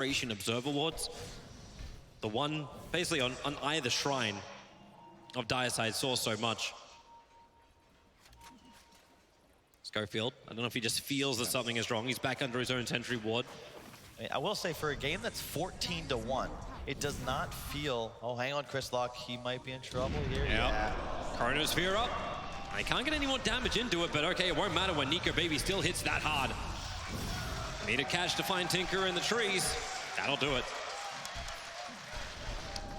observer wards. The one basically on either shrine of Direside saw so much. Schofield, I don't know if he just feels that something is wrong. He's back under his own sentry ward. I will say, for a game that's 14-1, it does not feel... Oh, hang on, Chris Lock. He might be in trouble here. Yep. Yeah. Chronosphere up. I can't get any more damage into it, but okay, it won't matter when Nico Baby still hits that hard. Need a catch to find Tinker in the trees. That'll do it.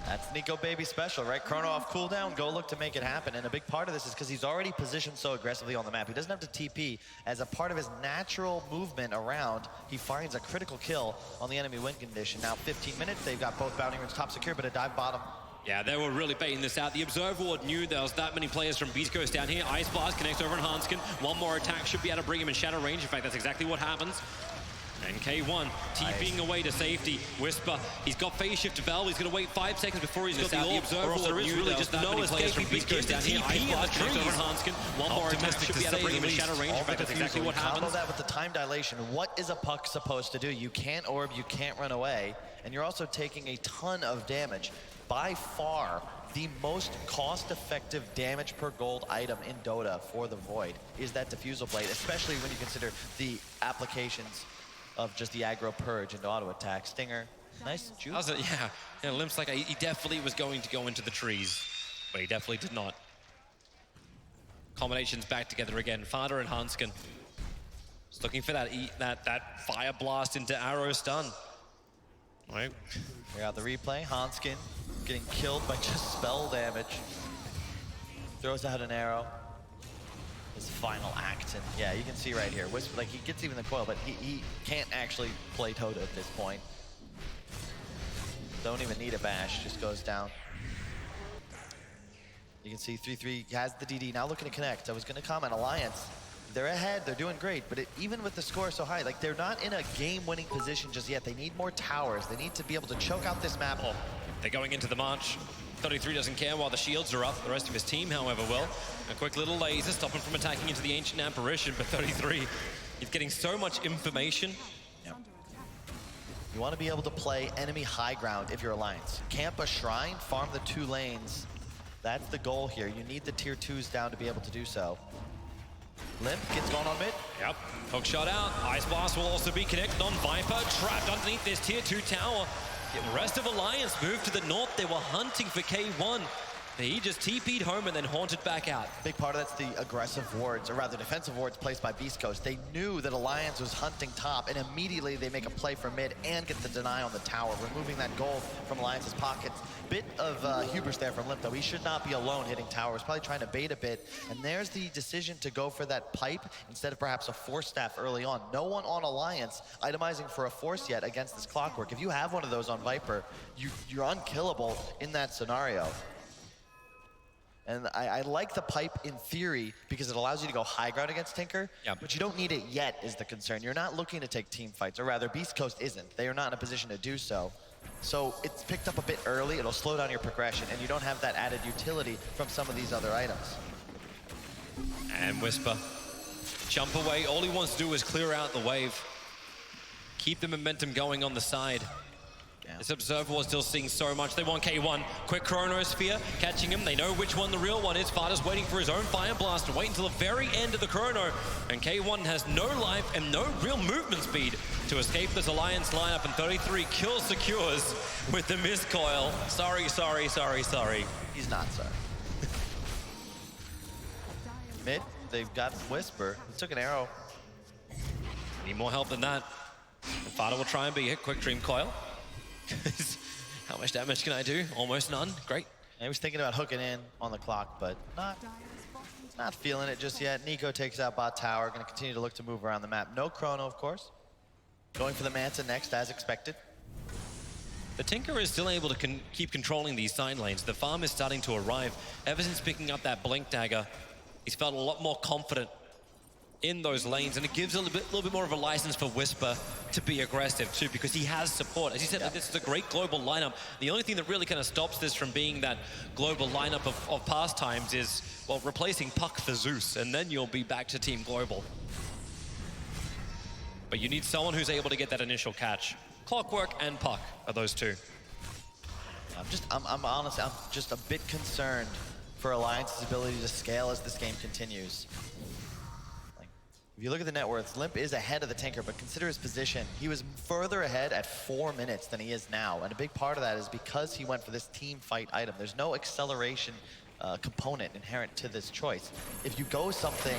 That's Nico Baby special, right? Chrono off cooldown, go look to make it happen. And a big part of this is because he's already positioned so aggressively on the map. He doesn't have to TP. As a part of his natural movement around, he finds a critical kill on the enemy win condition. Now 15 minutes, they've got both bounty runes top secure, but a dive bottom. Yeah, they were really baiting this out. The Observer Ward knew there was that many players from Beastcoast down here. Ice Blast connects over on Hanskin. One more attack should be able to bring him in shadow range. In fact, that's exactly what happens. And K1 TPing away to safety. Whisper, he's got phase shift to Valve. He's going to wait 5 seconds before he's got the Observer Ward. There is really just no escape from Beastcoast down here. Ice Blast connects over on Hanskin. One more attack should be able to bring him in shadow range. In fact, that's exactly what happens. Combo that with the time dilation. What is a puck supposed to do? You can't orb, you can't run away, and you're also taking a ton of damage. By far, the most cost-effective damage per gold item in Dota for the Void is that Diffusal Blade, especially when you consider the applications of just the aggro purge into auto attack. Stinger, nice juke. Yeah, Limp's like, he definitely was going to go into the trees, but he definitely did not. Combinations back together again. Fada and Hanskin. Just looking for that fire blast into arrow stun. Right. We got the replay. Hanskin getting killed by just spell damage. Throws out an arrow. His final act, and yeah, you can see right here, Whisper, like he gets even the coil, but he can't actually play Dota at this point. Don't even need a bash, just goes down. You can see 3-3 has the DD, now looking to connect. I was gonna comment, Alliance, they're ahead, they're doing great, but even with the score so high, like they're not in a game-winning position just yet. They need more towers. They need to be able to choke out this map. Oh, they're going into the march. 33 doesn't care while the shields are up. The rest of his team, however, will. A quick little laser, stop him from attacking into the Ancient Apparition, but 33, he's getting so much information. Yep. You want to be able to play enemy high ground if you're Alliance. Camp a shrine, farm the 2 lanes. That's the goal here. You need the tier 2s down to be able to do so. Limp gets going on mid. Yep, hook shot out. Ice Blast will also be connected on Viper, trapped underneath this tier 2 tower. The rest of Alliance moved to the north. They were hunting for K1. He just TP'd home and then haunted back out. Big part of that's the aggressive wards, or rather defensive wards placed by Beastcoast. They knew that Alliance was hunting top, and immediately they make a play for mid and get the deny on the tower, removing that gold from Alliance's pockets. Bit of hubris there from Limp, though. He should not be alone hitting towers, probably trying to bait a bit. And there's the decision to go for that pipe instead of perhaps a force staff early on. No one on Alliance itemizing for a force yet against this clockwork. If you have one of those on Viper, you're unkillable in that scenario. And I like the pipe in theory because it allows you to go high ground against Tinker, but you don't need it yet is the concern. You're not looking to take team fights, or rather Beastcoast isn't. They are not in a position to do so. So it's picked up a bit early, it'll slow down your progression, and you don't have that added utility from some of these other items. And Whisper, jump away. All he wants to do is clear out the wave. Keep the momentum going on the side. Yeah. This Observer was still seeing so much. They want K1. Quick Chronosphere, catching him. They know which one the real one is. Fada's waiting for his own Fire Blast to wait until the very end of the Chrono. And K1 has no life and no real movement speed to escape this Alliance lineup. And 33 kill secures with the miscoil. Sorry. He's not sorry. Mid, they've got Whisper. He took an arrow. Need more help than that. And Fada will try and be hit. Quick Dream Coil. How much damage can I do? Almost none. Great. I was thinking about hooking in on the clock, but not feeling it just yet. Nico takes out bot tower. Going to continue to look to move around the map. No Chrono, of course. Going for the Manta next, as expected. The Tinker is still able to keep controlling these side lanes. The farm is starting to arrive. Ever since picking up that Blink Dagger, he's felt a lot more confident in those lanes, and it gives a little bit more of a license for Whisper to be aggressive too, because he has support. As you said, like, this is a great global lineup. The only thing that really kind of stops this from being that global lineup of past times is, well, replacing Puck for Zeus, and then you'll be back to Team Global. But you need someone who's able to get that initial catch. Clockwork and Puck are those two. I'm honestly, I'm just a bit concerned for Alliance's ability to scale as this game continues. Like, if you look at the net worths, Limp is ahead of the Tinker, but consider his position. He was further ahead at 4 minutes than he is now, and a big part of that is because he went for this team fight item. There's no acceleration component inherent to this choice. If you go something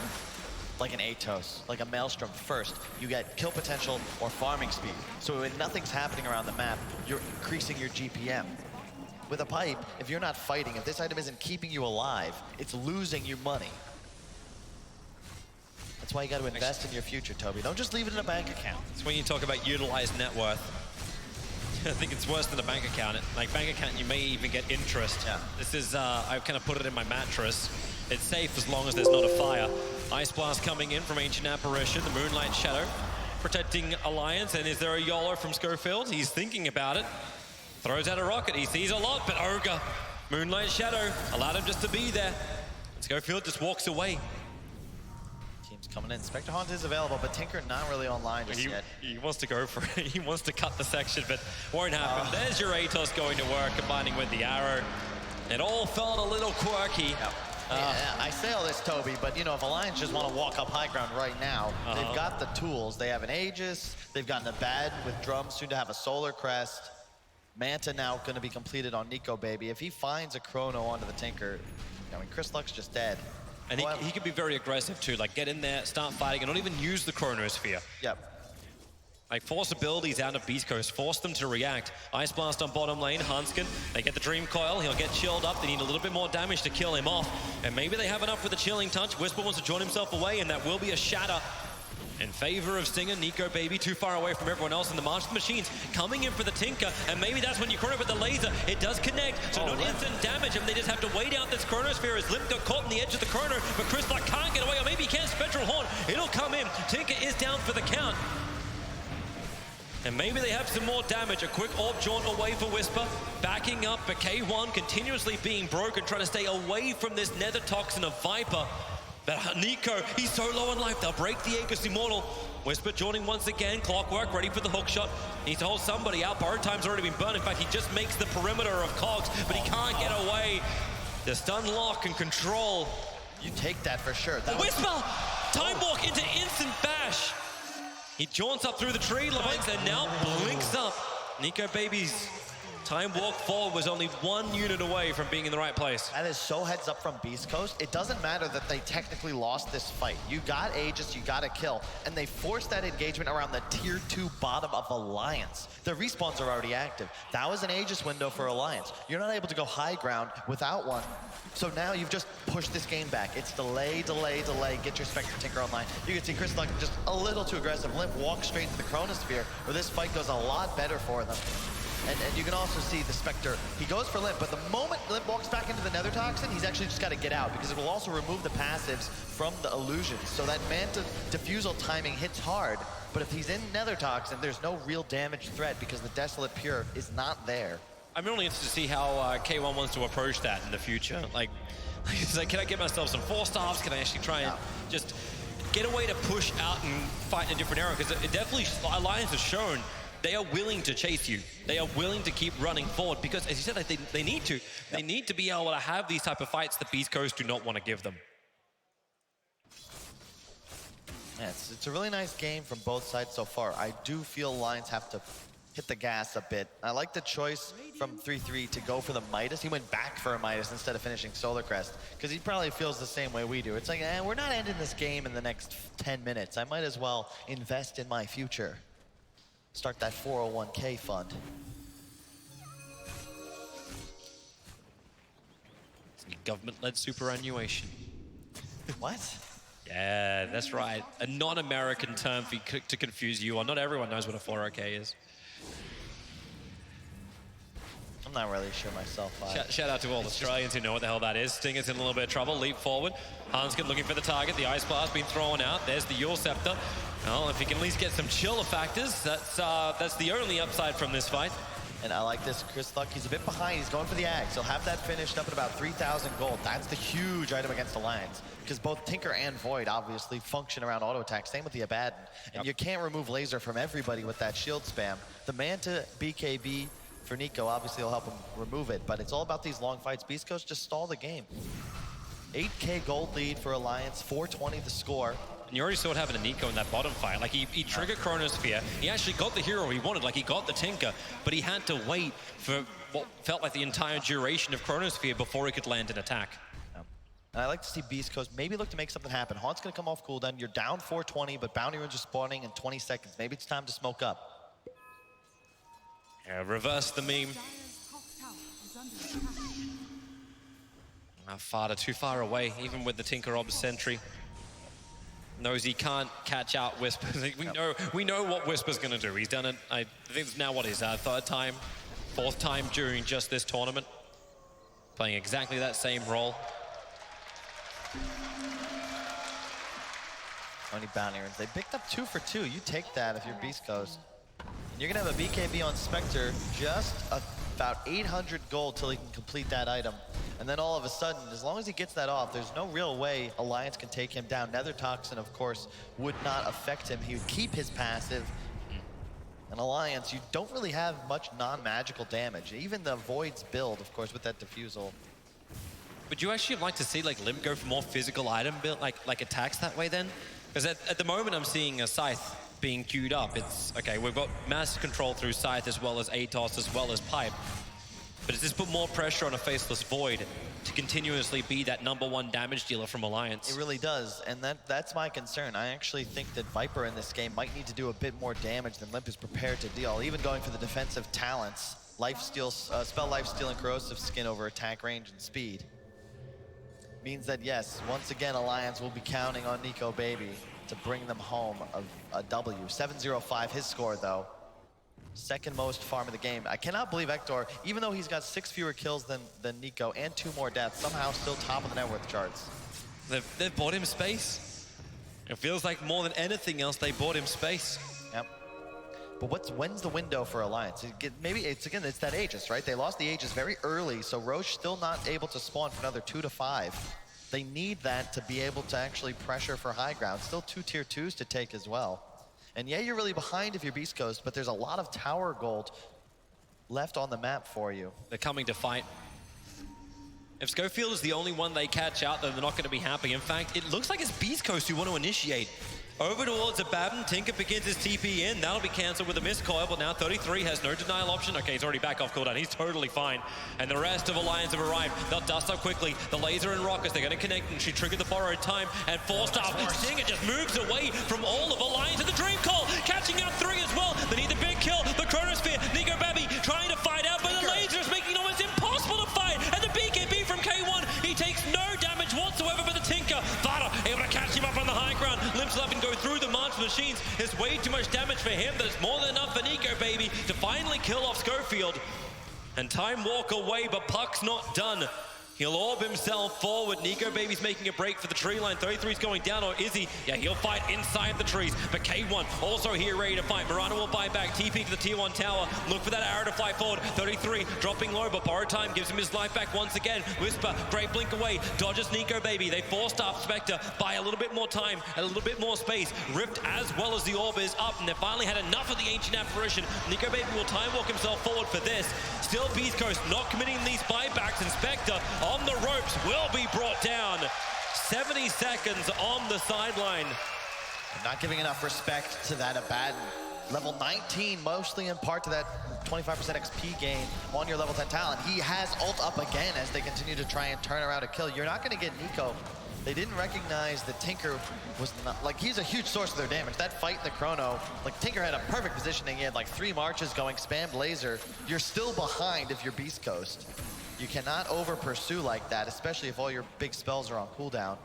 like an Atos, like a Maelstrom first, you get kill potential or farming speed. So when nothing's happening around the map, you're increasing your GPM. With a pipe, if you're not fighting, if this item isn't keeping you alive, it's losing you money. That's why you got to invest in your future, Toby. Don't just leave it in a bank account. It's when you talk about utilized net worth. I think it's worse than a bank account. Like bank account, you may even get interest. Yeah. This is, I've kind of put it in my mattress. It's safe as long as there's not a fire. Ice Blast coming in from Ancient Apparition, the Moonlight Shadow, protecting Alliance. And is there a YOLO from Schofield? He's thinking about it. Throws out a rocket, he sees a lot, but Ogre, Moonlight Shadow, allowed him just to be there. And Schofield just walks away. Team's coming in. Spectre Haunt is available, but Tinker not really online just yet. He wants to go for it. He wants to cut the section, but won't happen. There's your Atos going to work, combining with the arrow. It all felt a little quirky. Yep. Yeah, I say all this, Toby, but you know, if Alliance just want to walk up high ground right now, they've got the tools. They have an Aegis, they've gotten a Bad with Drums, soon to have a Solar Crest. Manta now going to be completed on Nico Baby. If he finds a Chrono onto the Tinker, I mean, Chris Luck's just dead. And he can be very aggressive too, like get in there, start fighting, and not even use the Chronosphere. Yep. Like force abilities out of Beastcoast, force them to react. Ice Blast on bottom lane, Hanskin, they get the Dream Coil, he'll get chilled up, they need a little bit more damage to kill him off. And maybe they have enough with the Chilling Touch. Whisper wants to join himself away, and that will be a shatter in favor of Stinger. Nico Baby too far away from everyone else in the March of the Machines coming in for the Tinker, and maybe that's when you chrono with the laser. It does connect, so not instant damage, and they just have to wait out this Chronosphere as Limp got caught in the edge of the chrono, but Chris Luck can't get away, or maybe he can. Spectral Horn, it'll come in. Tinker is down for the count. And maybe they have some more damage. A quick orb jaunt away for Whisper. Backing up, but K1 continuously being broken, trying to stay away from this Nether Toxin of Viper. But Nico, he's so low on life, they'll break the Aegis Immortal. Whisper joining once again, Clockwork ready for the hook shot. Needs to hold somebody out, Borrowed Time's already been burned. In fact, he just makes the perimeter of Cogs, but he can't get away. The stun lock and control. You take that for sure. Whisper! Time walk into instant bash. He jaunts up through the tree lines and now blinks up. Nico Baby's time walk forward was only 1 unit away from being in the right place. That is so heads up from Beastcoast. It doesn't matter that they technically lost this fight. You got Aegis, you got a kill, and they forced that engagement around the tier 2 bottom of Alliance. The respawns are already active. That was an Aegis window for Alliance. You're not able to go high ground without one. So now you've just pushed this game back. It's delay, delay, delay. Get your Spectre Tinker online. You can see Chris Luck just a little too aggressive. Limp walks straight to the Chronosphere, where this fight goes a lot better for them. And you can also see the Spectre, he goes for Limp, but the moment Limp walks back into the Nether Toxin, he's actually just got to get out, because it will also remove the passives from the illusions. So that Manta Diffusal timing hits hard, but if he's in Nether Toxin, there's no real damage threat, because the Desolate Pure is not there. I'm really interested to see how K1 wants to approach that in the future. Like, can I get myself some 4-stars? Can I actually try and just get a way to push out and fight in a different era? Because it definitely, Alliance has shown they are willing to chase you. They are willing to keep running forward because, as you said, they need to. They need to be able to have these type of fights that Beastcoast do not want to give them. Yeah, it's a really nice game from both sides so far. I do feel Lions have to hit the gas a bit. I like the choice from 3-3 to go for the Midas. He went back for a Midas instead of finishing Solar Crest, because he probably feels the same way we do. It's like, we're not ending this game in the next 10 minutes. I might as well invest in my future. Start that 401k fund. It's a government-led superannuation. What? Yeah, that's right. A non-American term for to confuse you on. Not everyone knows what a 401k is. I'm not really sure myself. Shout out to all Australians who know what the hell that is. Stinger's in a little bit of trouble. Leap forward. Hanskin looking for the target. The Ice Blast being thrown out. There's the Yule Scepter. Well, if he can at least get some chiller factors, that's the only upside from this fight. And I like this, Chris Luck, he's a bit behind, he's going for the Ags. He'll have that finished up at about 3,000 gold. That's the huge item against Alliance, because both Tinker and Void obviously function around auto attack, same with the Abaddon. And you can't remove laser from everybody with that shield spam. The Manta BKB for Nico obviously will help him remove it, but it's all about these long fights. Beastcoast just stall the game. 8K gold lead for Alliance, 420 the score. And you already saw what happened to Nico in that bottom fight. Like, he triggered Chronosphere. He actually got the hero he wanted. Like, he got the Tinker, but he had to wait for what felt like the entire duration of Chronosphere before he could land an attack. And I like to see Beastcoast maybe look to make something happen. Haunt's going to come off cooldown. You're down 420, but Bounty Runes are spawning in 20 seconds. Maybe it's time to smoke up. Yeah, reverse the meme. Farther, too far away, even with the Tinker Ob Sentry. Knows he can't catch out Whisper. we know what Whisper's gonna do. He's done it, I think it's now what his third time, fourth time during just this tournament. Playing exactly that same role. Only Bounty Runes. They picked up 2 for 2. You take that if you're Beastcoast. And you're gonna have a BKB on Spectre, just about 800 gold till he can complete that item. And then all of a sudden, as long as he gets that off, there's no real way Alliance can take him down. Nether Toxin, of course, would not affect him. He would keep his passive. And Alliance, you don't really have much non-magical damage. Even the Void's build, of course, with that Diffusal. Would you actually like to see like Limp go for more physical item build, like attacks that way then? Because at the moment I'm seeing a Scythe being queued up. It's, okay, we've got massive control through Scythe as well as Atos as well as Pipe. But does this put more pressure on a Faceless Void to continuously be that #1 damage dealer from Alliance? It really does, and that's my concern. I actually think that Viper in this game might need to do a bit more damage than Limp is prepared to deal, even going for the defensive talents. Lifesteal, spell Lifesteal and Corrosive Skin over attack range and speed. Means that, yes, once again, Alliance will be counting on Nico Baby to bring them home a W. 705 his score, though. Second most farm of the game. I cannot believe Hector, even though he's got 6 fewer kills than Nico and 2 more deaths, somehow still top of the net worth charts. They've bought him space. It feels like more than anything else, they bought him space. Yep. But when's the window for Alliance? Maybe it's that Aegis, right? They lost the Aegis very early, so Roche still not able to spawn for another 2 to 5. They need that to be able to actually pressure for high ground. Still 2 tier 2s to take as well. And yeah, you're really behind if you're Beastcoast, but there's a lot of tower gold left on the map for you. They're coming to fight. If Schofield is the only one they catch out, then they're not going to be happy. In fact, it looks like it's Beastcoast who want to initiate. Over towards Abaddon, Tinker begins his TP in. That'll be cancelled with a miscoil, but now 33 has no denial option. Okay, he's already back off cooldown. He's totally fine. And the rest of Alliance have arrived. They'll dust up quickly. The laser and rockets, they're going to connect, and she triggered the borrowed time. And forced up. Tinker just moves away from all of Alliance and the Dream Call. Catching out 3 as well. They need the big kill. The Chronosphere. Nico Baby trying to fight out, but the laser is making it almost impossible to fight. And the BKB from K1, he takes no damage whatsoever, but the Tinker. Vada able to catch him up on the high ground. Limps up and go through the March machines. There's way too much damage for him, but it's more than enough for Nico Baby to finally kill off Schofield. And time walk away, but Puck's not done. He'll orb himself forward. Nico Baby's making a break for the tree line. 33's going down, or is he? Yeah, he'll fight inside the trees. But K1 also here ready to fight. Murano will buy back. TP to the tier 1 tower. Look for that arrow to fly forward. 33 dropping low, but borrowed time gives him his life back once again. Whisper, great blink away. Dodges Nico Baby. They forced up Spectre by a little bit more time, a little bit more space. Rift as well as the orb is up, and they finally had enough of the ancient apparition. Nico Baby will time walk himself forward for this. Still Beastcoast not committing these buybacks, and Spectre on the ropes will be brought down. 70 seconds on the sideline. Not giving enough respect to that Abaddon. Level 19, mostly in part to that 25% XP gain on your level 10 talent. He has ult up again as they continue to try and turn around a kill. You're not going to get Nico. They didn't recognize that Tinker was not, like, he's a huge source of their damage. That fight in the chrono, like, Tinker had a perfect positioning. He had like 3 marches going, spammed laser. You're still behind if you're Beastcoast. You cannot over pursue like that, especially if all your big spells are on cooldown.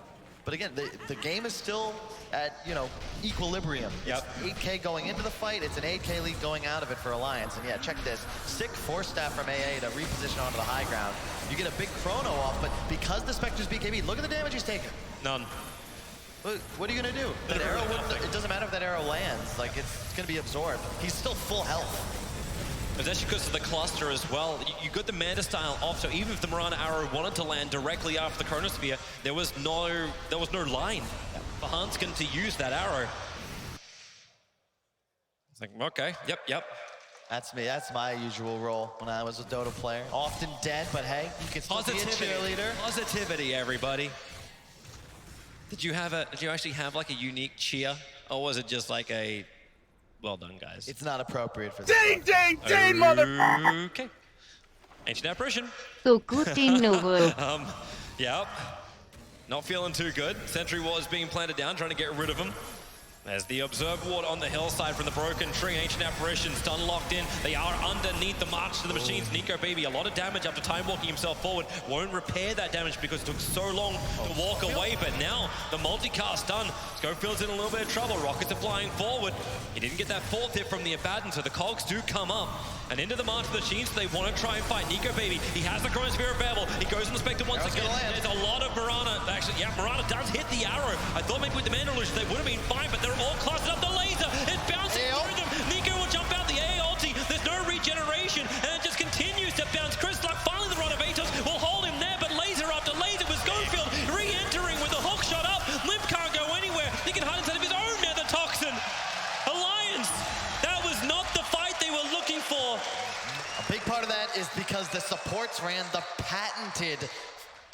But again, the game is still at, you know, equilibrium. Yep. It's 8K going into the fight. It's an 8K lead going out of it for Alliance. And yeah, check this. Sick force staff from AA to reposition onto the high ground. You get a big chrono off, but because the Spectre's BKB, look at the damage he's taking. None. What are you gonna do? That arrow wouldn't, it doesn't matter if that arrow lands. Like, it's gonna be absorbed. He's still full health. It was actually because of the cluster as well. You got the Manta style off, so even if the Mirana arrow wanted to land directly after the Chronosphere, there was no line for Hanskin to use that arrow. It's like, okay, yep. That's me. That's my usual role when I was a Dota player. Often dead, but hey, you can still be a cheerleader. Positivity, everybody. Did you actually have like a unique cheer, or was it just like a well done, guys? It's not appropriate for this. Ding, mother. Okay. Ancient Apparition. So good in novel. Yep. Not feeling too good. Sentry Ward is being planted down, trying to get rid of him. There's the Observe Ward on the hillside from the Broken Tree. Ancient Apparition stun locked in. They are underneath the March to the Machines. Nico Baby, a lot of damage after time walking himself forward. Won't repair that damage because it took so long to walk away. But now the multicast done. Schofield's in a little bit of trouble. Rockets are flying forward. He didn't get that fourth hit from the Abaddon, so the cogs do come up. And into the March to the Machines, they want to try and fight. Nico Baby, he has the Chronosphere available. He goes on the Spectre once again. There's a lot of Mirana. Actually, yeah, Mirana does hit the arrow. I thought maybe with the Mana Illusion they would have been fine, but they're all clustered up. The laser is bouncing through them. Nico will jump out the AA ulti. There's no regeneration, and it just continues to bounce. Chris Luck, finally the Ronovatos will hold him there, but laser after laser with Schofield re-entering with the hook shot up. Limp can't go anywhere. He can hide inside of his own nether toxin. Alliance, that was not the fight they were looking for. A big part of that is because the supports ran the patented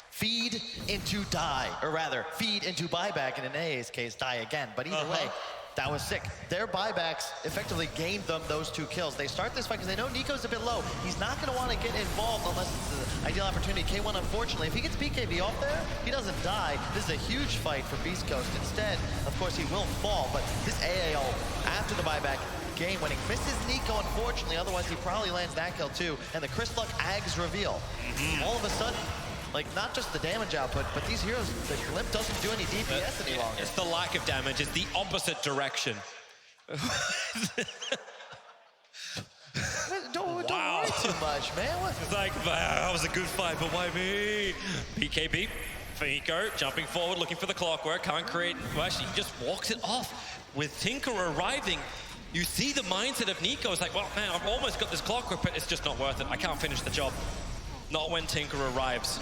feed into die, or rather, feed into buyback, in an AA's case, die again. But either way, that was sick. Their buybacks effectively gained them those 2 kills. They start this fight because they know Nico's a bit low. He's not going to want to get involved unless it's the ideal opportunity. K1, unfortunately, if he gets BKB off there, he doesn't die. This is a huge fight for Beastcoast. Instead, of course, he will fall, but this AA ult, after the buyback, game winning. Misses Nico, unfortunately, otherwise he probably lands that kill too. And the Chris Luck Ags reveal. All of a sudden, like, not just the damage output, but these heroes, the Limp doesn't do any DPS any longer. It's the lack of damage. It's the opposite direction. Don't worry too much, man. What? It's like, that was a good fight, but why me? BKB, Nico, jumping forward, looking for the clockwork. Can't create, well, actually, he just walks it off. With Tinker arriving, you see the mindset of Nico. It's like, well, man, I've almost got this clockwork, but it's just not worth it. I can't finish the job. Not when Tinker arrives.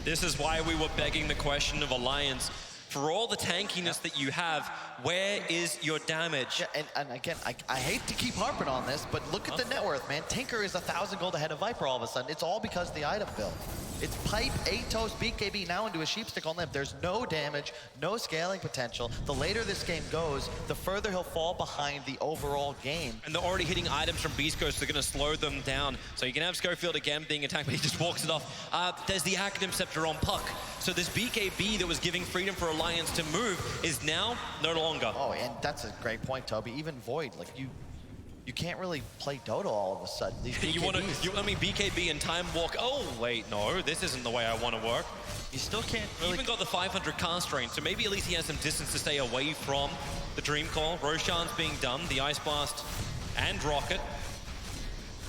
This is why we were begging the question of Alliance. For all the tankiness that you have, where is your damage? Yeah, and again, I hate to keep harping on this, but look at the net worth, man. Tinker is 1,000 gold ahead of Viper all of a sudden. It's all because of the item build. It's Pipe, Atos, BKB, now into a Sheepstick on Limp. There's no damage, no scaling potential. The later this game goes, the further he'll fall behind the overall game. And they're already hitting items from Beastcoast, they're going to slow them down. So you can have Schofield again being attacked, but he just walks it off. There's the Academ Scepter on Puck. So this BKB that was giving freedom for Alliance to move is now no longer. Oh, and that's a great point, Toby. Even Void, like you can't really play Dota all of a sudden. These BKBs. I mean, BKB and Time Walk. Oh, wait, no, this isn't the way I want to work. You still can't really... He even got the 500 cast range, so maybe at least he has some distance to stay away from the Dream Call. Roshan's being done, the Ice Blast and Rocket.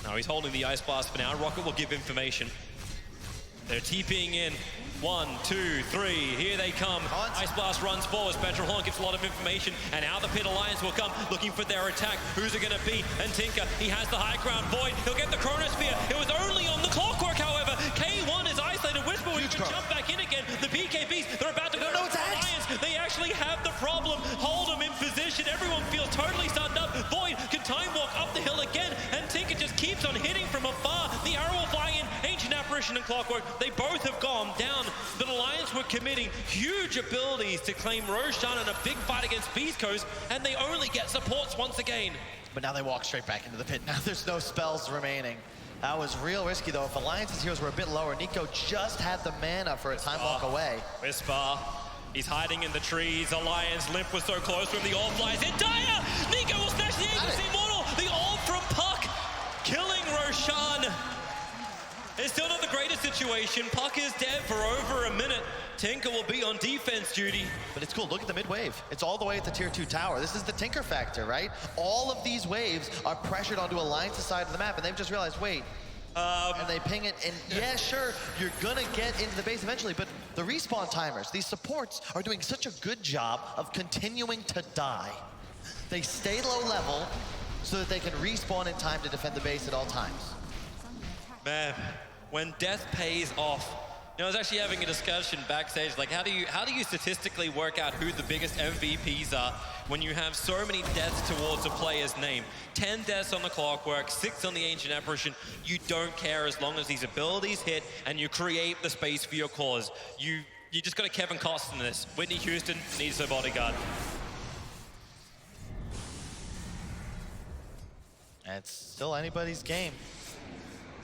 No, he's holding the Ice Blast for now. Rocket will give information. They're TPing in. 1, 2, 3, here they come. Ice Blast runs forward, Spectral Horn gives a lot of information, and out the pit Alliance will come looking for their attack. Who's it gonna be? And Tinker, he has the high ground. Void, he'll get the Chronosphere. It was only on the clockwork, however. K1 is isolated. Whisper, we can jump back in again. The BKBs, they're about to go to Alliance. They actually have the problem. Hold them in position. Everyone feels totally stunned up. Void can time walk up the hill again, and Tinker just keeps on hitting from afar. The arrow will fly in. Ancient Apparition and Clockwork, they both have gone down. But Alliance were committing huge abilities to claim Roshan in a big fight against Beastcoast, and they only get supports once again. But now they walk straight back into the pit. Now there's no spells remaining. That was real risky, though. If Alliance's heroes were a bit lower, Nico just had the mana for a time walk away. Whisper, he's hiding in the trees. Alliance, Limp was so close to him. The orb flies in. Dire! Nico will snatch the Aegis Immortal. The orb from Puck, killing Roshan. It's still not the greatest situation. Puck is dead for over a minute. Tinker will be on defense duty. But it's cool, look at the mid wave. It's all the way at the tier 2 tower. This is the Tinker factor, right? All of these waves are pressured onto Alliance's side of the map, and they've just realized, wait, and they ping it, and yeah, sure, you're gonna get into the base eventually, but the respawn timers, these supports are doing such a good job of continuing to die. They stay low level so that they can respawn in time to defend the base at all times. Man, when death pays off. You know, I was actually having a discussion backstage, like how do you statistically work out who the biggest MVPs are when you have so many deaths towards a player's name? 10 deaths on the Clockwork, 6 on the Ancient Apparition. You don't care as long as these abilities hit and you create the space for your cause. You just got a Kevin Costner this. Whitney Houston needs a bodyguard. And it's still anybody's game.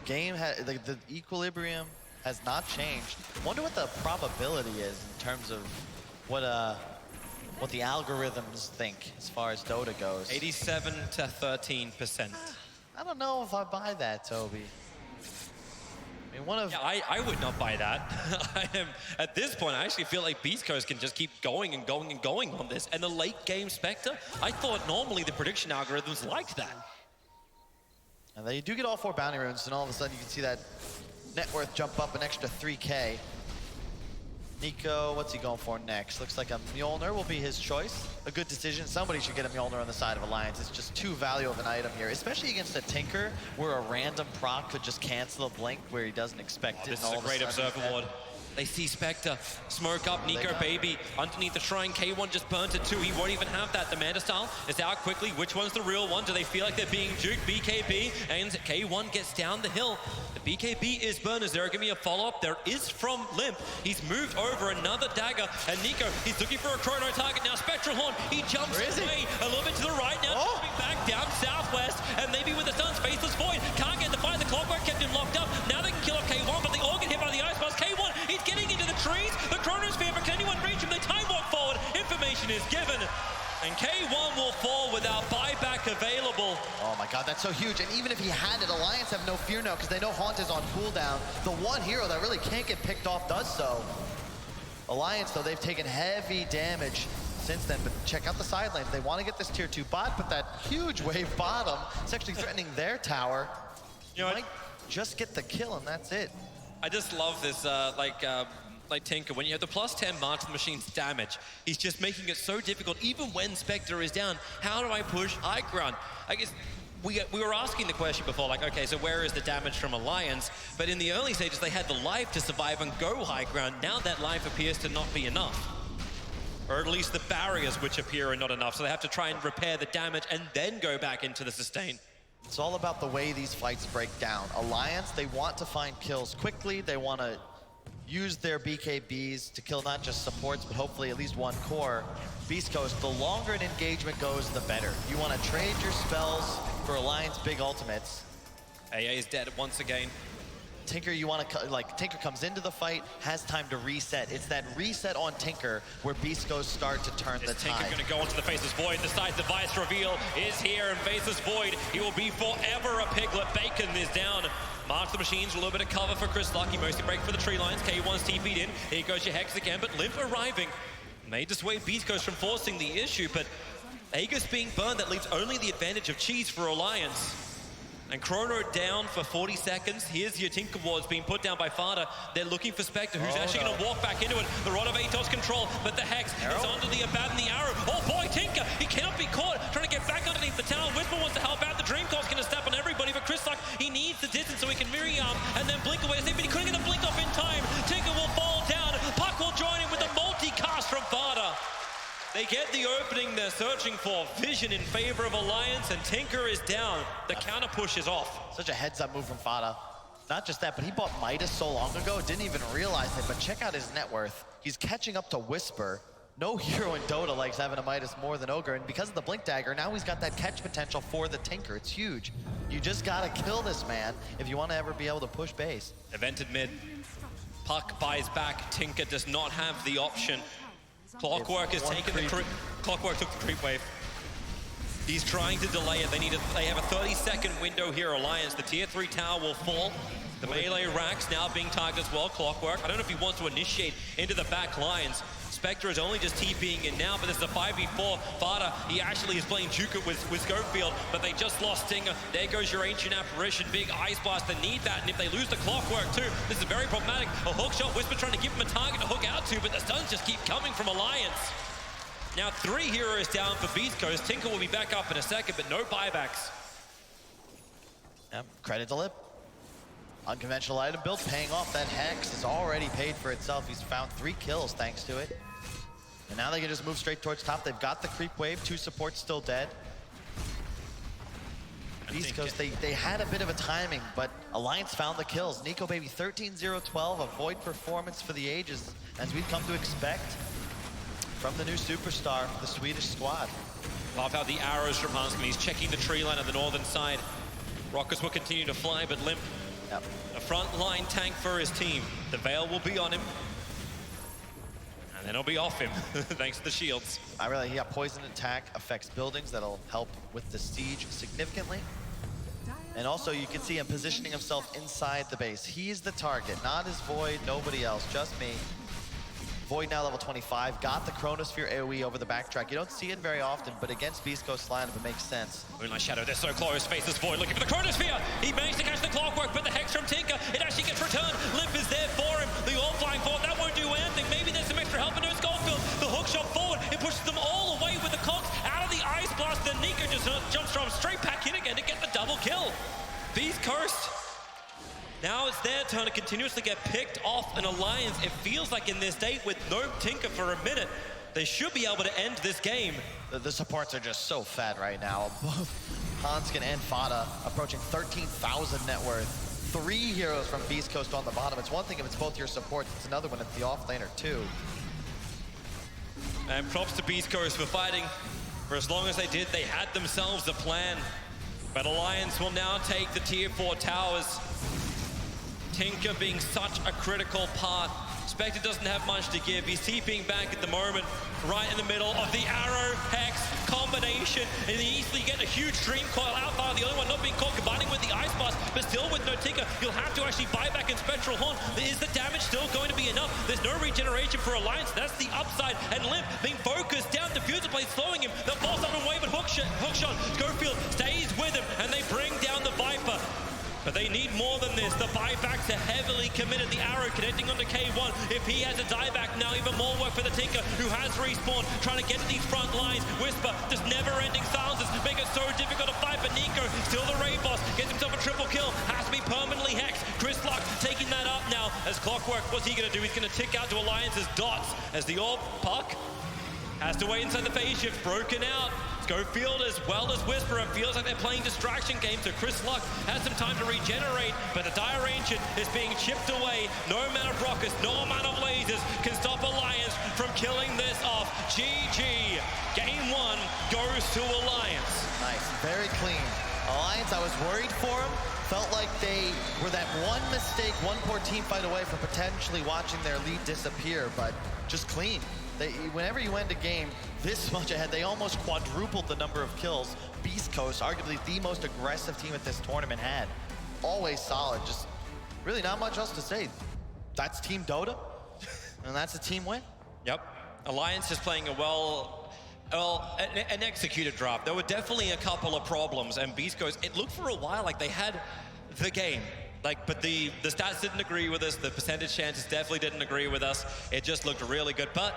The equilibrium has not changed. Wonder what the probability is in terms of what the algorithms think as far as Dota goes. 87 to 13%. I don't know if I buy that, Toby. I mean, Yeah, I would not buy that. At this point, I actually feel like Beastcoast can just keep going and going and going on this. And the late game Spectre, I thought normally the prediction algorithms like that. And they do get all 4 bounty runes, and all of a sudden you can see that net worth jump up an extra 3K. Nico, what's he going for next? Looks like a Mjolnir will be his choice. A good decision. Somebody should get a Mjolnir on the side of Alliance. It's just too valuable of an item here, especially against a Tinker, where a random proc could just cancel a blink where he doesn't expect it. This is a great Observer Ward. They see Spectre, smoke up Nico Baby underneath the shrine. K1 just burnt it too. He won't even have that. The Manta style is out quickly. Which one's the real one? Do they feel like they're being juked? BKB, and K1 gets down the hill. The BKB is burned. Is there going to be a follow-up? There is from Limp. He's moved over another dagger, and Nico, he's looking for a chrono target now. Spectral Horn, he jumps away a little bit to the right now, jumping back down southwest, and maybe with the stuns, Faceless Void can't get the fight. The Clockwork kept him locked up. Now they can kill off K1, but they all get hit by the Ice Blast. K1, he's getting into the trees. The Chronosphere, but can anyone reach him? They time walk forward. Information is given. And K1 will fall without buyback available. Oh my god, that's so huge. And even if he had it, Alliance have no fear now because they know Haunt is on cooldown. The one hero that really can't get picked off does so. Alliance, though, they've taken heavy damage since then, but check out the side lanes. They want to get this tier 2 bot, but that huge wave bottom is actually threatening their tower. You might just get the kill, and that's it. I just love this, like Tinker, when you have the +10 March the Machine's damage, he's just making it so difficult, even when Spectre is down. How do I push high ground? I guess we were asking the question before, like, okay, so where is the damage from Alliance? But in the early stages, they had the life to survive and go high ground. Now that life appears to not be enough. Or at least the barriers which appear are not enough, so they have to try and repair the damage and then go back into the sustain. It's all about the way these fights break down. Alliance, they want to find kills quickly. They want to use their BKBs to kill not just supports, but hopefully at least one core. Beastcoast, the longer an engagement goes, the better. You want to trade your spells for Alliance big ultimates. AA is dead once again. Tinker, you want to, like, Tinker comes into the fight, has time to reset. It's that reset on Tinker where Beastcoast start to turn the tide. Tinker's going to go into the Faceless Void. The side device reveal is here, and Faceless Void, he will be forever a piglet. Bacon is down. March the Machines, a little bit of cover for Chris Lucky, mostly break for the tree lines. K1's TP'd in. Here goes your Hex again, but Limp arriving may dissuade Beastcoast from forcing the issue, but Aegis being burned, that leaves only the advantage of cheese for Alliance. And Chrono down for 40 seconds. Here's your Tinker Wards being put down by Fada. They're looking for Spectre, who's actually going to walk back into it. The Rod of Atos control, but the Hex is under the Abaddon, the Arrow. Oh boy, Tinker, he cannot be caught. Trying to get back underneath the tower. Whisper wants to help out. The Dreamcore's going to step on everybody, but Chris Luck, he needs the distance so he can Mirror Arm and then blink away. But he couldn't get the blink off in time. Tinker will fall down. Puck will join him with a multi-cast from Fada. They get the opening they're searching for. Vision in favor of Alliance, and Tinker is down. The counter push is off. Such a heads-up move from Fada. Not just that, but he bought Midas so long ago, didn't even realize it, but check out his net worth. He's catching up to Whisper. No hero in Dota likes having a Midas more than Ogre, and because of the Blink Dagger, now he's got that catch potential for the Tinker. It's huge. You just gotta kill this man if you want to ever be able to push base. Evented mid. Puck buys back. Tinker does not have the option. Clockwork is taking the creep. Clockwork took the creep wave. He's trying to delay it. They have a 30-second window here, Alliance. The tier 3 tower will fall. The melee racks now being targeted as well. Clockwork, I don't know if he wants to initiate into the back lines. Spectre is only just TPing in now, but this is a 5v4. Fada, he actually is playing Juka with Schofield, but they just lost Stinger. There goes your Ancient Apparition, big Ice Blast. They need that, and if they lose the Clockwork too, this is very problematic. A hook shot, Whisper trying to give him a target to hook out to, but the stuns just keep coming from Alliance. Now 3 heroes down for Beastcoast. Tinker will be back up in a second, but no buybacks. Yep, credit to Lip. Unconventional item build paying off. That Hex is already paid for itself. He's found 3 kills thanks to it. And now they can just move straight towards top. They've got the creep wave, 2 supports still dead. Beastcoast, they had a bit of a timing, but Alliance found the kills. Nico Baby 13-0-12, a void performance for the ages, as we've come to expect from the new superstar, the Swedish squad. Love how the arrows from Hanscom. He's checking the tree line on the northern side. Rockets will continue to fly, but Limp, Yep. a front-line tank for his team. The Veil will be on him. And then it'll be off him, thanks to the shields. He got poison attack, affects buildings. That'll help with the siege significantly. And also, you can see him positioning himself inside the base. He's the target, not his Void, nobody else, just me. Void now level 25, got the Chronosphere AoE over the backtrack. You don't see it very often, but against Beastcoast lineup, it makes sense. Moonlight Shadow, they're so close. Faces Void, looking for the Chronosphere. He managed to catch the clockwork, but the Hex from Tinker, it actually gets returned. Limp is there for him. The all flying forward, that won't do anything. Maybe there's some extra help in those Goldfield. The hook shot forward, it pushes them all away with the Cox out of the Ice Blast. Then Nico just jumps from straight back in again to get the double kill. Beastcoast. Now it's their turn to continuously get picked off an Alliance. It feels like in this state with no Tinker for a minute, they should be able to end this game. The supports are just so fat right now. Both Hanskin and Fada approaching 13,000 net worth. 3 heroes from Beastcoast on the bottom. It's one thing if it's both your supports, it's another one if the offlaner too. And props to Beastcoast for fighting. For as long as they did, they had themselves a plan. But Alliance will now take the tier 4 towers. Tinker being such a critical part. Spectre doesn't have much to give. He's TPing back at the moment, right in the middle of the Arrow Hex combination. And they easily get a huge Dream Coil out far. The only one not being caught, combining with the Ice Blast, but still with no Tinker. You'll have to actually buy back in Spectral Horn. Is the damage still going to be enough? There's no regeneration for Alliance. That's the upside. And Limp being focused down, Diffuser Blade slowing him. The false on away, but hookshot. Schofield stays with him, and they bring down the Viper. But they need more than this. The buybacks are heavily committed. The Arrow connecting onto K1. If he has a dieback now, even more work for the Tinker, who has respawned, trying to get to these front lines. Whisper, just never-ending silences, make it so difficult to fight. But Nico, still the raid boss, gets himself a triple kill. Has to be permanently hexed. Chris Luck taking that up now as Clockwork. What's he going to do? He's going to tick out to Alliance's dots as the orb puck has to wait inside the phase shift. Broken out. Schofield as well as Whisper. It feels like they're playing distraction games, so Chris Luck has some time to regenerate, but the Dire Ancient is being chipped away. No amount of rockets, no amount of lasers can stop Alliance from killing this off. GG. Game 1 goes to Alliance. Nice, very clean. Alliance, I was worried for them. Felt like they were that one mistake, one poor team fight away from potentially watching their lead disappear, but just clean. Whenever you end a game this much ahead, they almost quadrupled the number of kills Beastcoast, arguably the most aggressive team at this tournament, had. Always solid, just really not much else to say. That's Team Dota, and that's a team win. Yep. Alliance is playing an executed draft. There were definitely a couple of problems, and Beastcoast, it looked for a while like they had the game. But the stats didn't agree with us. The percentage chances definitely didn't agree with us. It just looked really good. But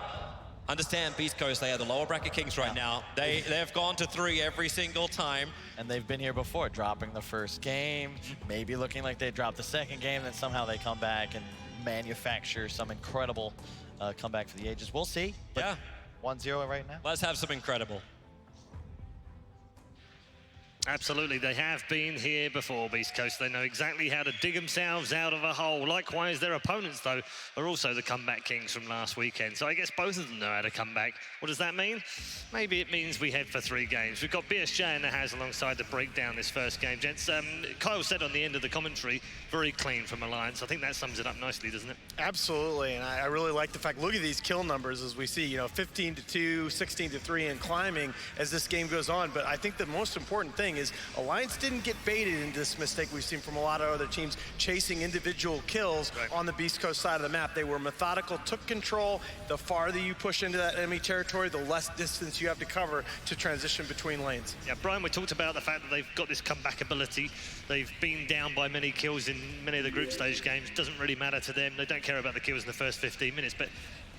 understand, Beastcoast, they are the lower bracket kings right now. They have gone to 3 every single time. And they've been here before, dropping the first game, maybe looking like they dropped the second game, then somehow they come back and manufacture some incredible comeback for the ages. We'll see. Yeah. 1-0 right now. Let's have some incredible. Absolutely, they have been here before, Beastcoast. They know exactly how to dig themselves out of a hole. Likewise, their opponents, though, are also the comeback kings from last weekend. So I guess both of them know how to come back. What does that mean? Maybe it means we head for 3 games. We've got BSJ in the house alongside to break down this first game. Gents, Kyle said on the end of the commentary, very clean from Alliance. I think that sums it up nicely, doesn't it? Absolutely, and I really like the fact, look at these kill numbers as we see, 15-2, 16-3, and climbing as this game goes on. But I think the most important thing is Alliance didn't get baited into this mistake we've seen from a lot of other teams chasing individual kills on the Beastcoast side of the map. They were methodical, took control. The farther you push into that enemy territory, the less distance you have to cover to transition between lanes. Yeah, Brian, we talked about the fact that they've got this comeback ability. They've been down by many kills in many of the group stage games. Doesn't really matter to them. They don't care about the kills in the first 15 minutes, but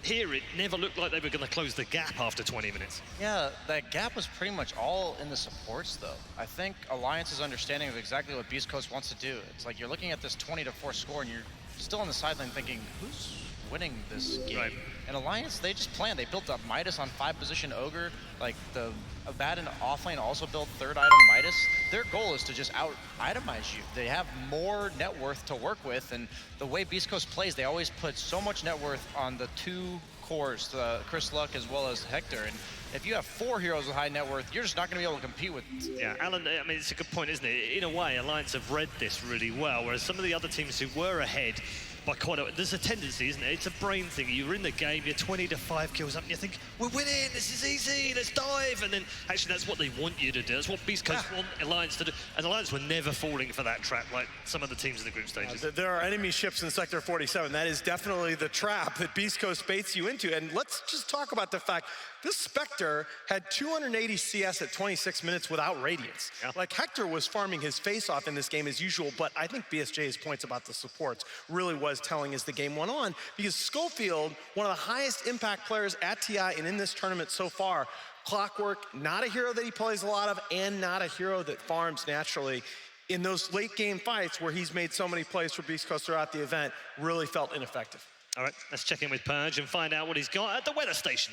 here it never looked like they were going to close the gap after 20 minutes. Yeah, that gap was pretty much all in the supports, though. I think Alliance's understanding of exactly what Beastcoast wants to do. It's like you're looking at this 20-4 score, and you're still on the sideline thinking, who's winning this game? Right. And Alliance, they just planned. They built up Midas on 5-position Ogre. Like, the Abaddon offlane also built 3rd item Midas. Their goal is to just out-itemize you. They have more net worth to work with, and the way Beastcoast plays, they always put so much net worth on the 2 cores, Chris Luck as well as Hector. And if you have 4 heroes with high net worth, you're just not going to be able to compete with. Yeah, Alan, I mean, it's a good point, isn't it? In a way, Alliance have read this really well, whereas some of the other teams who were ahead by quite a, there's a tendency, isn't it? It's a brain thing. You're in the game, you're 20-5 kills up, and you think, we're winning, this is easy, let's dive. And then actually that's what they want you to do. That's what Beastcoast want Alliance to do. And Alliance were never falling for that trap like some of the teams in the group stages. There are enemy ships in Sector 47. That is definitely the trap that Beastcoast baits you into. And let's just talk about the fact this Spectre had 280 CS at 26 minutes without Radiance. Yeah. Like, Hector was farming his face off in this game as usual, but I think BSJ's points about the supports really was telling as the game went on, because Schofield, one of the highest impact players at TI and in this tournament so far, Clockwork, not a hero that he plays a lot of and not a hero that farms naturally. In those late game fights where he's made so many plays for Beastcoast throughout the event, really felt ineffective. All right, let's check in with Purge and find out what he's got at the weather station.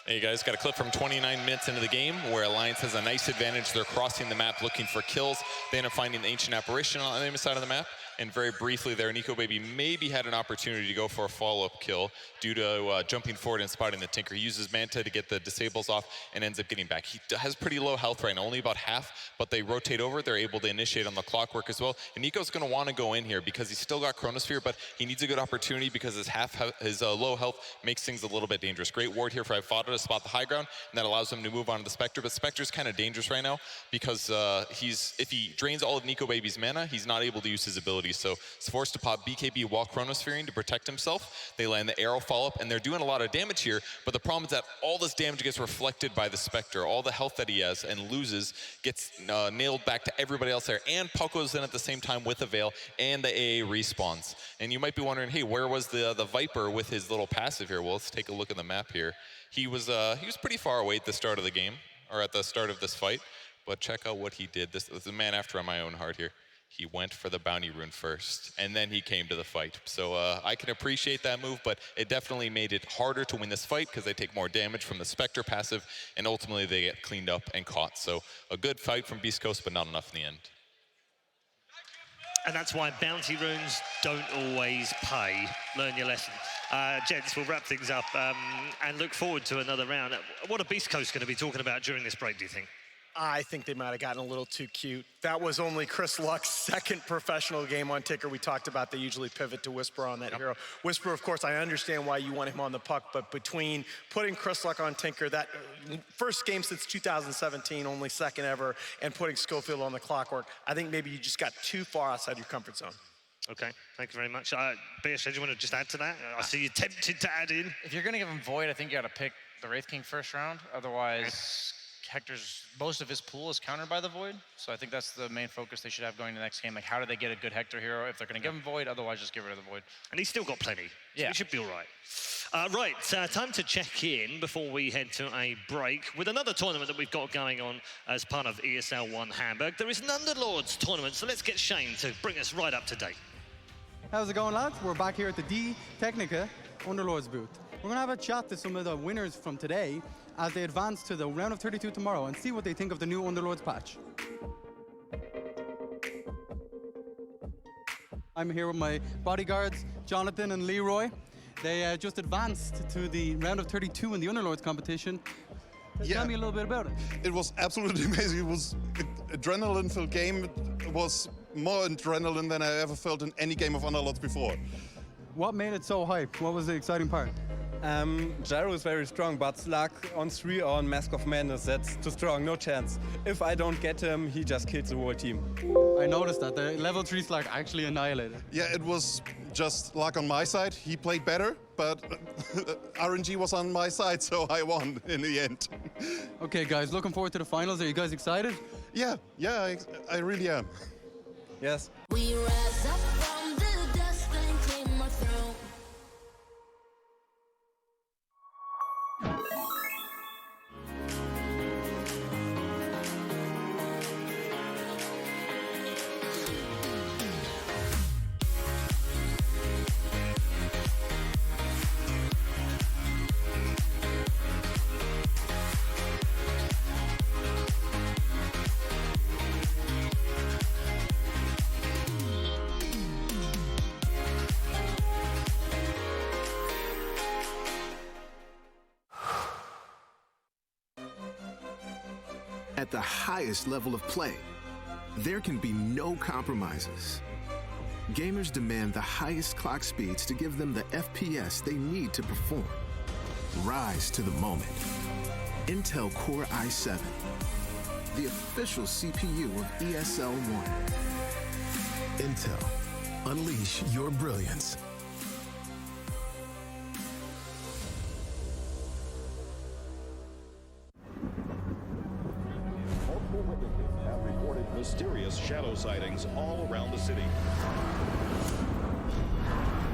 Hey, you guys, got a clip from 29 minutes into the game where Alliance has a nice advantage. They're crossing the map looking for kills. They end up finding the Ancient Apparition on the other side of the map. And very briefly there, Nico Baby maybe had an opportunity to go for a follow-up kill due to jumping forward and spotting the Tinker. He uses Manta to get the disables off and ends up getting back. He has pretty low health right now, only about half, but they rotate over. They're able to initiate on the Clockwork as well. And Nico's going to want to go in here because he's still got Chronosphere, but he needs a good opportunity because his low health makes things a little bit dangerous. Great ward here for Ifada to spot the high ground, and that allows him to move on to the Spectre. But Spectre's kind of dangerous right now because if he drains all of Nico Baby's mana, he's not able to use his abilities. So it's forced to pop BKB while Chronosphering to protect himself. They land the arrow follow-up, and they're doing a lot of damage here, but the problem is that all this damage gets reflected by the Spectre. All the health that he has and loses gets nailed back to everybody else there, and Pucko's in at the same time with the Veil, and the AA respawns. And you might be wondering, hey, where was the Viper with his little passive here? Well, let's take a look at the map here. He was pretty far away at the start of the game, or at the start of this fight, but check out what he did. This is a man after my own heart here. He went for the bounty rune first, and then he came to the fight. So I can appreciate that move, but it definitely made it harder to win this fight because they take more damage from the Spectre passive, and ultimately they get cleaned up and caught. So a good fight from Beastcoast, but not enough in the end. And that's why bounty runes don't always pay. Learn your lesson. Gents, we'll wrap things up and look forward to another round. What are Beastcoast going to be talking about during this break, do you think? I think they might have gotten a little too cute. That was only Chris Luck's second professional game on Tinker. We talked about they usually pivot to Whisper on that hero. Whisper, of course, I understand why you want him on the puck, but between putting Chris Luck on Tinker, that first game since 2017, only second ever, and putting Schofield on the Clockwork, I think maybe you just got too far outside your comfort zone. Okay, thank you very much. BSJ, do you want to just add to that? I see you tempted to add in. If you're going to give him Void, I think you got to pick the Wraith King first round. Otherwise, Hector's, most of his pool is countered by the Void. So I think that's the main focus they should have going to the next game. Like, how do they get a good Hector hero if they're going to give him Void? Otherwise, just get rid of the Void. And he's still got plenty. So he should be all right. Right, time to check in before we head to a break with another tournament that we've got going on as part of ESL 1 Hamburg. There is an Underlords tournament, so let's get Shane to bring us right up to date. How's it going, lads? We're back here at the D Technica Underlords booth. We're going to have a chat to some of the winners from today as they advance to the round of 32 tomorrow and see what they think of the new Underlords patch. I'm here with my bodyguards, Jonathan and Leroy. They just advanced to the round of 32 in the Underlords competition. Tell me a little bit about it. It was absolutely amazing. It was an adrenaline-filled game. It was more adrenaline than I ever felt in any game of Underlords before. What made it so hype? What was the exciting part? Gyro is very strong, but Slug on 3 on Mask of Madness, that's too strong, no chance. If I don't get him, he just kills the whole team. I noticed that, the level 3 Slug actually annihilated. Yeah, it was just luck on my side. He played better, but RNG was on my side, so I won in the end. Okay, guys, looking forward to the finals. Are you guys excited? Yeah, I really am. Yes. We rise up from the dust and claim our throne. at the highest level of play. There can be no compromises. Gamers demand the highest clock speeds to give them the FPS they need to perform. Rise to the moment. Intel Core i7, the official CPU of ESL 1. Intel, unleash your brilliance. Multiple witnesses have reported mysterious shadow sightings all around the city.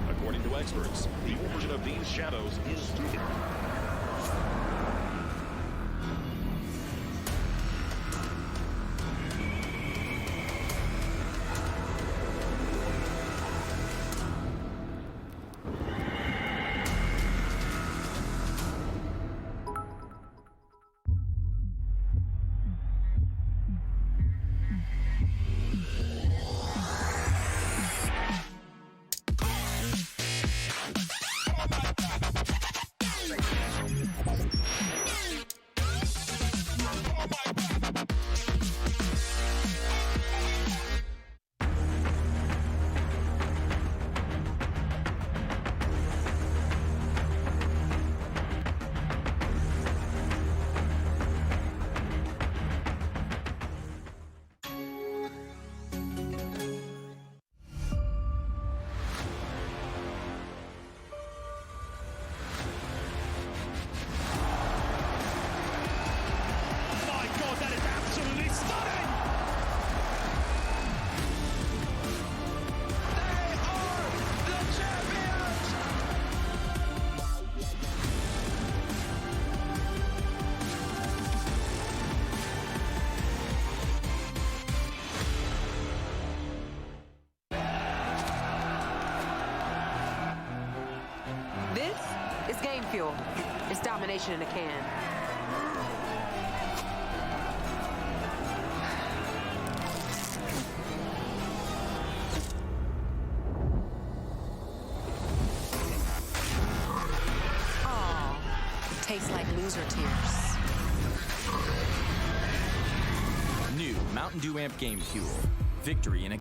According to experts, the origin of these shadows is Fuel. It's domination in a can. Oh, tastes like loser tears. New Mountain Dew Amp Game Fuel. Victory in a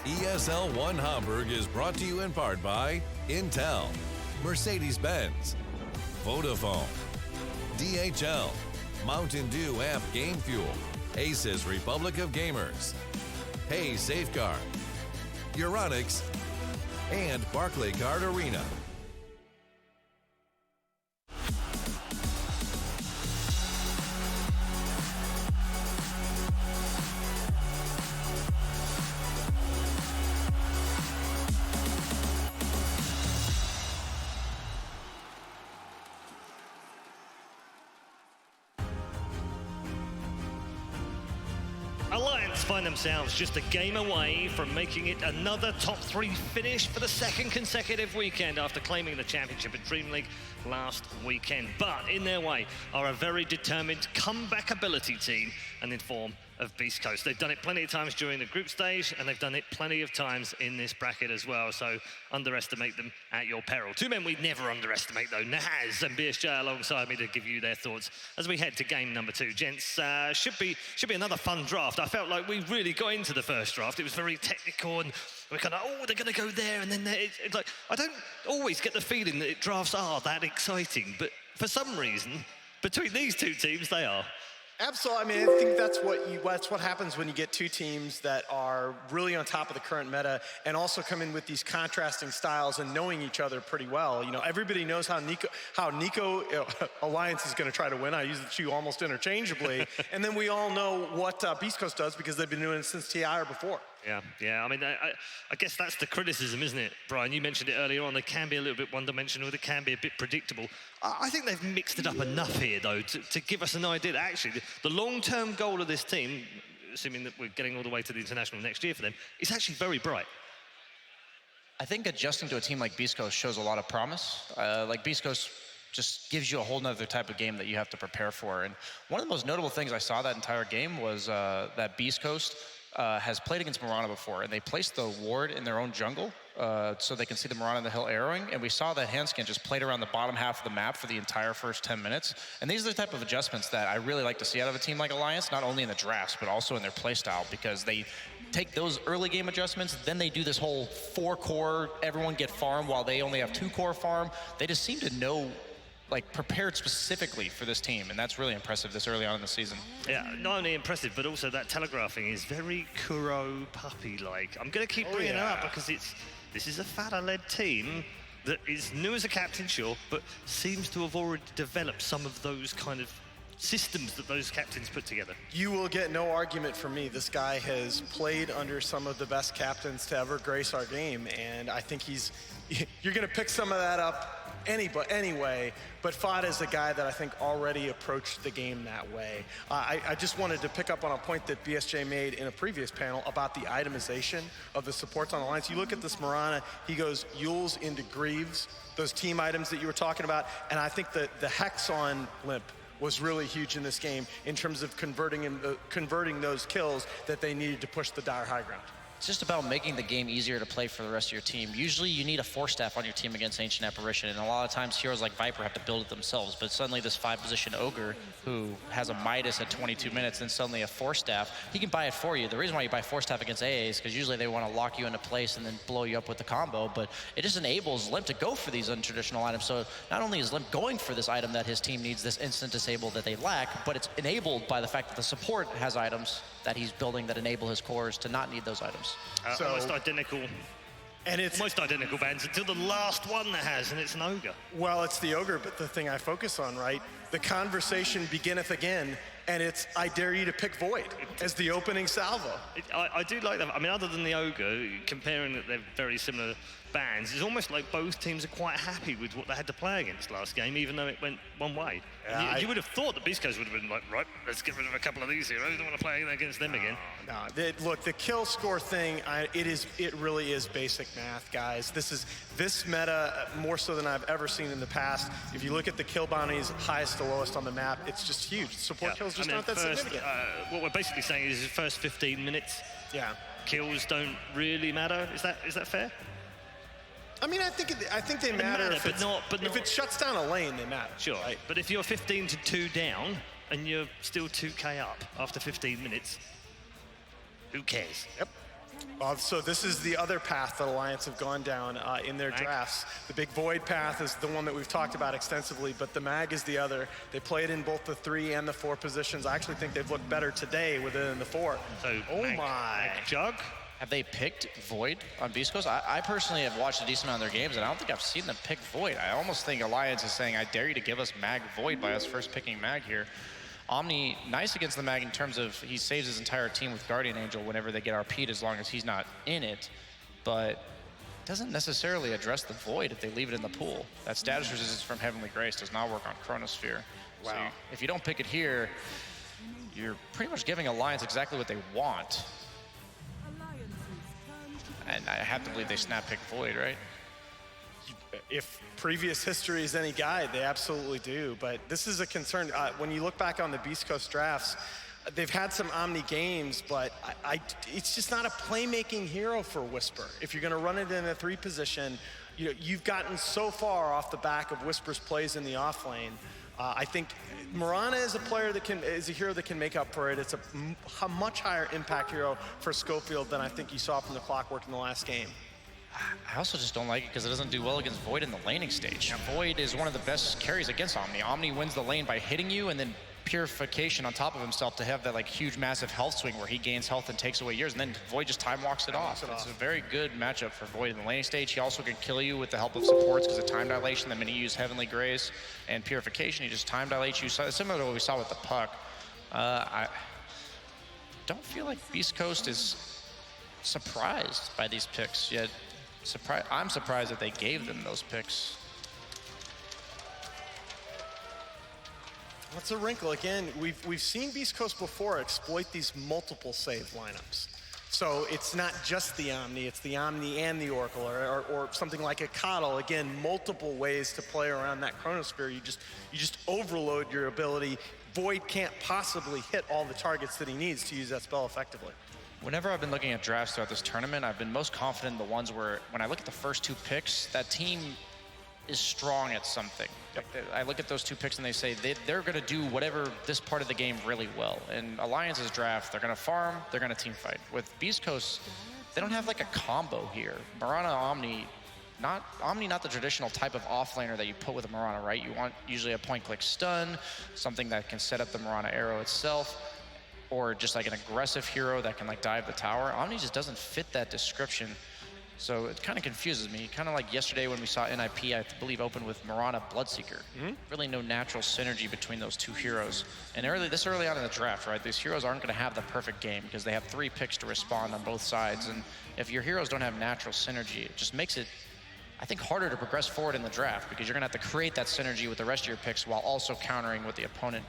ESL 1 Hamburg is brought to you in part by Intel, Mercedes-Benz, Vodafone, DHL, Mountain Dew Amp Game Fuel, Aces Republic of Gamers, Hey Safeguard, Euronics, and Barclaycard Arena. Alliance find themselves just a game away from making it another top 3 finish for the 2nd consecutive weekend after claiming the championship at Dream League last weekend. But in their way are a very determined comeback ability team and in form of Beastcoast. They've done it plenty of times during the group stage and they've done it plenty of times in this bracket as well, so underestimate them at your peril. 2 men we'd never underestimate though, Nahaz and BSJ alongside me to give you their thoughts as we head to game number 2. Gents, should be another fun draft. I felt like we really got into the first draft. It was very technical and we're kind of, oh, they're going to go there, and then it's like, I don't always get the feeling that drafts are that exciting, but for some reason, between these 2 teams, they are. Absolutely. I mean, I think that's what happens when you get 2 teams that are really on top of the current meta and also come in with these contrasting styles and knowing each other pretty well. You know, everybody knows how Nico Alliance is going to try to win. I use the 2 almost interchangeably. And then we all know what Beastcoast does because they've been doing it since TI or before. Yeah. I mean, I guess that's the criticism, isn't it, Brian? You mentioned it earlier on. They can be a little bit one-dimensional. They can be a bit predictable. I think they've mixed it up enough here, though, to give us an idea that actually the long-term goal of this team, assuming that we're getting all the way to the international next year for them, is actually very bright. I think adjusting to a team like Beastcoast shows a lot of promise. Like Beastcoast just gives you a whole nother type of game that you have to prepare for. And one of the most notable things I saw that entire game was that Beastcoast has played against Mirana before, and they placed the ward in their own jungle so they can see the Mirana in the hill arrowing, and we saw that Hanskin just played around the bottom half of the map for the entire first 10 minutes, and these are the type of adjustments that I really like to see out of a team like Alliance, not only in the drafts, but also in their playstyle, because they take those early game adjustments, then they do this whole 4 core, everyone get farm while they only have 2 core farm. They just seem to know, like, prepared specifically for this team, and that's really impressive this early on in the season. Yeah, not only impressive, but also that telegraphing is very Kuro puppy-like. I'm going to keep bringing her up because this is a Fada-led team that is new as a captain, sure, but seems to have already developed some of those kind of systems that those captains put together. You will get no argument from me. This guy has played under some of the best captains to ever grace our game, and I think you're going to pick some of that up anyway, but Fada is a guy that I think already approached the game that way. I just wanted to pick up on a point that BSJ made in a previous panel about the itemization of the supports on Alliance. You look at this Mirana, he goes Yules into Greaves, those team items that you were talking about, and I think that the Hex on Limp was really huge in this game in terms of converting those kills that they needed to push the dire high ground. It's just about making the game easier to play for the rest of your team. Usually you need a 4-staff on your team against Ancient Apparition, and a lot of times heroes like Viper have to build it themselves, but suddenly this 5-position Ogre who has a Midas at 22 minutes and suddenly a 4-staff, he can buy it for you. The reason why you buy 4-staff against AA is because usually they want to lock you into place and then blow you up with the combo, but it just enables Limp to go for these untraditional items. So not only is Limp going for this item that his team needs, this instant disable that they lack, but it's enabled by the fact that the support has items that he's building that enable his cores to not need those items. Almost identical. And it's almost identical bands until the last one that has, and it's an Ogre. Well, it's the Ogre, but the thing I focus on, right? The conversation beginneth again, and it's I dare you to pick Void as the opening salvo. I do like that. I mean, other than the Ogre, comparing that they're very similar bands, it's almost like both teams are quite happy with what they had to play against last game, even though it went one way. Yeah, you would have thought that Beastcoast would have been like, right, let's get rid of a couple of these heroes. I don't want to play against them again. No, look, the kill score thing, it really is basic math, guys. This meta, more so than I've ever seen in the past. If you look at the kill bounties, highest to lowest on the map, it's just huge. Support kills just not that significant. What we're basically saying is the first 15 minutes, kills don't really matter. Is that fair? I mean, I think they matter if it shuts down a lane, they matter. Sure, right? But if you're 15-2 down and you're still 2k up after 15 minutes, who cares? Yep. So this is the other path that Alliance have gone down in their drafts. The big Void path is the one that we've talked about extensively, but the Mag is the other. They play it in both the 3 and the 4 positions. I actually think they've looked better today with it in the 4. So my. Jug? Have they picked Void on Beastcoast? I personally have watched a decent amount of their games, and I don't think I've seen them pick Void. I almost think Alliance is saying, I dare you to give us Mag Void by us first picking Mag here. Omni, nice against the Mag in terms of he saves his entire team with Guardian Angel whenever they get RP'd as long as he's not in it, but doesn't necessarily address the Void if they leave it in the pool. That status resistance from Heavenly Grace does not work on Chronosphere. Wow. So if you don't pick it here, you're pretty much giving Alliance exactly what they want. And I have to believe they snap pick Void, right? If previous history is any guide, they absolutely do. But this is a concern. When you look back on the Beast Coast drafts, they've had some Omni games, but it's just not a playmaking hero for Whisper. If you're going to run it in a 3 position, you've gotten so far off the back of Whisper's plays in the off lane. I think Mirana is a player that is a hero that can make up for it. It's a much higher impact hero for Schofield than I think you saw from the Clockwork in the last game. I also just don't like it because it doesn't do well against Void in the laning stage. Yeah. Void is one of the best carries against Omni. Omni wins the lane by hitting you and then Purification on top of himself to have that like huge massive health swing where he gains health and takes away yours, and then Void just time walks it off. It's a very good matchup for Void in the laning stage. He also can kill you with the help of supports because of time dilation. The minute you use Heavenly Grace and Purification, he just time dilates you. So similar to what we saw with the Puck. I don't feel like Beast Coast is surprised by these picks yet. I'm surprised that they gave them those picks. What's a wrinkle? Again, we've seen Beast Coast before exploit these multiple save lineups. So it's not just the Omni, it's the Omni and the Oracle, or something like a Coddle. Again, multiple ways to play around that Chronosphere. You just overload your ability. Void can't possibly hit all the targets that he needs to use that spell effectively. Whenever I've been looking at drafts throughout this tournament, I've been most confident in the ones where, when I look at the first 2 picks, that team is strong at something. Yep. I look at those 2 picks and they say they're going to do whatever this part of the game really well. In Alliance's draft, they're going to farm, they're going to team fight. With Beast Coast, they don't have like a combo here. Mirana Omni, not the traditional type of offlaner that you put with a Mirana, right? You want usually a point-click stun, something that can set up the Mirana arrow itself, or just like an aggressive hero that can like dive the tower. Omni just doesn't fit that description. So it kind of confuses me. Kind of like yesterday when we saw NIP, I believe, open with Mirana Bloodseeker. Really no natural synergy between those 2 heroes. And this early on in the draft, right, these heroes aren't going to have the perfect game because they have 3 picks to respond on both sides. And if your heroes don't have natural synergy, it just makes it, I think, harder to progress forward in the draft because you're going to have to create that synergy with the rest of your picks while also countering what the opponent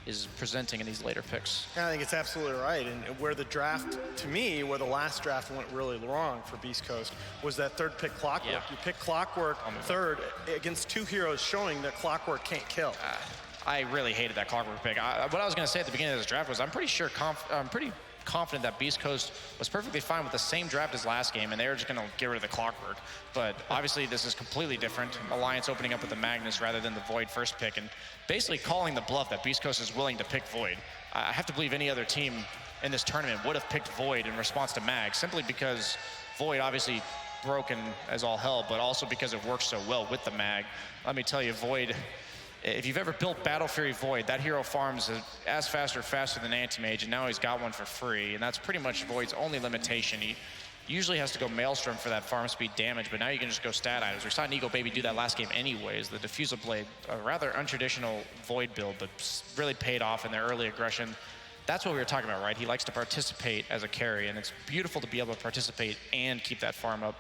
is presenting in these later picks. Yeah, I think it's absolutely right. And where the draft, to me, where the last draft went really wrong for Beast Coast was that 3rd pick Clockwork. Yeah. You pick Clockwork 3rd against 2 heroes showing that Clockwork can't kill. I really hated that Clockwork pick. What I was going to say at the beginning of this draft was I'm pretty confident that Beast Coast was perfectly fine with the same draft as last game, and they were just going to get rid of the Clockwork. But obviously, this is completely different. Alliance opening up with the Magnus rather than the Void first pick, and basically calling the bluff that Beast Coast is willing to pick Void. I have to believe any other team in this tournament would have picked Void in response to Mag, simply because Void obviously broken as all hell, but also because it works so well with the Mag. Let me tell you, Void, if you've ever built Battle Fury Void, that hero farms as fast or faster than Anti-Mage, and now he's got one for free, and that's pretty much Void's only limitation. He usually has to go Maelstrom for that farm speed damage, but now you can just go stat items. We saw Nico Baby do that last game anyways. The Diffusal Blade, a rather untraditional Void build, but really paid off in their early aggression. That's what we were talking about, right? He likes to participate as a carry, and it's beautiful to be able to participate and keep that farm up.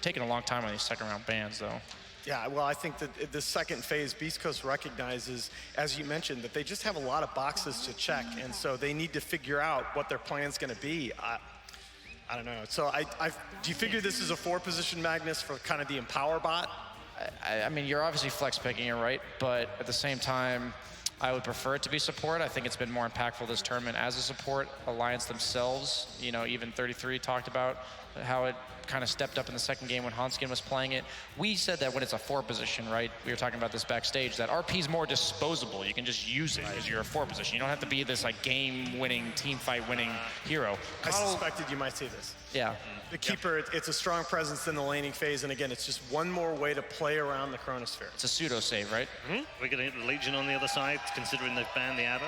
Taking a long time on these 2nd round bans, though. Yeah, well, I think that the second phase, Beast Coast recognizes, as you mentioned, that they just have a lot of boxes to check, and so they need to figure out what their plan's going to be. I don't know. So do you figure this is a 4-position Magnus for kind of the Empower bot? I mean, you're obviously flex picking it, right? But at the same time, I would prefer it to be support. I think it's been more impactful this tournament as a support. Alliance themselves, even 33 talked about how it kind of stepped up in the second game when Hanskin was playing it. We said that when it's a 4 position, right? We were talking about this backstage, that RP is more disposable. You can just use it because you're a 4 position. You don't have to be this like game-winning, team fight-winning hero. I suspected you might see this. Yeah. The keeper, it's a strong presence in the laning phase, and again, it's just one more way to play around the Chronosphere. It's a pseudo save, right? We're going to hit the Legion on the other side, considering they've banned the Abba.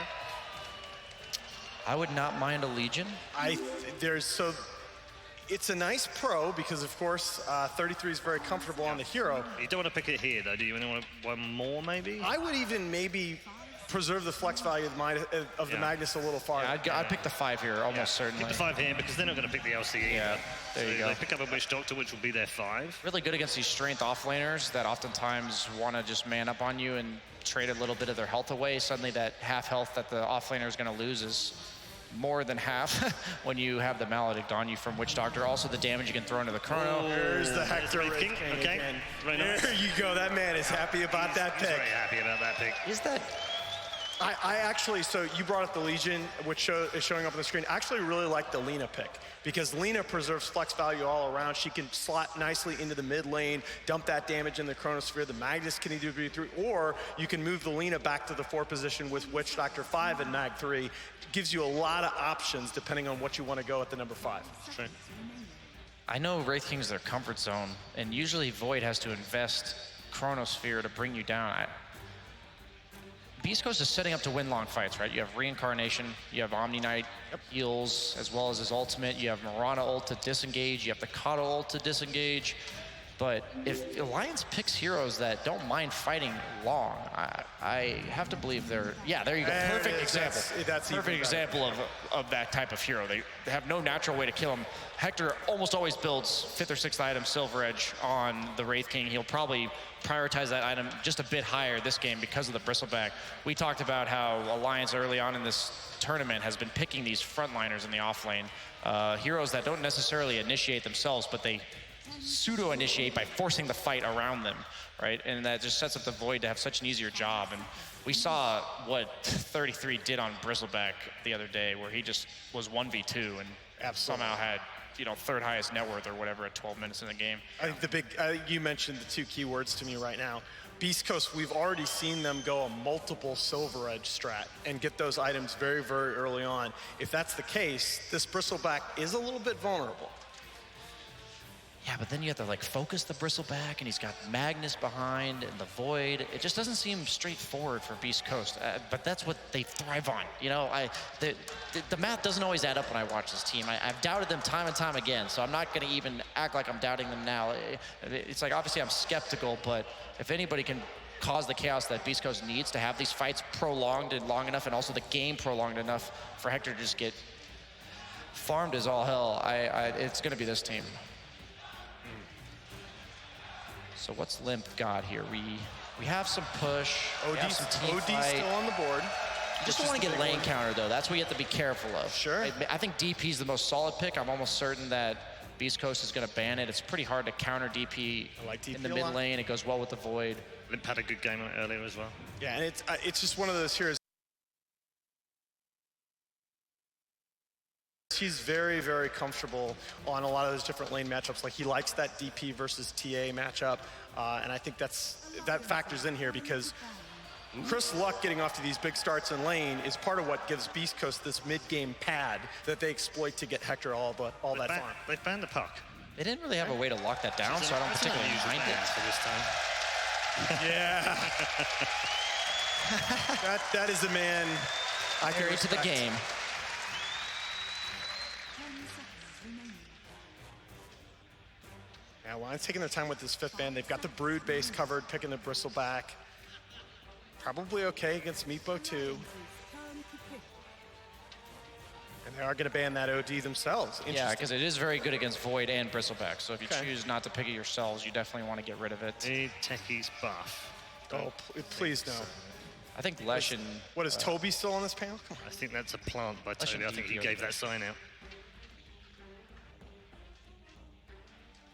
I would not mind a Legion. It's a nice pro because, of course, 33 is very comfortable on the hero. You don't want to pick it here, though, do you? Want one more, maybe? I would even maybe preserve the flex value of the Magnus a little farther. Yeah, I'd pick the 5 here, almost certainly. Pick the 5 here because they're not going to pick the LCE. Yeah, there you go. They pick up a Witch Doctor, which will be their 5. Really good against these strength offlaners that oftentimes want to just man up on you and trade a little bit of their health away. Suddenly that half health that the offlaner is going to lose is more than half when you have the Maledict on you from Witch Doctor. Also the damage you can throw into the Chrono. There's the Hector Wraith King okay. again. Right now. There you go. That man is happy about that pick. He's very happy about that pick. Is that... I actually, so you brought up the Legion, which is showing up on the screen. I actually really like the Lina pick because Lina preserves flex value all around. She can slot nicely into the mid lane, dump that damage in the Chronosphere. The Magnus can either be through, or you can move the Lina back to the 4 position with Witch Doctor 5 and Mag 3. Gives you a lot of options depending on what you want to go at the number 5. Sure. I know Wraith King's their comfort zone, and usually Void has to invest Chronosphere to bring you down. Beastcoast is setting up to win long fights, right? You have Reincarnation, you have Omni Knight heals, as well as his ultimate. You have Mirana ult to disengage, you have the Kato ult to disengage. But if Alliance picks heroes that don't mind fighting long, I have to believe they're... Yeah, there you go. Perfect example. That's perfect example of that type of hero. They have no natural way to kill him. Hector almost always builds 5th or 6th item Silver Edge on the Wraith King. He'll probably prioritize that item just a bit higher this game because of the Bristleback. We talked about how Alliance early on in this tournament has been picking these frontliners in the offlane. Heroes that don't necessarily initiate themselves, but they pseudo-initiate by forcing the fight around them, right? And that just sets up the Void to have such an easier job. And we saw what 33 did on Bristleback the other day, where he just was 1v2 and somehow had, you know, 3rd highest net worth or whatever at 12 minutes in the game. I think the big, you mentioned the 2 keywords to me right now. Beastcoast, we've already seen them go a multiple Silver Edge strat and get those items very, very early on. If that's the case, this Bristleback is a little bit vulnerable. Yeah, but then you have to like focus the Bristleback, and he's got Magnus behind and the Void. It just doesn't seem straightforward for Beastcoast, but that's what they thrive on. You know, the math doesn't always add up when I watch this team. I've doubted them time and time again, so I'm not going to even act like I'm doubting them now. It's like, obviously I'm skeptical, but if anybody can cause the chaos that Beastcoast needs to have these fights prolonged and long enough, and also the game prolonged enough for Hector to just get farmed as all hell, it's going to be this team. So what's Limp got here? We have some push. OD's still on the board. You just don't want to get lane counter, though. That's what you have to be careful of. Sure. I think DP is the most solid pick. I'm almost certain that Beastcoast is going to ban it. It's pretty hard to counter DP, in the mid lane. It goes well with the Void. Limp had a good game earlier as well. Yeah, and it's just one of those heroes. He's very, very comfortable on a lot of those different lane matchups. Like, he likes that DP versus TA matchup, and I think that factors in here because Chris Luck getting off to these big starts in lane is part of what gives Beastcoast this mid-game pad that they exploit to get Hector all that farm. They've banned the puck. They didn't really have a way to lock that down, so I don't particularly mind it. For this time. Yeah. that is a man I can respect. To the game. Yeah, Lions taking their time with this 5th ban. They've got the Brood base covered, picking the Bristleback. Probably okay against Meepo too. And they are going to ban that OD themselves. Yeah, because it is very good against Void and Bristleback. So if you choose not to pick it yourselves, you definitely want to get rid of it. Need Techie's buff. Oh, please no. I think Lesh and... What, is Toby still on this panel? Come on. I think that's a plant by Toby. I think he gave that sign out.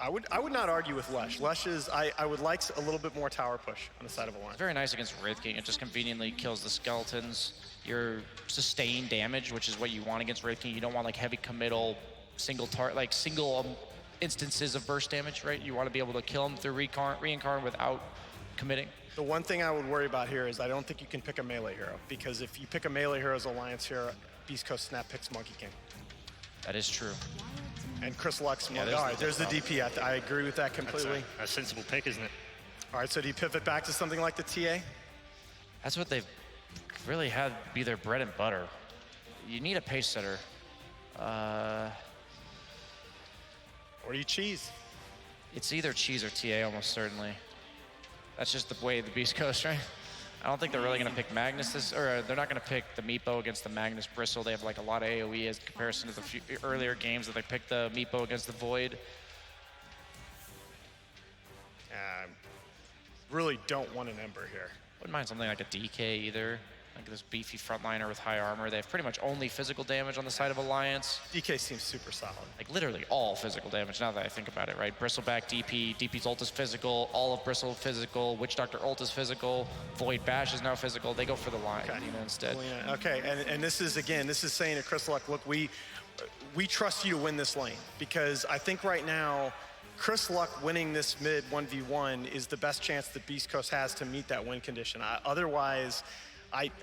I would not argue with Lesh. Lesh is, I would like a little bit more tower push on the side of a line. It's very nice against Wraith King. It just conveniently kills the skeletons. Your sustained damage, which is what you want against Wraith King. You don't want like heavy committal, single instances of burst damage, right? You want to be able to kill them through reincarn without committing. The one thing I would worry about here is I don't think you can pick a melee hero, because if you pick a melee hero as Alliance hero, Beastcoast Snap picks Monkey King. That is true. And Chris Lux, Yeah, all right, there's the DP. I agree with that completely. That's a sensible pick, isn't it? All right, so do you pivot back to something like the TA? That's what they've really had be their bread and butter. You need a pace setter. Or you cheese. It's either cheese or TA, almost certainly. That's just the way the Beast Coast, right? I don't think they're really going to pick Magnus or they're not going to pick the Meepo against the Magnus Bristle. They have like a lot of AoE as comparison to the few earlier games that they picked the Meepo against the Void. Really don't want an Ember here. Wouldn't mind something like a DK either. Like this beefy frontliner with high armor. They have pretty much only physical damage on the side of Alliance. DK seems super solid. Like literally all physical damage now that I think about it, right? Bristleback DP, DP's ult is physical, all of Bristle physical, Witch Doctor ult is physical, Void Bash is now physical. They go for the line instead. Okay, and this is, again, this is saying to Chris Luck, look, we trust you to win this lane, because I think right now, Chris Luck winning this mid 1v1 is the best chance that Beast Coast has to meet that win condition. Otherwise,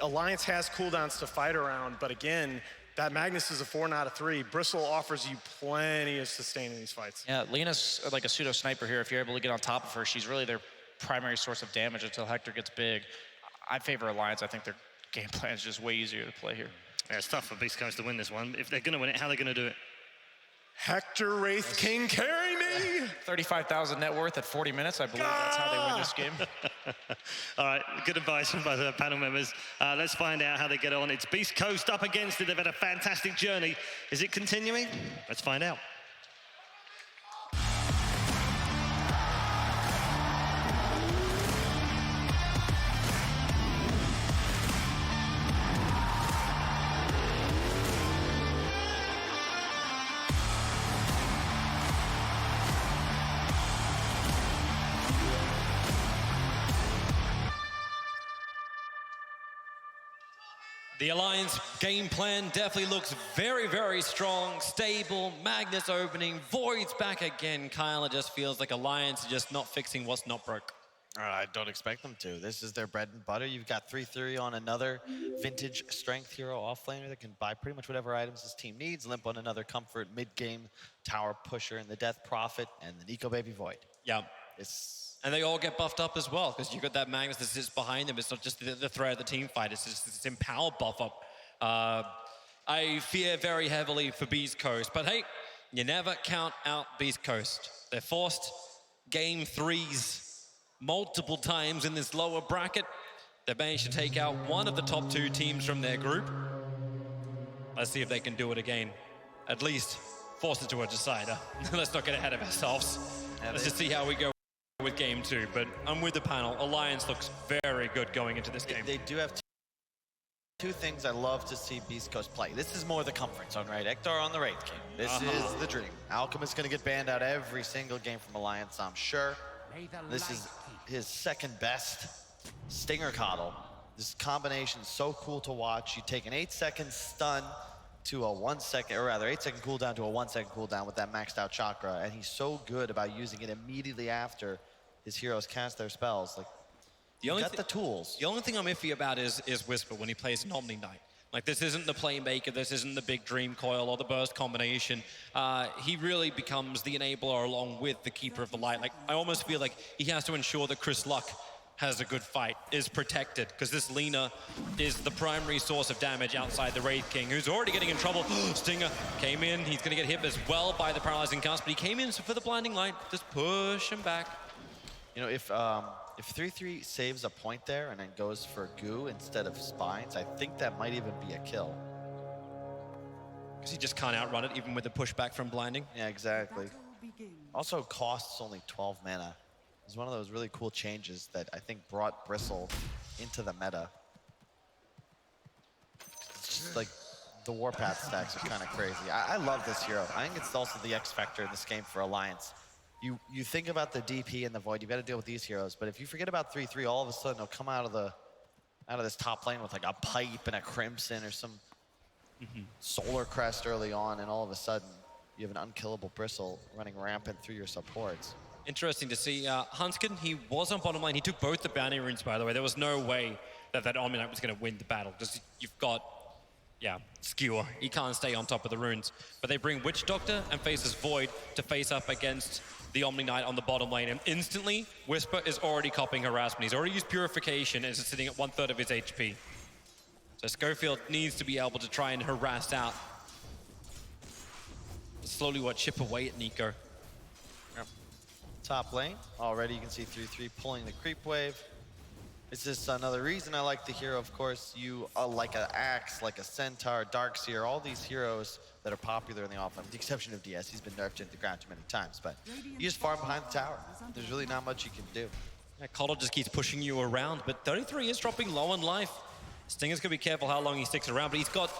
Alliance has cooldowns to fight around, but again, that Magnus is a 4 out of 3. Bristle offers you plenty of sustain in these fights. Yeah, Lena's like a pseudo sniper here. If you're able to get on top of her, she's really their primary source of damage until Hector gets big. I favor Alliance. I think their game plan is just way easier to play here. Yeah, it's tough for Beast Coast to win this one. If they're going to win it, how are they going to do it? Hector Wraith King, carry me! 35,000 net worth at 40 minutes. I believe that's how they win this game. All right, good advice from both the panel members. Let's find out how they get on. It's Beast Coast up against it. They've had a fantastic journey. Is it continuing? Let's find out. The Alliance game plan definitely looks very, very strong, stable. Magnus opening, Void's back again. Kyler just feels like Alliance is just not fixing what's not broke. I don't expect them to. This is their bread and butter. You've got 3-3 on another vintage strength hero offlaner that can buy pretty much whatever items his team needs. Limp on another comfort mid-game tower pusher and the Death Prophet and the Nico Baby Void. Yeah. And they all get buffed up as well, because you've got that Magnus that sits behind them. It's not just the threat of the team fight, it's just this empower buff up. I fear very heavily for Beast Coast, but hey, you never count out Beast Coast. They're forced game 3s multiple times in this lower bracket. They managed to take out one of the top 2 teams from their group. Let's see if they can do it again. At least force it to a decider. Let's not get ahead of ourselves. Let's just see how we go with game 2, but I'm with the panel. Alliance looks very good going into this game. They do have two things I love to see Beast Coast play. This is more the comfort zone, right? Hector on the Wraith King. This is the dream. Alchemist gonna get banned out every single game from Alliance, I'm sure. This is his second best Stinger Coddle. This combination is so cool to watch. You take an 8-second stun to a 1-second, or rather 8-second cooldown to a 1-second cooldown with that maxed out chakra, and he's so good about using it immediately after his heroes cast their spells. Like, you got the tools. The only thing I'm iffy about is Whisper when he plays an Omni Knight. Like, this isn't the Playmaker, this isn't the big Dream Coil or the Burst combination. He really becomes the enabler along with the Keeper of the Light. Like, I almost feel like he has to ensure that Chris Luck has a good fight, is protected, because this Lina is the primary source of damage outside the Wraith King, who's already getting in trouble. Stinger came in, he's gonna get hit as well by the Paralyzing Cast, but he came in for the Blinding Light, just push him back. You know, if 3-3 saves a point there and then goes for Goo instead of Spines, I think that might even be a kill. Because he just can't outrun it, even with the pushback from Blinding. Yeah, exactly. Also costs only 12 mana. It's one of those really cool changes that I think brought Bristle into the meta. It's just like the Warpath stacks are kind of crazy. I love this hero. I think it's also the X factor in this game for Alliance. You think about the DP and the Void, you've got to deal with these heroes, but if you forget about 3-3, all of a sudden they'll come out of this top lane with like a Pipe and a Crimson or some Solar Crest early on, and all of a sudden you have an unkillable Bristle running rampant through your supports. Interesting to see. Hanskin, he was on bottom lane. He took both the bounty runes, by the way. There was no way that that Omni Knight was going to win the battle. Just you've got, yeah, Skewer. He can't stay on top of the runes. But they bring Witch Doctor and faces Void to face up against the Omni Knight on the bottom lane. And instantly, Whisper is already copying harassment. He's already used Purification and is sitting at 1/3 of his HP. So Schofield needs to be able to try and harass out. Slowly chip away at Nico. Top lane, already you can see 3-3 pulling the creep wave. It's just another reason I like the hero, of course. You like an Axe, like a Centaur, Darkseer, all these heroes that are popular in the offlane, with the exception of DS. He's been nerfed into the ground too many times, but you just farm behind the tower. There's really not much you can do. Yeah, Cottle just keeps pushing you around, but 33 is dropping low on life. Stinger's gonna be careful how long he sticks around, but he's got,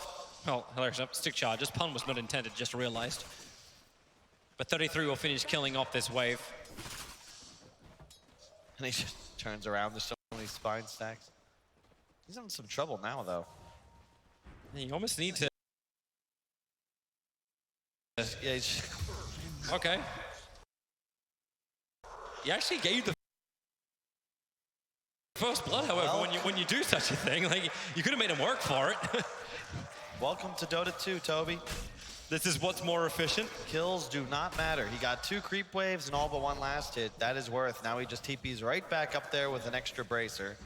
well, hilarious, stick charge. This pun was not intended, just realized. But 33 will finish killing off this wave. And he just turns around. There's so many spine stacks. He's in some trouble now, though. You almost need to... Yeah, okay. He actually gave the first blood, however, well, when you do such a thing. Like, you could have made him work for it. Welcome to Dota 2, Toby. This is what's more efficient. Kills do not matter. He got 2 creep waves and all but 1 last hit. That is worth. Now he just TPs right back up there with an extra bracer.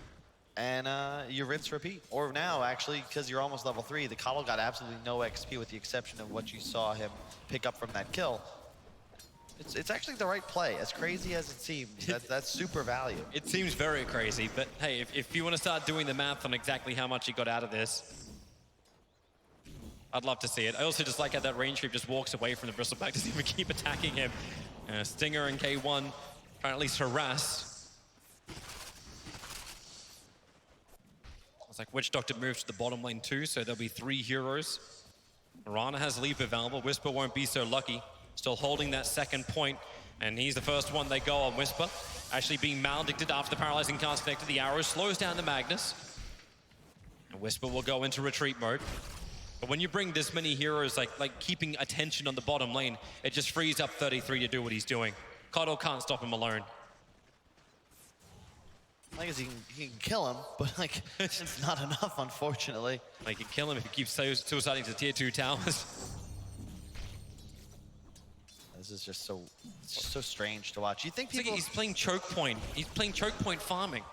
And you rinse, repeat. Or now, actually, because you're almost level 3, the Cottle got absolutely no XP with the exception of what you saw him pick up from that kill. It's actually the right play. As crazy as it seems, that's super value. It seems very crazy, but hey, if you want to start doing the math on exactly how much he got out of this, I'd love to see it. I also just like how that range creep just walks away from the Bristleback, doesn't even keep attacking him. Stinger and K1 trying at least harass. It's like Witch Doctor moves to the bottom lane too, so there'll be 3 heroes. Rana has Leap available. Whisper won't be so lucky. Still holding that second point, and he's the first one they go on. Whisper actually being maledicted after the paralyzing cast connected. The arrow slows down the Magnus. And Whisper will go into retreat mode. But when you bring this many heroes, like keeping attention on the bottom lane, it just frees up 33 to do what he's doing. Cottle can't stop him alone. I guess he can kill him, but like it's not enough, unfortunately. Like, you can kill him if he keeps suiciding to tier 2 towers. This is just so strange to watch. You think It's people... like he's playing choke point. He's playing choke point farming.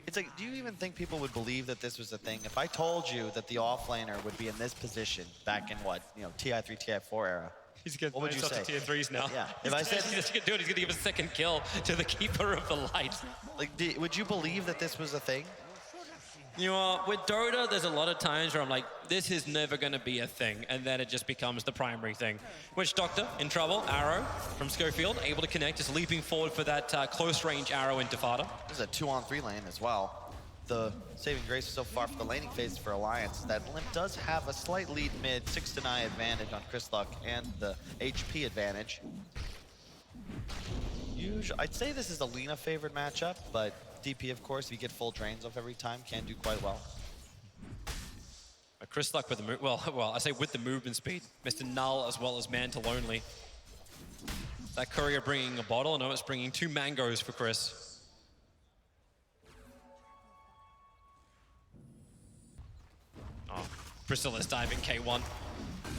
It's like, do you even think people would believe that this was a thing? If I told you that the offlaner would be in this position back in what, TI3, TI4 era, what would you say? Tier 3s now. Yeah. If I said he's gonna give a second kill to the Keeper of the Light. Like, would you believe that this was a thing? You know, with Dota, there's a lot of times where I'm like, this is never going to be a thing, and then it just becomes the primary thing. Witch Doctor in trouble, arrow from Schofield, able to connect, just leaping forward for that close range arrow into Fada. This is a 2-on-3 lane as well. The saving grace so far for the laning phase for Alliance, that Limp does have a slight lead mid, 6-9 advantage on Chrisluck and the HP advantage. I'd say this is a Lina favored matchup, but DP, of course, if you get full drains off every time, can do quite well. Chrisluck with the well, I say with the movement speed. Mr. Null as well as Mantle only. That courier bringing a bottle. No, it's bringing 2 mangoes for Chris. Oh, Priscilla's diving K1.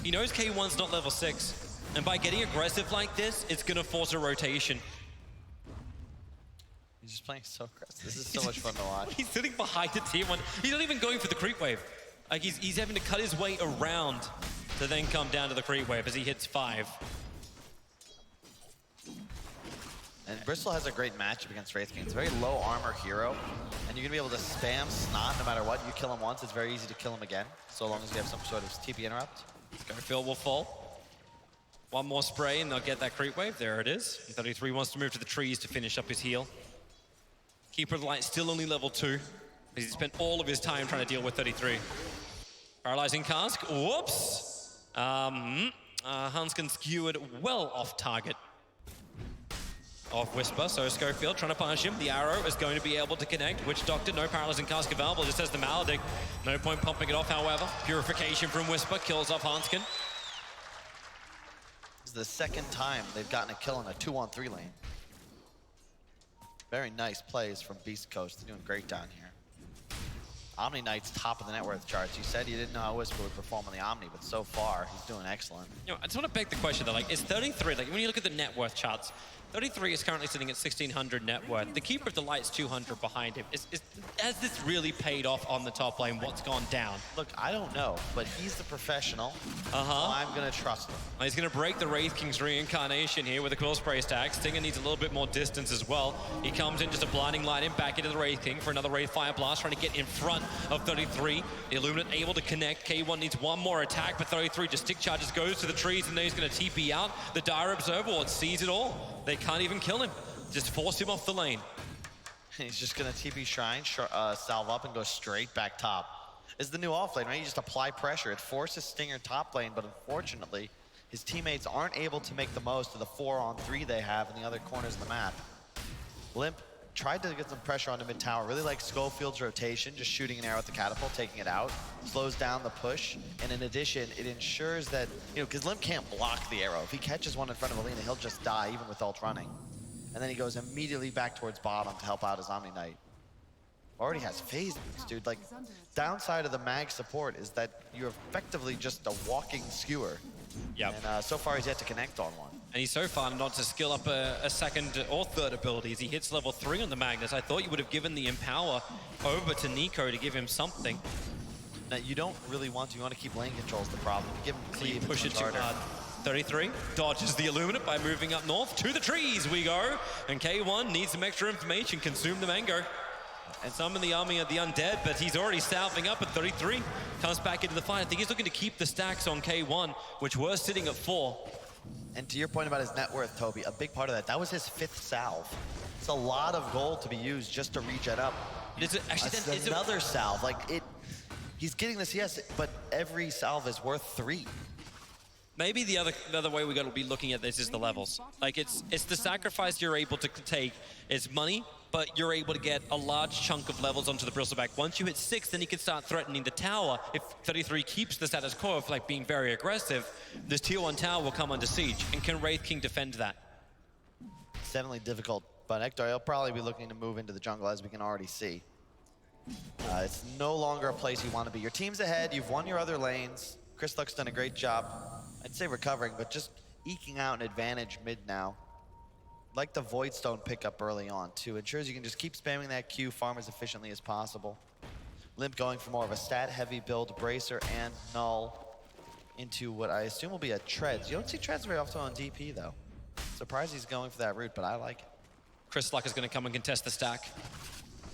He knows K1's not level 6. And by getting aggressive like this, it's going to force a rotation. He's just playing so aggressive. This is so much fun to watch. He's sitting behind the tier 1. He's not even going for the creep wave. Like, he's having to cut his way around to then come down to the creep wave as he hits 5. And Bristol has a great matchup against Wraith King. It's a very low armor hero, and you're gonna be able to spam Snot no matter what. You kill him once, it's very easy to kill him again, so long as you have some sort of TP interrupt. Schofield will fall. 1 more spray and they'll get that creep wave. There it is. And 33 wants to move to the trees to finish up his heal. Keeper of the Light still only level 2. He's spent all of his time trying to deal with 33. Paralyzing cask. Whoops. Hanskin skewered well off target of Whisper. So Schofield trying to punish him. The arrow is going to be able to connect. Witch Doctor, no paralyzing cask available. Just has the Maledict. No point pumping it off, however. Purification from Whisper kills off Hanskin. This is the second time they've gotten a kill in a 2-on-3 lane. Very nice plays from Beastcoast. They're doing great down here. Omni Knight's top of the net worth charts. You said you didn't know how Whisper would perform on the Omni, but so far, he's doing excellent. You know, I just want to beg the question though, like, is 33, like, when you look at the net worth charts, 33 is currently sitting at 1,600 net worth. The Keeper of the Light's 200 behind him. Has this really paid off on the top lane? What's gone down? Look, I don't know, but he's the professional. So I'm going to trust him. He's going to break the Wraith King's reincarnation here with a Quill Spray stack. Stinger needs a little bit more distance as well. He comes in just a blinding light in back into the Wraith King for another Wraith Fire Blast, trying to get in front of 33. The Illuminate able to connect. K1 needs one more attack, but 33 just stick charges, goes to the trees, and then he's going to TP out. The Dire Observer sees it all. They can't even kill him. Just force him off the lane. He's just going to TP Shrine, salve up, and go straight back top. It's the new offlane, right? You just apply pressure. It forces Stinger top lane, but unfortunately, his teammates aren't able to make the most of the 4-on-3 they have in the other corners of the map. Limp tried to get some pressure onto mid tower. Really like Schofield's rotation, just shooting an arrow at the catapult, taking it out. Slows down the push, and in addition, it ensures that, you know, because Limp can't block the arrow. If he catches one in front of Alina, he'll just die, even with ult running. And then he goes immediately back towards bottom to help out his Omni Knight. Already has phase boost, dude. Like, downside of the mag support is that you're effectively just a walking skewer. Yep. And so far, he's yet to connect on one. And he's so far not to skill up a second or third ability as he hits level 3 on the Magnus. I thought you would have given the Empower over to Nico to give him something. Now, you don't really want to. You want to keep lane control is the problem. Give him cleave. Push it too hard. 33 dodges the Illuminate by moving up north. To the trees we go. And K1 needs some extra information. Consume the Mango. And summon the army of the undead, but he's already salving up at 33. Comes back into the fight. I think he's looking to keep the stacks on K1, which were sitting at 4. And to your point about his net worth, Toby, a big part of that was his 5th salve. It's a lot of gold to be used just to regen up. Actually, another salve. Like, he's getting this, yes, but every salve is worth 3. Maybe the other way we got to be looking at this is the levels. Like, it's the sacrifice you're able to take. It's money, but you're able to get a large chunk of levels onto the Bristleback. Once you hit 6, then you can start threatening the tower. If 33 keeps the status quo of, like, being very aggressive, this tier 1 tower will come under siege. And can Wraith King defend that? It's definitely difficult, but Hector, he'll probably be looking to move into the jungle, as we can already see. It's no longer a place you want to be. Your team's ahead, you've won your other lanes. Chris Luck's done a great job, I'd say recovering, but just eking out an advantage mid now. Like the Voidstone pickup early on, too. Ensures you can just keep spamming that Q, farm as efficiently as possible. Limp going for more of a stat-heavy build, Bracer and Null into what I assume will be a Treads. You don't see Treads very often on DP, though. Surprised he's going for that route, but I like it. Chris Luck is going to come and contest the stack.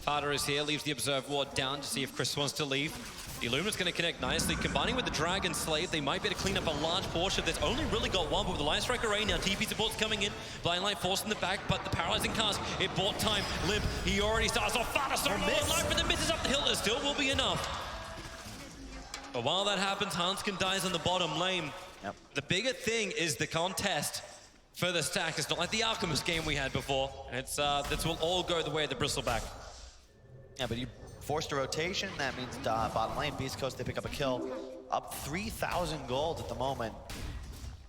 Farder is here, leaves the Observe Ward down to see if Chris wants to leave. The Illuminate's going to connect nicely. Combining with the Dragon Slave, they might be able to clean up a large portion. There's only really got one, but with the Light Strike Array now, TP support's coming in. Blind Light forcing the back, but the Paralyzing Cast, it bought time. Limp, he already starts off. Farder so alive, but the misses up the hill. There still will be enough. But while that happens, Hanskin dies on the bottom lane. Yep. The bigger thing is the contest for the stack. It's not like the Alchemist game we had before. And it's this will all go the way of the Bristleback. Yeah, but you forced a rotation. That means bottom lane, Beastcoast, they pick up a kill. Up 3,000 gold at the moment.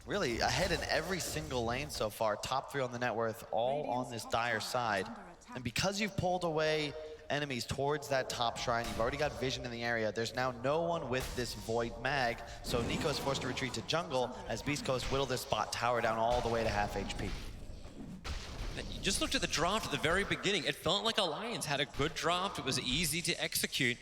Really ahead in every single lane so far. Top 3 on the net worth, all on this Dire side. And because you've pulled away enemies towards that top shrine, you've already got vision in the area. There's now no one with this Void Mag. So Nico is forced to retreat to jungle as Beastcoast whittle this bot tower down all the way to half HP. You just looked at the draft at the very beginning. It felt like Alliance had a good draft. It was easy to execute.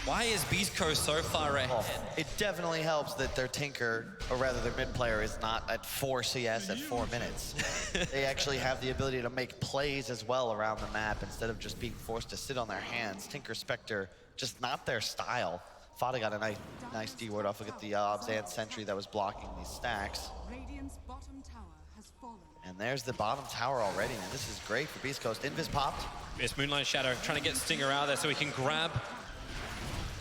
Why is Beastcoast so far ahead? It definitely helps that their Tinker, or rather their mid player, is not at 4 CS at 4 minutes. They actually have the ability to make plays as well around the map instead of just being forced to sit on their hands. Tinker, Spectre, just not their style. Fada got a nice D-ward off. Look at the Obzan Sentry that was blocking these stacks. And there's the bottom tower already, man. This is great for Beastcoast. Invis popped. Yes, Moonlight Shadow trying to get Stinger out of there so he can grab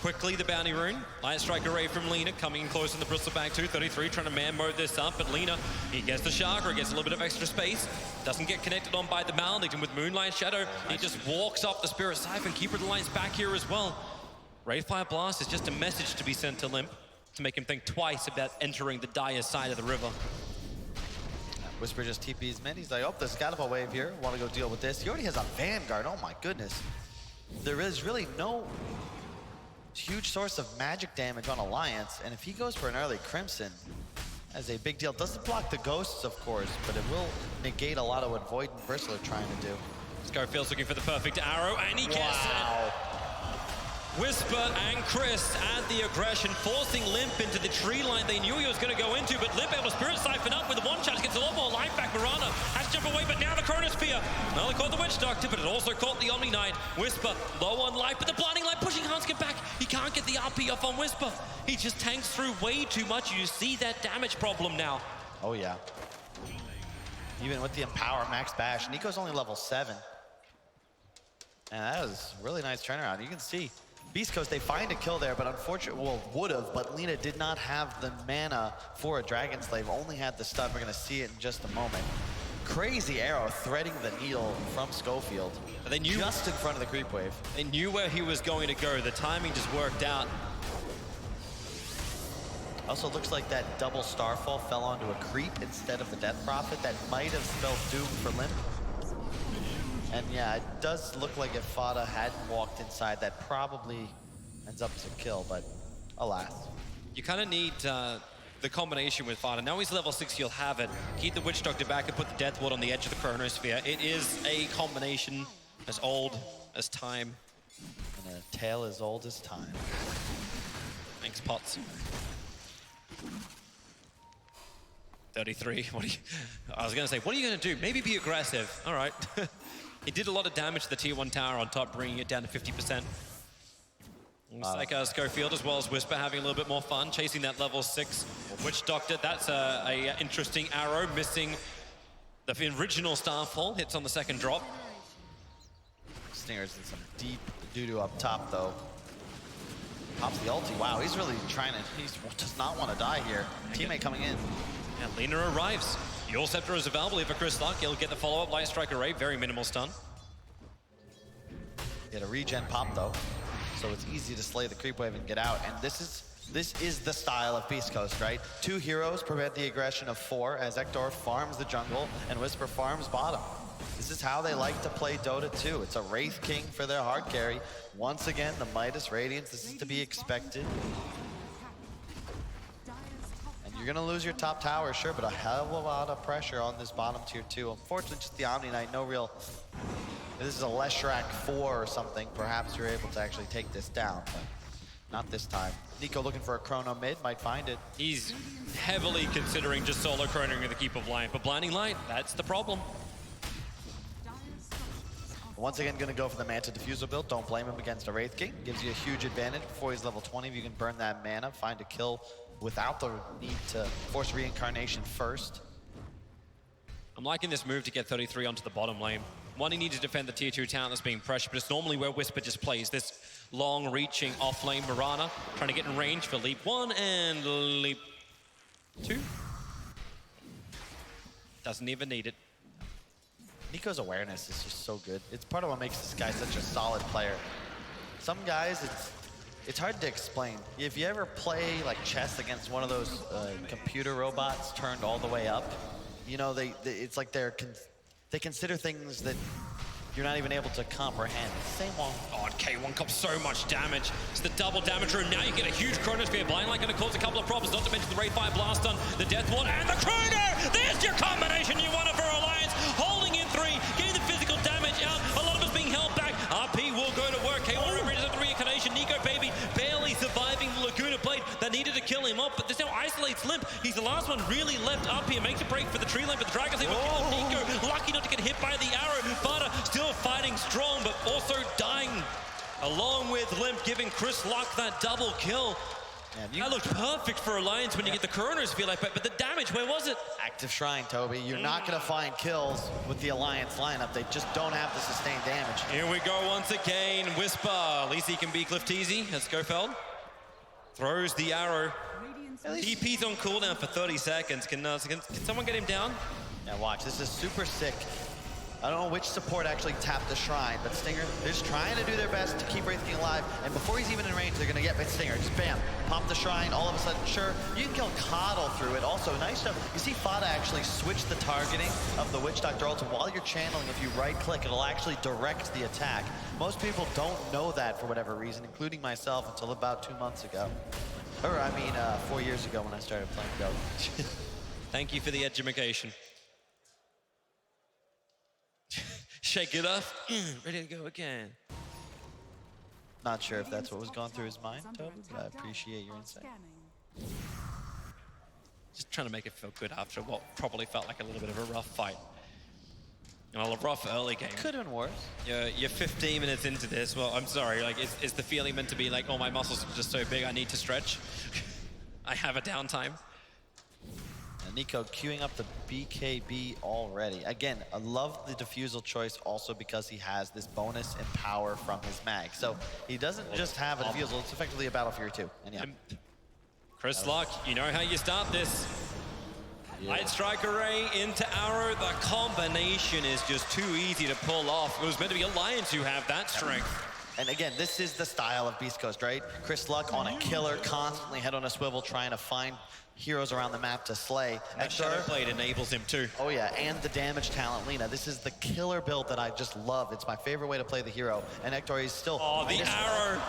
quickly the bounty rune. Light Strike Array from Lina coming in close in the Bristleback too. 33 trying to man mode this up, but Lina, he gets the Chakra, gets a little bit of extra space. Doesn't get connected on by the Maledict, and with Moonlight Shadow, he just walks off the Spirit Siphon. Keeper of the Line's back here as well. Wraithfire Blast is just a message to be sent to Limp to make him think twice about entering the dire side of the river. Whisper just TP's mid. He's like, oh, there's got a wave here. Want to go deal with this. He already has a Vanguard. Oh my goodness. There is really no huge source of magic damage on Alliance. And if he goes for an early Crimson, that's a big deal. Doesn't block the ghosts, of course, but it will negate a lot of what Void and Bristle are trying to do. Scofield's looking for the perfect arrow, and he gets it. Whisper and Chris add the aggression, forcing Limp into the tree line they knew he was going to go into, but Limp able to Spirit Siphon up with one charge, gets a lot more life back. Mirana has to jump away, but now the Chronosphere. Not only caught the Witch Doctor, but it also caught the Omni Knight. Whisper low on life, but the Blinding Light pushing Hanskin back. He can't get the RP off on Whisper. He just tanks through way too much. You see that damage problem now. Oh yeah. Even with the Empower Max Bash, Nico's only level 7. And that was a really nice turnaround. You can see Beastcoast, they find a kill there, but unfortunately, well, would have, but Lina did not have the mana for a Dragon Slave, only had the stun. We're gonna see it in just a moment. Crazy arrow threading the needle from Schofield. They knew just in front of the creep wave. They knew where he was going to go. The timing just worked out. Also looks like that double Starfall fell onto a creep instead of the Death Prophet. That might have spelled doom for Limp. And yeah, it does look like if Fada hadn't walked inside, that probably ends up as a kill, but alas. You kind of need the combination with Fada. Now he's level 6, he'll have it. Keep the Witch Doctor back and put the Death Ward on the edge of the Chronosphere. It is a combination as old as time. And a tale as old as time. Thanks, Potts. 33, I was gonna say, what are you gonna do? Maybe be aggressive, all right. He did a lot of damage to the tier 1 tower on top, bringing it down to 50%. Looks like Schofield as well as Whisper having a little bit more fun, chasing that level 6 Witch Doctor. That's a interesting arrow, missing the original Starfall, hits on the second drop. Stingers in some deep doo-doo up top though. Pops the ulti, wow, he's really trying to, he does not want to die here. Teammate coming in. And Lina arrives. Your Scepter is available here for Chris Luck. He'll get the follow-up Light Strike Array, very minimal stun. Get a regen pop though, so it's easy to slay the creep wave and get out. And this is the style of Beastcoast, right? 2 heroes prevent the aggression of 4 as Ektor farms the jungle and Whisper farms bottom. This is how they like to play Dota 2. It's a Wraith King for their hard carry. Once again, the Midas Radiance, this is to be expected. You're gonna lose your top tower, sure, but a hell of a lot of pressure on this bottom tier 2. Unfortunately, just the Omni Knight, no real... This is a Leshrac 4 or something. Perhaps you're able to actually take this down, but not this time. Nico looking for a Chrono mid, might find it. He's heavily considering just solo chronoing the Keep of Light, but Blinding Light, that's the problem. Once again, gonna go for the Manta Diffuser build. Don't blame him against a Wraith King. Gives you a huge advantage before he's level 20. If you can burn that mana, find a kill without the need to force reincarnation first. I'm liking this move to get 33 onto the bottom lane. One, he needs to defend the tier 2 talent that's being pressured, but it's normally where Whisper just plays. This long-reaching off-lane Mirana, trying to get in range for leap 1 and leap 2. Doesn't even need it. Nico's awareness is just so good. It's part of what makes this guy such a solid player. Some guys, it's hard to explain. If you ever play like chess against one of those computer robots turned all the way up, you know, it's like they consider things that you're not even able to comprehend. Same one. Oh, and K1 cops so much damage. It's the double damage room. Now you get a huge Chronosphere. Blind Light gonna cause a couple of problems, not to mention the Raid Fire Blast on the Death Ward and the Chrono! There's your combination you wanted for Alliance. Holding in 3, getting the physical damage out. A lot of us being held back. RP will go to work. K1 represents the reincarnation. Nico Baby barely surviving the Laguna Blade that needed to kill him off, but this now isolates Limp. He's the last one really left up here. Makes a break for the tree line, but the Dragon Slave will kill Nico. Lucky not to get hit by the arrow. Fada still fighting strong, but also dying. Along with Limp giving Chris Luck that double kill. That looked perfect for Alliance when you get the Chronosphere like that, but the damage, where was it? Active Shrine, Toby. You're not going to find kills with the Alliance lineup. They just don't have the sustained damage. Here we go once again. Whisper. At least he can be Cliff Teasy. That's Schofield. Throws the arrow. TP's on cooldown for 30 seconds. Can someone get him down? Yeah, watch. This is super sick. I don't know which support actually tapped the Shrine, but Stinger, they're just trying to do their best to keep Wraith King alive, and before he's even in range, they're gonna get by Stinger. Just bam, pop the Shrine, all of a sudden, sure, you can kill Coddle through it. Also, nice stuff. You see Fada actually switch the targeting of the Witch Doctor ult, and while you're channeling, if you right-click, it'll actually direct the attack. Most people don't know that for whatever reason, including myself until about 2 months ago. Or, I mean, 4 years ago when I started playing Dota. Thank you for the education. Shake it off. Ready to go again. Not sure if that's what was going through his mind, Toby, but I appreciate your insight. Just trying to make it feel good after what probably felt like a little bit of a rough fight. You know, a rough early game. Could have been worse. You're 15 minutes into this. Well, I'm sorry. Like, is the feeling meant to be like, oh, my muscles are just so big, I need to stretch? I have a downtime. And Nico queuing up the BKB already. Again, I love the defusal choice also because he has this bonus and power from his mag. So he doesn't just have a defusal, it's effectively a Battle Fury too. And yeah. Chris Luck, you know how you start this. Light Strike Array into Arrow. The combination is just too easy to pull off. It was meant to be Alliance who have that strength. And again, this is the style of Beastcoast, right? Chris Luck on a killer, constantly head on a swivel, trying to find heroes around the map to slay. That Shadow Blade enables him too. Oh yeah, and the damage talent, Lina. This is the killer build that I just love. It's my favorite way to play the hero. And Hector is still... Oh, the arrow!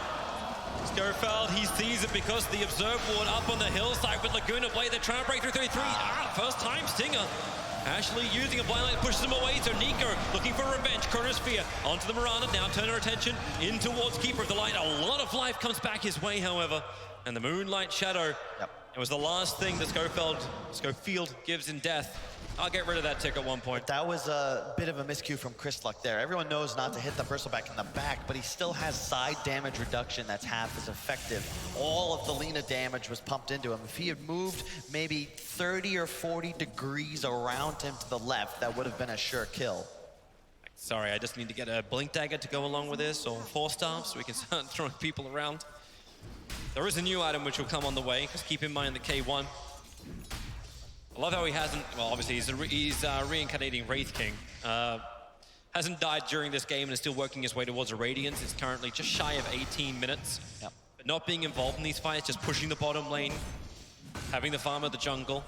Skofeld, he sees it because the Observe Ward up on the hillside with Laguna Blade. They're trying to break through 33. First time Stinger. Ashley using a blind light pushes him away, so Nico looking for revenge. Chronosphere onto the Mirana, now turn her attention in towards Keeper of the Light. A lot of life comes back his way, however. And the Moonlight Shadow, it was the last thing that Schofield gives in death. I'll get rid of that tick at one point. That was a bit of a miscue from Chris Luck there. Everyone knows not to hit the Bristleback in the back, but he still has side damage reduction that's half as effective. All of the Lina damage was pumped into him. If he had moved maybe 30 or 40 degrees around him to the left, that would have been a sure kill. Sorry, I just need to get a Blink Dagger to go along with this, or 4 staff, so we can start throwing people around. There is a new item which will come on the way, because keep in mind the K1. I love how he hasn't, well, obviously he's reincarnating Wraith King. Hasn't died during this game and is still working his way towards a Radiance. It's currently just shy of 18 minutes. But not being involved in these fights, just pushing the bottom lane, having the farm of the jungle.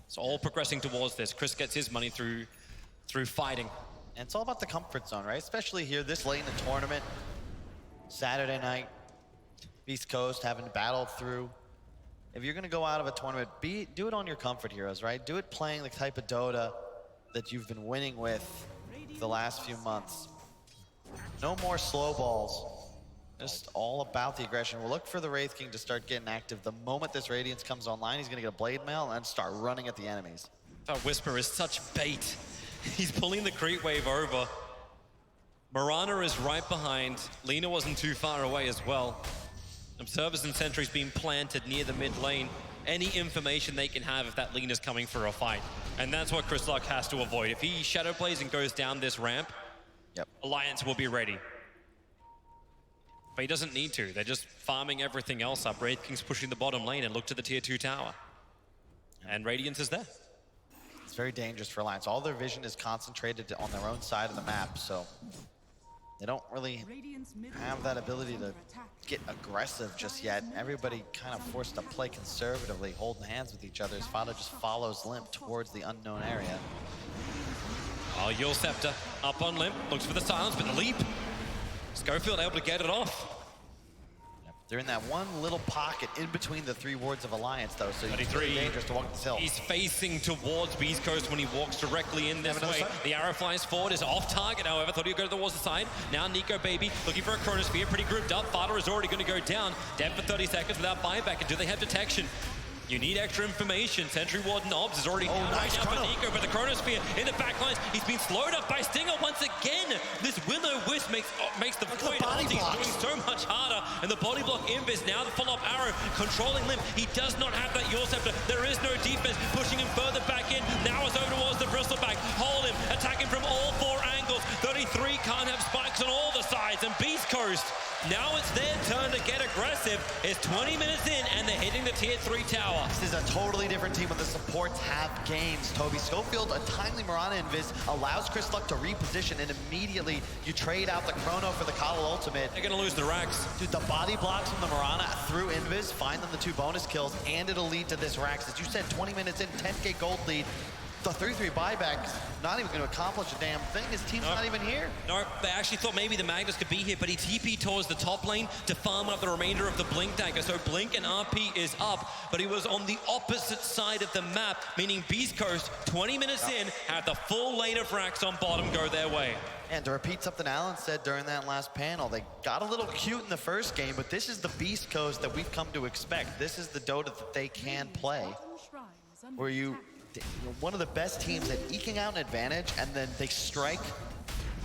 It's all progressing towards this. Chris gets his money through fighting. And it's all about the comfort zone, right? Especially here, this late in the tournament, Saturday night, Beastcoast having battled through. If you're going to go out of a tournament, do it on your comfort heroes, right? Do it playing the type of Dota that you've been winning with the last few months. No more slow balls. Just all about the aggression. We'll look for the Wraith King to start getting active. The moment this Radiance comes online, he's going to get a Blade Mail and start running at the enemies. That Whisper is such bait. He's pulling the creep wave over. Mirana is right behind. Lina wasn't too far away as well. Observers and sentries being planted near the mid lane. Any information they can have if that Lina's coming for a fight. And that's what Chris Luck has to avoid. If he Shadow Plays and goes down this ramp, Alliance will be ready. But he doesn't need to. They're just farming everything else up. Wraith King's pushing the bottom lane and look to the tier 2 tower. And Radiance is there. It's very dangerous for Alliance. All their vision is concentrated on their own side of the map, so they don't really have that ability to get aggressive just yet. Everybody kind of forced to play conservatively, holding hands with each other as Fada just follows Limp towards the unknown area. Oh, Yule Scepter up on Limp, looks for the silence, but the leap. Schofield able to get it off. They're in that one little pocket in between the 3 wards of Alliance, though, so it's really dangerous to walk this hill. He's facing towards Beastcoast when he walks directly in this way. The arrow flies forward, is off target, however. Thought he'd go towards the side. Now Nico Baby looking for a Chronosphere, pretty grouped up. Fada is already going to go down. Dead for 30 seconds without buyback. And do they have detection? You need extra information. Sentry Ward Knobs is already down right now for Nico, but the Chronosphere in the back lines. He's been slowed up by Stinger once again. This Will-O-Wisp makes the void doing so much harder. And the body block invis, now the follow-up arrow controlling Limp. He does not have that Yule Scepter. There is no defense, pushing him further back in. Now it's over towards the Bristleback. Hold him, attacking from all 4 angles. 33 can't have spikes on all the sides. And Beastcoast Now it's their turn to get aggressive. It's 20 minutes in, and they're hitting the tier 3 tower. This is a totally different team when the supports have games, Toby. Schofield, a timely Mirana invis, allows Chris Luck to reposition, and immediately you trade out the Chrono for the Coddle ultimate. They're gonna lose the Rax. Dude, the body blocks from the Mirana through invis find them the 2 bonus kills, and it'll lead to this Rax. As you said, 20 minutes in, 10k gold lead. The 3-3 buyback's not even going to accomplish a damn thing. His team's not even here. No, they actually thought maybe the Magnus could be here, but he TP'd towards the top lane to farm up the remainder of the Blink dagger. So Blink and RP is up, but he was on the opposite side of the map, meaning Beastcoast, 20 minutes in, had the full lane of Rax on bottom go their way. And to repeat something Alan said during that last panel, they got a little cute in the first game, but this is the Beastcoast that we've come to expect. This is the Dota that they can play, where you're one of the best teams at eking out an advantage, and then they strike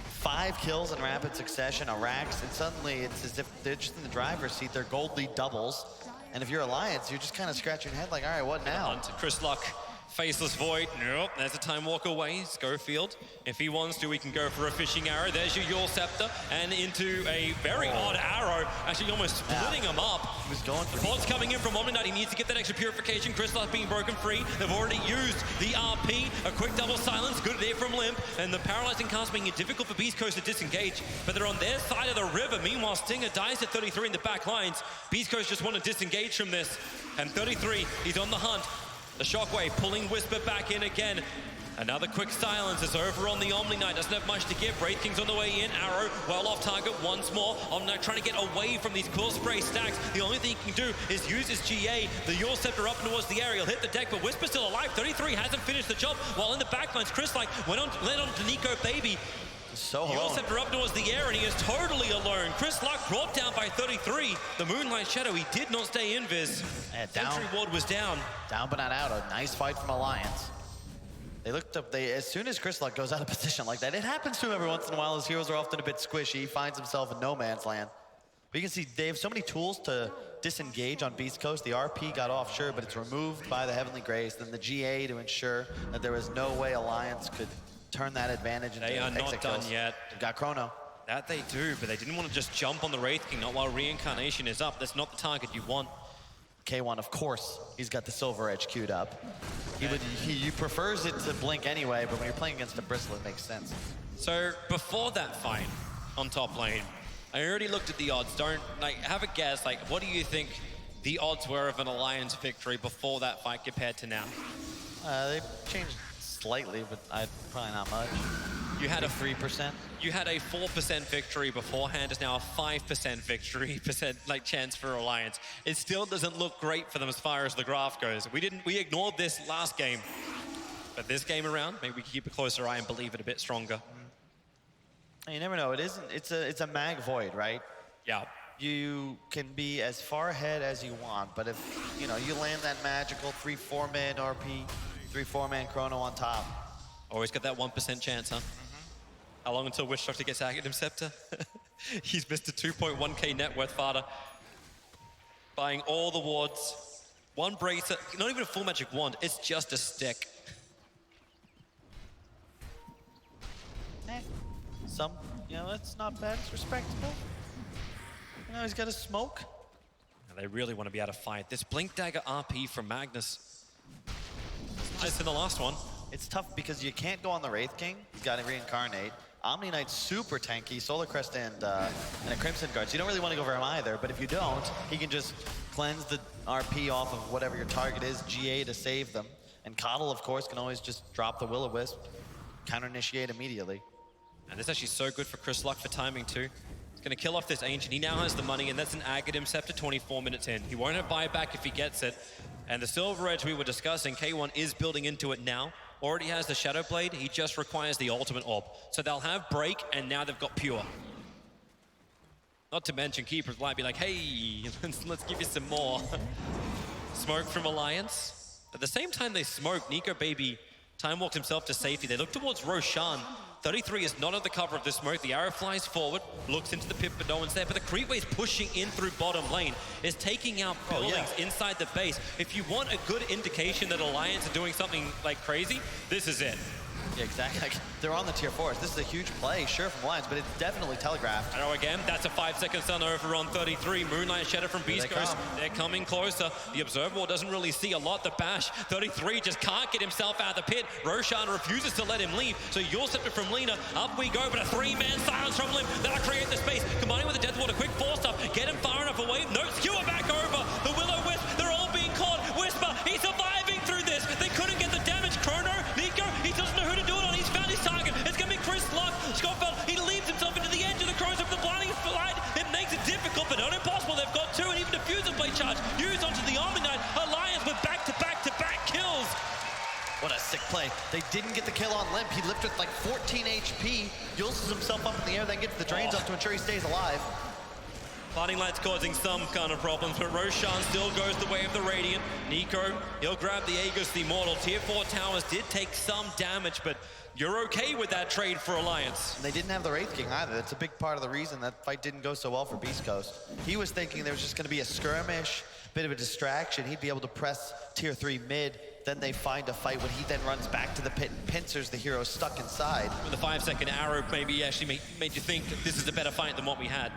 5 kills in rapid succession, a Rax, and suddenly it's as if they're just in the driver's seat. Their gold lead doubles, and if you're Alliance, you're just kind of scratching your head like, all right, what now? Chris Luck, Faceless Void, nope, there's a time walk away. Schofield, if he wants to, he can go for a fishing arrow. There's your Yule Scepter, and into a very odd arrow, actually almost splitting him up. He was going for Pod's coming in from Omnignite. He needs to get that extra purification. Chris Luck being broken free. They've already used the RP, a quick double silence, good there from Limp, and the paralyzing cast making it difficult for Beastcoast to disengage, but they're on their side of the river. Meanwhile, Stinger dies at 33 in the back lines. Beastcoast just want to disengage from this, and 33, he's on the hunt. The Shockwave pulling Whisper back in again. Another quick silence is over on the Omnignite. Doesn't have much to give. Wraith King's on the way in. Arrow well off target once more. Omnignite trying to get away from these Quill Spray stacks. The only thing he can do is use his GA. The Yule Scepter up towards the area. He'll hit the deck, but Whisper's still alive. 33 hasn't finished the job. While in the backlines, Chris led on to Nico Baby. So Yule Scepter up towards the air, and he is totally alone. Chris Luck brought down by 33. The Moonlight Shadow, he did not stay invis. Sentry Ward was down. Down but not out. A nice fight from Alliance. They looked up, as soon as Chris Luck goes out of position like that, it happens to him every once in a while. His heroes are often a bit squishy. He finds himself in no man's land. But you can see they have so many tools to disengage on Beastcoast. The RP got off, sure, but it's removed by the Heavenly Grace. Then the GA to ensure that there was no way Alliance could turn that advantage into They are not done yet. They've got Chrono. That they do, but they didn't want to just jump on the Wraith King, not while Reincarnation is up. That's not the target you want. K1, of course, he's got the Silver Edge queued up. He prefers it to Blink anyway, but when you're playing against a Bristle, it makes sense. So before that fight on top lane, I already looked at the odds. Don't, have a guess, what do you think the odds were of an Alliance victory before that fight compared to now? They've changed slightly, but probably not much. You had a 3%. You had a 4% victory beforehand. It's now a 5% victory chance for Alliance. It still doesn't look great for them as far as the graph goes. We ignored this last game, but this game around, maybe we can keep a closer eye and believe it a bit stronger. You never know. It's a mag void, right? Yeah. You can be as far ahead as you want, but if you land that magical 3-4 man RP, 3-4 man Chrono on top. Always got that 1% chance, huh? How long until Witch Doctor gets Aghanim Scepter? He's Mr. 2.1k net worth father. Buying all the wards. One bracer, not even a full magic wand, it's just a stick. That's not bad, it's respectable. He's got a smoke. They really want to be able to fight. This Blink Dagger RP from Magnus. Just in the last one. It's tough because you can't go on the Wraith King. He's got to reincarnate. Omnignite's super tanky, Solar Crest and a Crimson Guard. So you don't really want to go for him either, but if you don't, he can just cleanse the RP off of whatever your target is, GA to save them. And Coddle, of course, can always just drop the Will-O-Wisp, counter-initiate immediately. And this is actually so good for Chris Luck for timing too. He's going to kill off this Ancient. He now has the money, and that's an Aghanim Scepter 24 minutes in. He won't have buyback if he gets it. And the Silver Edge we were discussing, K1 is building into it now. Already has the Shadow Blade, he just requires the ultimate orb. So they'll have Break, and now they've got Pure. Not to mention, Keepers might be like, hey, let's give you some more. Smoke from Alliance. At the same time they smoke, Nico Baby time walked himself to safety. They look towards Roshan. 33 is not at the cover of the smoke. The arrow flies forward, looks into the pit, but no one's there. But the Creepway's pushing in through bottom lane, is taking out buildings inside the base. If you want a good indication that Alliance are doing something crazy, this is it. Yeah, exactly. Like, they're on the tier 4s. This is a huge play, sure, from Alliance, but it's definitely telegraphed. Arrow again, that's a 5-second stun over on 33. Moonlight Shadow from Beastcoast. They're coming closer. The Observer doesn't really see a lot. The Bash, 33 just can't get himself out of the pit. Roshan refuses to let him leave, so you're slipping from Lina. Up we go, but a 3-man silence from Limp. That'll create the space. Combining with the Deathwater, quick force up. Get him far enough away. No, skewer back over. The Will-O-Wisp, they're all being caught. Whisper, he's surviving through this. They couldn't get the damage. Chrono, Nico, he doesn't know who to do it on. He's found his target. It's going to be Chris Luck. Schofield, he leaves himself into the edge of the crows of the blinding light. It makes it difficult, but not impossible. They've got 2 and even Diffuser blade charge. Used onto the Omni-Knight. Alliance with back-to-back-to-back kills. What a sick play. They didn't get the kill on Limp. He lived with like 14 HP. Yulses himself up in the air, then gets the drains up to ensure he stays alive. Blinding Light's causing some kind of problems, but Roshan still goes the way of the Radiant. Nico, he'll grab the Aegis, the Immortal. Tier 4 towers did take some damage, but you're okay with that trade for Alliance. And they didn't have the Wraith King either. That's a big part of the reason that fight didn't go so well for Beastcoast. He was thinking there was just going to be a skirmish, bit of a distraction. He'd be able to press tier 3 mid. Then they find a fight when he then runs back to the pit and pincers the hero stuck inside. With the 5-second arrow maybe actually made you think this is a better fight than what we had.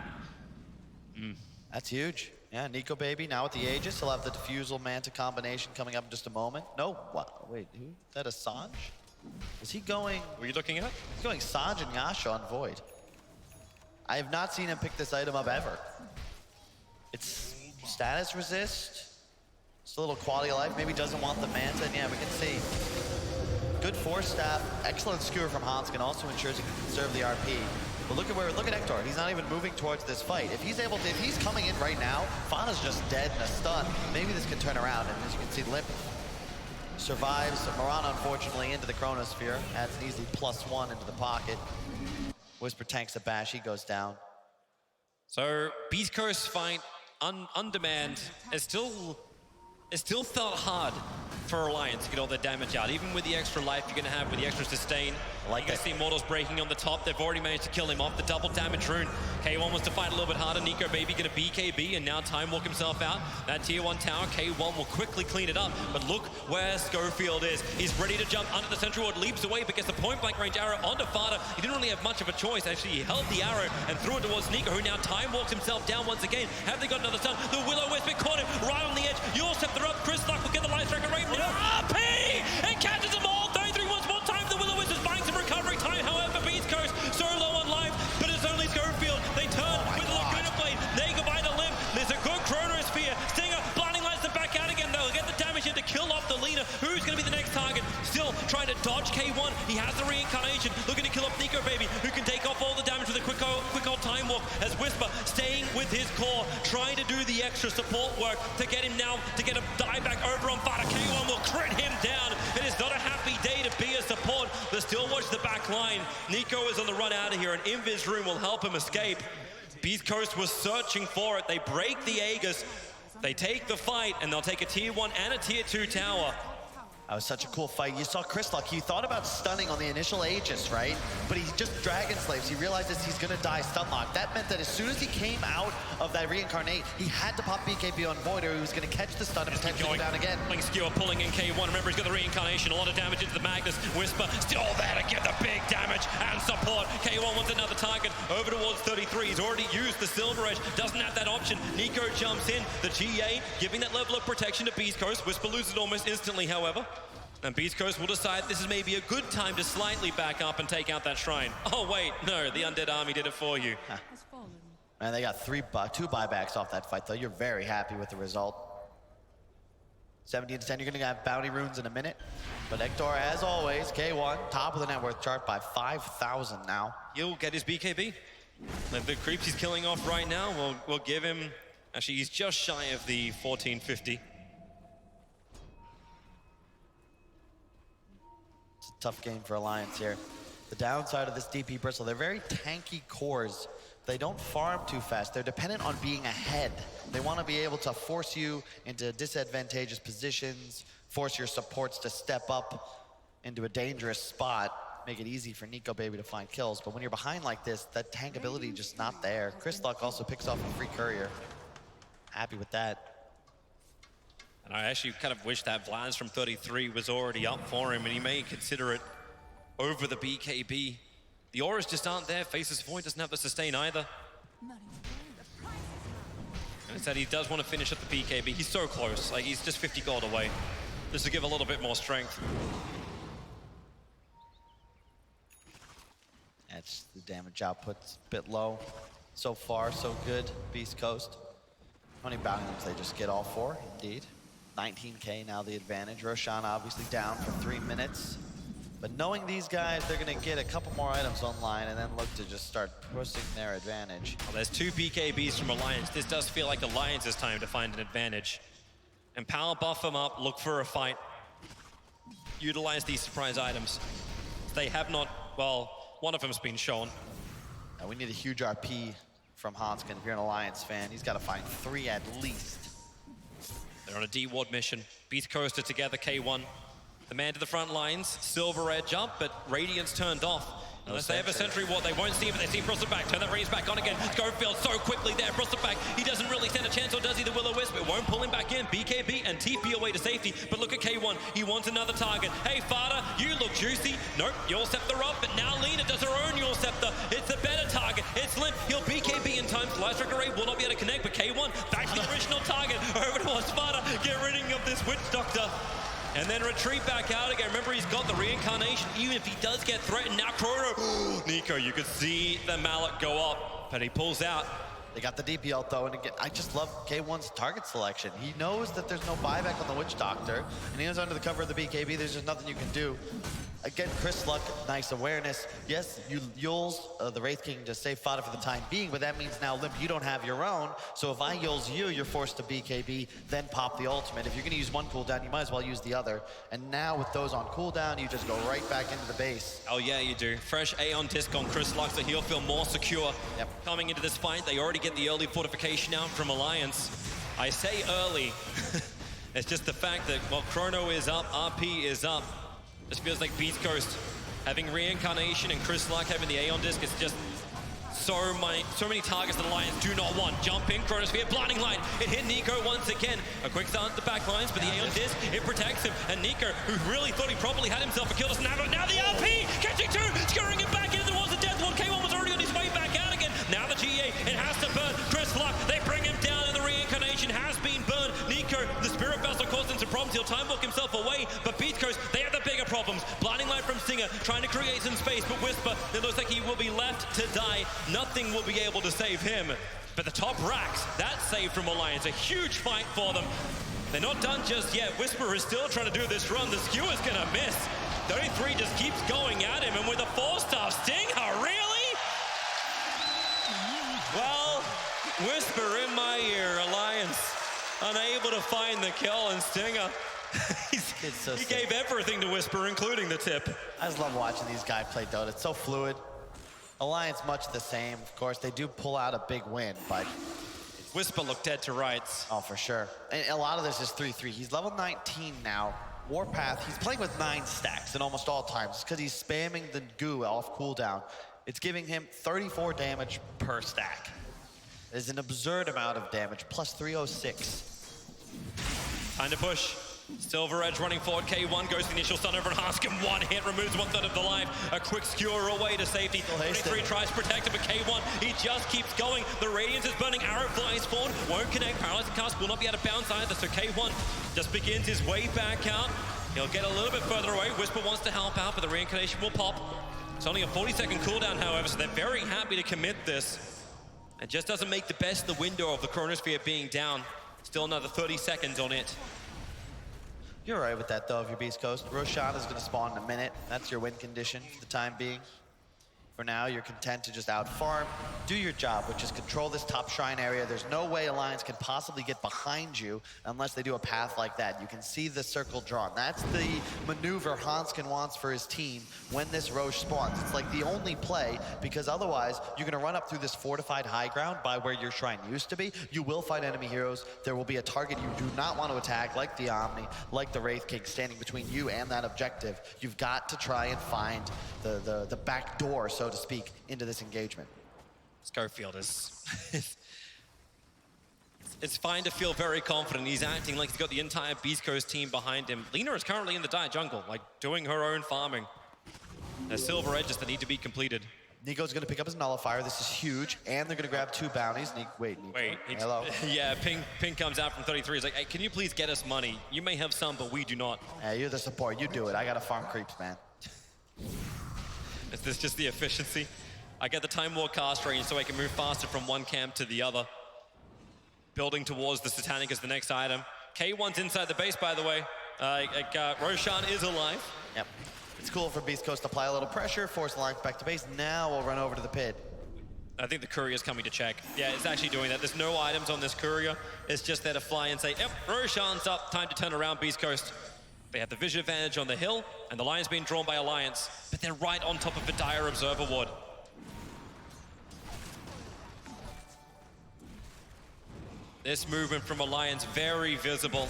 That's huge. Yeah, Nico Baby now with the Aegis. He'll have the Diffusal Manta combination coming up in just a moment. No, what? Wait, who? Is that a Sanj? Is he going? What are you looking at? He's going Sanj and Yasha on Void. I have not seen him pick this item up ever. It's status resist. It's a little quality of life. Maybe doesn't want the Manta. And yeah, we can see. Good force staff. Excellent skewer from Hanskin. Also ensures he can conserve the RP. But look at Hector. He's not even moving towards this fight. If he's coming in right now, Fana's just dead in a stun. Maybe this can turn around. And as you can see, Limp survives. Mirana, unfortunately, into the Chronosphere. Adds an easy +1 into the pocket. Whisper tanks the Bash. He goes down. So Beastcoast fight on demand. It still felt hard for Alliance to get all their damage out. Even with the extra life you're going to have, with the extra sustain. Like you can see Immortals breaking on the top. They've already managed to kill him off. The double damage rune. K1 wants to fight a little bit harder. Nico Baby going to BKB and now time walk himself out. That tier 1 tower, K1 will quickly clean it up. But look where Schofield is. He's ready to jump under the central ward, leaps away, but gets the point blank range arrow onto Fada. He didn't really have much of a choice. Actually, he held the arrow and threw it towards Nico, who now time walks himself down once again. Have they got another stun? The Will-O-Wisp caught him right on the edge. You'll step the up. Chris Luck will get the light striker right now. RP! And catches them all. 33 once more time. The Will-O-Wisp is buying some recovery time. However, Beastcoast so low on life, but it's only Schofield. They turn with the Laguna Blade. They goodbye to Limp. There's a good Chronosphere. Stinger, blinding lights them back out again. They'll get the damage in to kill off the Lina. Who's going to be the next target? Still trying to dodge K1. He has the reincarnation. Looking to kill up Nico Baby, who can take off all the damage with a quick old time walk. As Whisper staying with his core, trying to do the extra support work to get him now to get a dive back over on Fada. K1 will crit him down. It is not a happy day to be a support. They still watch the back line. Nico is on the run out of here, and Invis Room will help him escape. Beastcoast was searching for it. They break the Aegis. They take the fight, and they'll take a tier 1 and a tier 2 tower. That was such a cool fight. You saw Chris Luck. He thought about stunning on the initial Aegis, right? But he just Dragon Slaves. He realizes he's going to die stunlocked. That meant that as soon as he came out of that reincarnate, he had to pop BKB on Void, or he was going to catch the stun and potentially go down again. Pulling skewer, pulling in K1. Remember, he's got the reincarnation. A lot of damage into the Magnus. Whisper still there to give the big damage and support. K1 wants another target over towards 33. He's already used the Silver Edge. Doesn't have that option. Nico jumps in. The GA giving that level of protection to Beastcoast. Whisper loses almost instantly, however. And Beastcoast will decide this is maybe a good time to slightly back up and take out that shrine. Oh, wait, no, the Undead Army did it for you. Man, they got 2 buybacks off that fight, though. You're very happy with the result. 17 to 10, you're going to have bounty runes in a minute. But Hector, as always, K1, top of the net worth chart by 5,000 now. He'll get his BKB. The creeps he's killing off right now, we'll give him... Actually, he's just shy of the 1450. Tough game for Alliance here. The downside of this DP Bristle, they're very tanky cores. They don't farm too fast. They're dependent on being ahead. They want to be able to force you into disadvantageous positions, force your supports to step up into a dangerous spot, make it easy for Nico Baby to find kills. But when you're behind like this, that tank ability just not there. Chris Luck also picks off a free courier. Happy with that. And I actually kind of wish that Vlads from 33 was already up for him, and he may consider it over the BKB. The auras just aren't there. Faceless Void doesn't have the sustain either. And instead, he does want to finish at the BKB. He's so close. Like, he's just 50 gold away. Just to give a little bit more strength. That's the damage output's a bit low. So far, so good, Beastcoast. How many bounties they just get all four? Indeed. 19K now the advantage. Roshan obviously down for 3 minutes. But knowing these guys, they're gonna get a couple more items online and then look to just start pushing their advantage. Well, there's 2 BKBs from Alliance. This does feel like Alliance's time to find an advantage. And power buff them up, look for a fight. Utilize these surprise items. They have not, well, one of them's been shown. Now we need a huge RP from Hanskin. If you're an Alliance fan, he's got to find 3 at least. They're on a D-Ward mission. Beastcoast are together, K1. The man to the front lines, Silver Edge up, but Radiant's turned off. Unless they have a sentry ward, they won't see him, but they see Frosted back. Turn that Radiance back on again. Schofield so quickly there. Frosted back. He doesn't really stand a chance, or does he? The Will-O-Wisp. It won't pull him back in. BKB and TP away to safety. But look at K1. He wants another target. Hey, Fada, you look juicy. Nope, Yule Scepter up, but now Lina does her own Yule Scepter. It's a better target. It's Limp. He'll BKB in time. Light Strike Array will not be able to connect, but K1 back to the original target. Over to Spada. Get rid of this Witch Doctor. And then retreat back out again. Remember, he's got the reincarnation, even if he does get threatened. Now Chrono, Nico, you could see the mallet go up, but he pulls out. They got the DP ult though, and again, I just love K1's target selection. He knows that there's no buyback on the Witch Doctor, and he knows under the cover of the BKB, there's just nothing you can do. Again, Chris Luck, nice awareness. Yes, Yules, the Wraith King, just save Fada for the time being, but that means now, Limp, you don't have your own. So if I Yules you, you're forced to BKB, then pop the ultimate. If you're gonna use one cooldown, you might as well use the other. And now with those on cooldown, you just go right back into the base. Oh yeah, you do. Fresh Aeon Disc on Chris Luck, so he'll feel more secure. Yep. Coming into this fight, they already get the early fortification out from Alliance. I say early. It's just the fact that, well, Chrono is up, RP is up. This feels like Beastcoast having reincarnation and Chris Luck having the Aeon Disc. It's just so many targets that Alliance do not want. Jump in, Chronosphere, blinding light. It hit Nico once again. A quick start at the back lines, but the Aeon Disc, it protects him. And Nico, who really thought he probably had himself a kill, doesn't have it. Now the RP, catching 2, scoring it back in towards the death wall. K1 was already on his way back out again. Now the GA, it has to burn. Chris Luck, they bring him down, and the reincarnation has been burned. Nico, the Spirit Vessel caused him some problems. He'll time walk himself away, but Beastcoast, they have the bigger problems. Blinding light from Singer, trying to create some space, but Whisper, it looks like he will be left to die. Nothing will be able to save him. But the top racks, that save from Alliance, a huge fight for them. They're not done just yet. Whisper is still trying to do this run. The skewer's gonna miss. 33 just keeps going at him, and with a 4-star Stinger, really? Well, Whisper in my ear, Alliance unable to find the kill, and Stinger, he gave everything to Whisper, including the tip. I just love watching these guys play Dota. It's so fluid. Alliance much the same. Of course, they do pull out a big win, but Whisper looked dead to rights. Oh, for sure. And a lot of this is 3-3. He's level 19 now. Warpath, he's playing with 9 stacks in almost all times because he's spamming the goo off cooldown. It's giving him 34 damage per stack. There's an absurd amount of damage, plus 306. Time to push. Silver Edge running forward. K1 goes to the initial stun over and Hanskin. 1 hit removes 1/3 of the life. A quick skewer away to safety. 23 tries to protect him, but K1, he just keeps going. The Radiance is burning. Arrow flies forward. Won't connect. Paralyzing cast will not be able to bounce either. So K1 just begins his way back out. He'll get a little bit further away. Whisper wants to help out, but the reincarnation will pop. It's only a 40-second cooldown, however, so they're very happy to commit this. It just doesn't make the best the window of the Chronosphere being down. Still another 30 seconds on it. You're all right with that, though, if you're Beastcoast. Roshan is going to spawn in a minute. That's your win condition for the time being. For now, you're content to just out-farm, do your job, which is control this top shrine area. There's no way Alliance can possibly get behind you unless they do a path like that. You can see the circle drawn. That's the maneuver Hanskin wants for his team when this Roche spawns. It's like the only play, because otherwise, you're going to run up through this fortified high ground by where your shrine used to be. You will fight enemy heroes. There will be a target you do not want to attack, like the Omni, like the Wraith King, standing between you and that objective. You've got to try and find the back door, so to speak, into this engagement. Schofield is... It's fine to feel very confident. He's acting like he's got the entire Beastcoast team behind him. Lina is currently in the dire jungle, like doing her own farming. There's silver edges that need to be completed. Nico's gonna pick up his nullifier. This is huge, and they're gonna grab 2 bounties. Wait. Hello. Yeah, Ping comes out from 33. He's like, hey, can you please get us money? You may have some, but we do not. Yeah, you're the support. You do it. I gotta farm creeps, man. Is this just the efficiency? I get the Time War cast range so I can move faster from one camp to the other. Building towards the Satanic as the next item. K1's inside the base, by the way. Roshan is alive. Yep. It's cool for Beastcoast to apply a little pressure, force the Lions back to base. Now we'll run over to the pit. I think the courier's coming to check. Yeah, it's actually doing that. There's no items on this courier. It's just there to fly and say, yep, Roshan's up. Time to turn around Beastcoast. They have the vision advantage on the hill, and the Lions being drawn by Alliance, but they're right on top of a dire observer ward. This movement from Alliance very visible.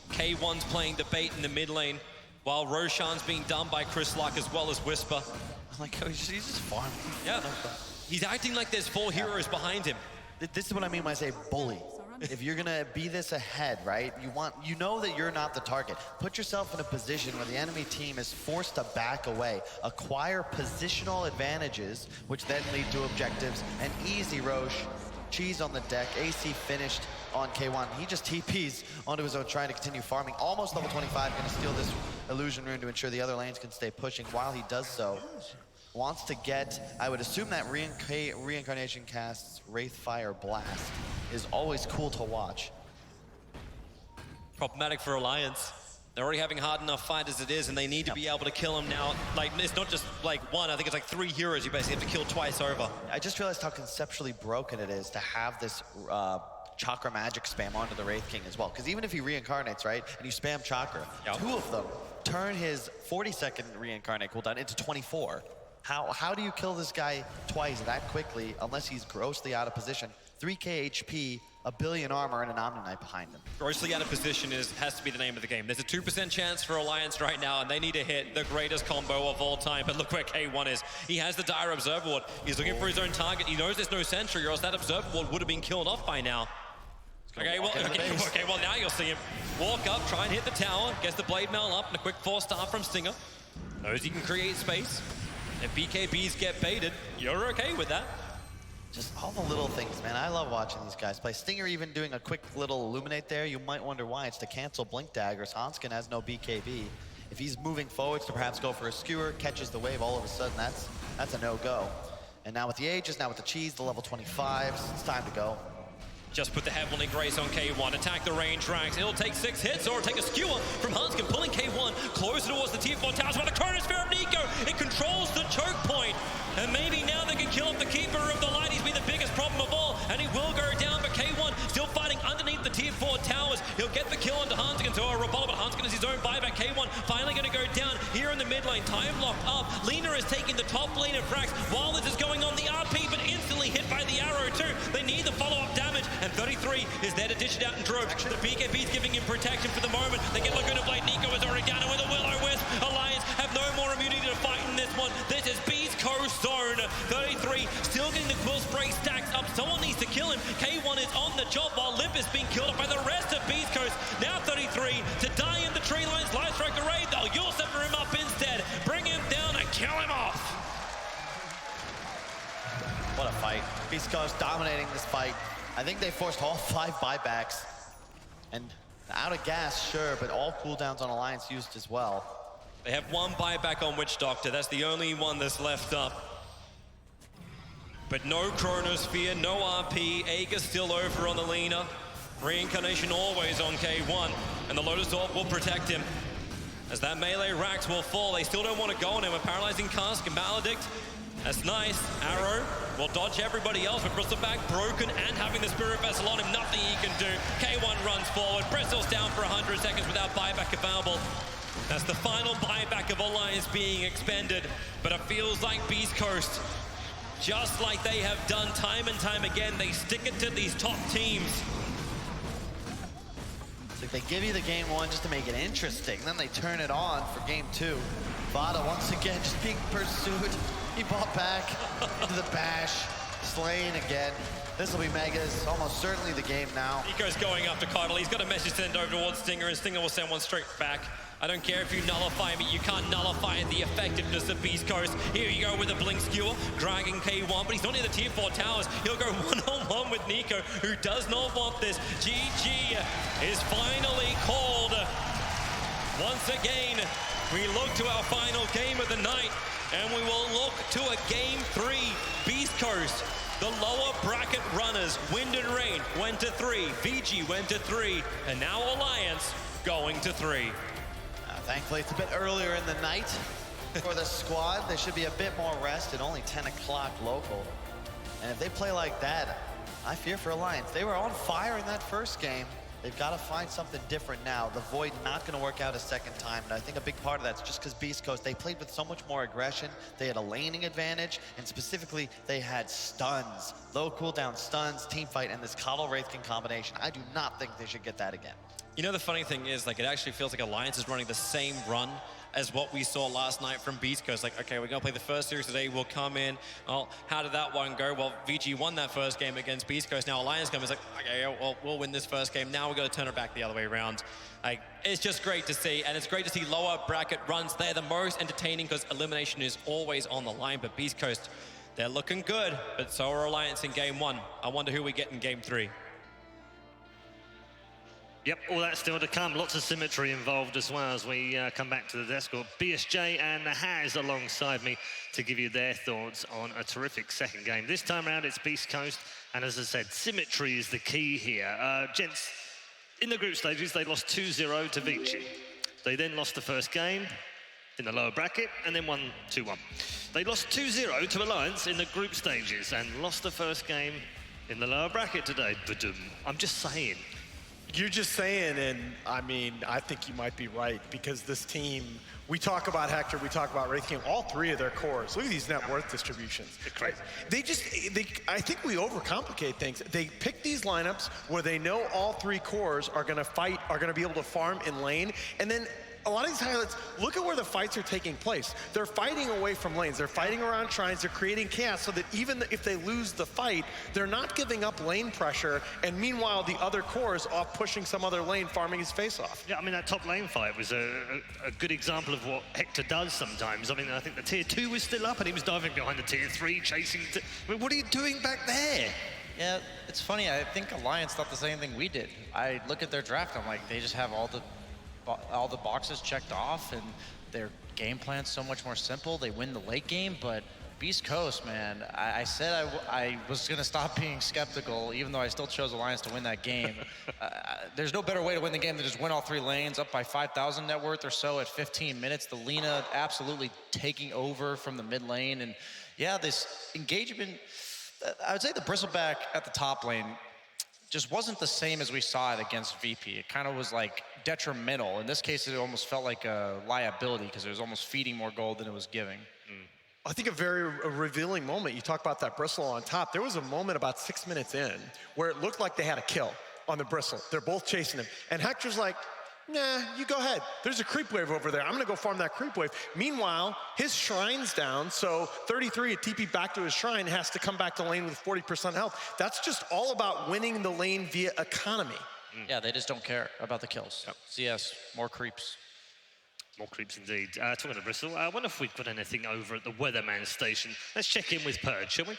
K1's playing the bait in the mid lane, while Roshan's being done by Chris Luck as well as Whisper. I'm like, oh, he's just farming. Yeah, he's acting like there's 4 heroes behind him. This is what I mean when I say bully. If you're gonna be this ahead, right? You know that you're not the target. Put yourself in a position where the enemy team is forced to back away, acquire positional advantages, which then lead to objectives. And easy Roche, cheese on the deck, AC finished on K1. He just TPs onto his own, trying to continue farming. Almost level 25, gonna steal this illusion rune to ensure the other lanes can stay pushing. While he does so, wants to get, I would assume that Reincarnation cast's Wraithfire Blast is always cool to watch. Problematic for Alliance. They're already having a hard enough fight as it is, and they need to be able to kill him now. Like, it's not just like one, I think it's like 3 heroes you basically have to kill twice over. I just realized how conceptually broken it is to have this Chakra magic spam onto the Wraith King as well. Because even if he reincarnates, right, and you spam Chakra, 2 of them turn his 40-second reincarnate cooldown into 24. How do you kill this guy twice that quickly unless he's grossly out of position? 3k HP, a billion armor, and an Omni Knight behind him. Grossly out of position has to be the name of the game. There's a 2% chance for Alliance right now, and they need to hit the greatest combo of all time. But look where K1 is. He has the dire Observer Ward. He's looking for his own target. He knows there's no sentry, or else that Observer Ward would have been killed off by now. Okay, well now you'll see him walk up, try and hit the tower, gets the Blade Mail up, and a quick 4-star from Stinger. Knows he can create space. If BKBs get baited, you're okay with that. Just all the little things, man. I love watching these guys play. Stinger even doing a quick little illuminate there. You might wonder why. It's to cancel Blink Daggers. Hanskin has no BKB. If he's moving forwards to perhaps go for a skewer, catches the wave, all of a sudden that's a no-go. And now with the Aegis, now with the cheese, the level 25s, it's time to go. Just put the Heavenly Grace on K1, attack the range tracks. It'll take 6 hits or take a skewer from Hanskin, pulling K1 closer towards the tier 4 towers by the Chronosphere of Nico. It controls the choke point. And maybe now they can kill off the Keeper of the Light. He's been the biggest problem of all, and he will go down, but K1 still fighting underneath the tier 4 towers. He'll get the kill onto Hanskin, so a rebuttal, but Hanskin is his own buyback. K1 finally going to go down here in the mid lane. Time locked up. Lina is taking the top lane of frags while this is going on. The RP, but instantly hit by the arrow too. They need the follow-up damage, and 33 is there to dish it out in droves. The BKB is giving him protection for the moment. They get Laguna Blade. Nico is already down, and with a Will-O-Wisp, Alliance have no more immunity to fight in this one. This is Beastcoast zone. 33 still getting the Quill Spray stacks up. Someone needs to kill him. K1 is on the job while Limp is being killed by the rest of Beastcoast. Now 33 to die in the tree lines. Light Strike Array, they'll Yulsever him up instead. Bring him down and kill him off. What a fight. Beastcoast dominating this fight. I think they forced all 5 buybacks. And out of gas, sure, but all cooldowns on Alliance used as well. They have 1 buyback on Witch Doctor. That's the only one that's left up. But no Chronosphere, no RP. Aegis still over on the Lina. Reincarnation always on K1. And the Lotus Orb will protect him. As that melee racks will fall, they still don't want to go on him. A paralyzing cask and Maledict. That's nice. Arrow will dodge everybody else, but Bristleback broken and having the Spirit Vessel on him. Nothing he can do. K1 runs forward. Bristle's down for 100 seconds without buyback available. That's the final buyback of Alliance being expended. But it feels like Beastcoast, just like they have done time and time again, they stick it to these top teams. It's like they give you the game 1 just to make it interesting, then they turn it on for game 2. Vada once again just being pursued. He bought back into the bash, slain again. This will be Mega's, almost certainly the game now. Nico's going up to Coddle. He's got a message sent over towards Stinger, and Stinger will send one straight back. I don't care if you nullify me, you can't nullify the effectiveness of Beastcoast. Here you go with a Blink Skewer, dragging K1, but he's not near the tier 4 towers. He'll go one-on-one with Nico, who does not want this. GG is finally called. Once again, we look to our final game of the night, and we will look to a Game 3. Beastcoast, the lower bracket runners, Wind and Rain went to 3, VG went to 3, and now Alliance going to 3. Thankfully, it's a bit earlier in the night for the squad. They should be a bit more rested, only 10 o'clock local. And if they play like that, I fear for Alliance. They were on fire in that first game. They've got to find something different now. The Void not going to work out a second time. And I think a big part of that's just because Beastcoast, they played with so much more aggression. They had a laning advantage, and specifically, they had stuns. Low cooldown stuns, team fight, and this Coddle Wraithkin combination. I do not think they should get that again. You know, the funny thing is, like, it actually feels like Alliance is running the same run as what we saw last night from Beastcoast. Like, okay, we're gonna play the first series today, we'll come in. Oh, how did that one go? Well, VG won that first game against Beastcoast. Now Alliance comes, like, okay, well, we'll win this first game. Now we're gonna turn it back the other way around. Like, it's just great to see, and it's great to see lower bracket runs. They're the most entertaining because elimination is always on the line, but Beastcoast, they're looking good, but so are Alliance in game 1. I wonder who we get in game 3. Yep, all that's still to come. Lots of symmetry involved as well as we come back to the desk. Got BSJ and Haz alongside me to give you their thoughts on a terrific second game. This time around, it's Beastcoast, and as I said, symmetry is the key here. Gents, in the group stages, they lost 2-0 to Vici. They then lost the first game in the lower bracket and then won 2-1. They lost 2-0 to Alliance in the group stages and lost the first game in the lower bracket today. Badum. I'm just saying. You're just saying, and I mean, I think you might be right, because this team, we talk about Hector, we talk about Wraith King, all three of their cores. Look at these net worth distributions. Crazy. I think we overcomplicate things. They pick these lineups where they know all three cores are gonna fight, are gonna be able to farm in lane, and then a lot of these highlights, look at where the fights are taking place. They're fighting away from lanes. They're fighting around shrines. They're creating chaos so that even if they lose the fight, they're not giving up lane pressure. And meanwhile, the other core is off pushing some other lane, farming his face off. Yeah, I mean, that top lane fight was a good example of what Hector does sometimes. I mean, I think the tier 2 was still up and he was diving behind the tier 3, chasing. I mean, what are you doing back there? Yeah, it's funny. I think Alliance thought the same thing we did. I look at their draft, I'm like, they just have all the boxes checked off, and their game plan's so much more simple. They win the late game, but Beastcoast, man, I said I was gonna stop being skeptical, even though I still chose Alliance to win that game. There's no better way to win the game than just win all three lanes, up by 5,000 net worth or so at 15 minutes. The Lina absolutely taking over from the mid lane, and yeah, this engagement, I would say the Bristleback at the top lane just wasn't the same as we saw it against VP. It kind of was like detrimental. In this case, it almost felt like a liability because it was almost feeding more gold than it was giving. I think a very revealing moment. You talk about that Bristle on top. There was a moment about 6 minutes in where it looked like they had a kill on the Bristle. They're both chasing him. And Hector's like, nah, you go ahead. There's a creep wave over there. I'm gonna go farm that creep wave. Meanwhile, his shrine's down, so 33 at TP back to his shrine, has to come back to lane with 40% health. That's just all about winning the lane via economy. Yeah, they just don't care about the kills. Yep. CS, more creeps. More creeps indeed. Talking to Bristol, I wonder if we've got anything over at the Weatherman station. Let's check in with Purge, shall we?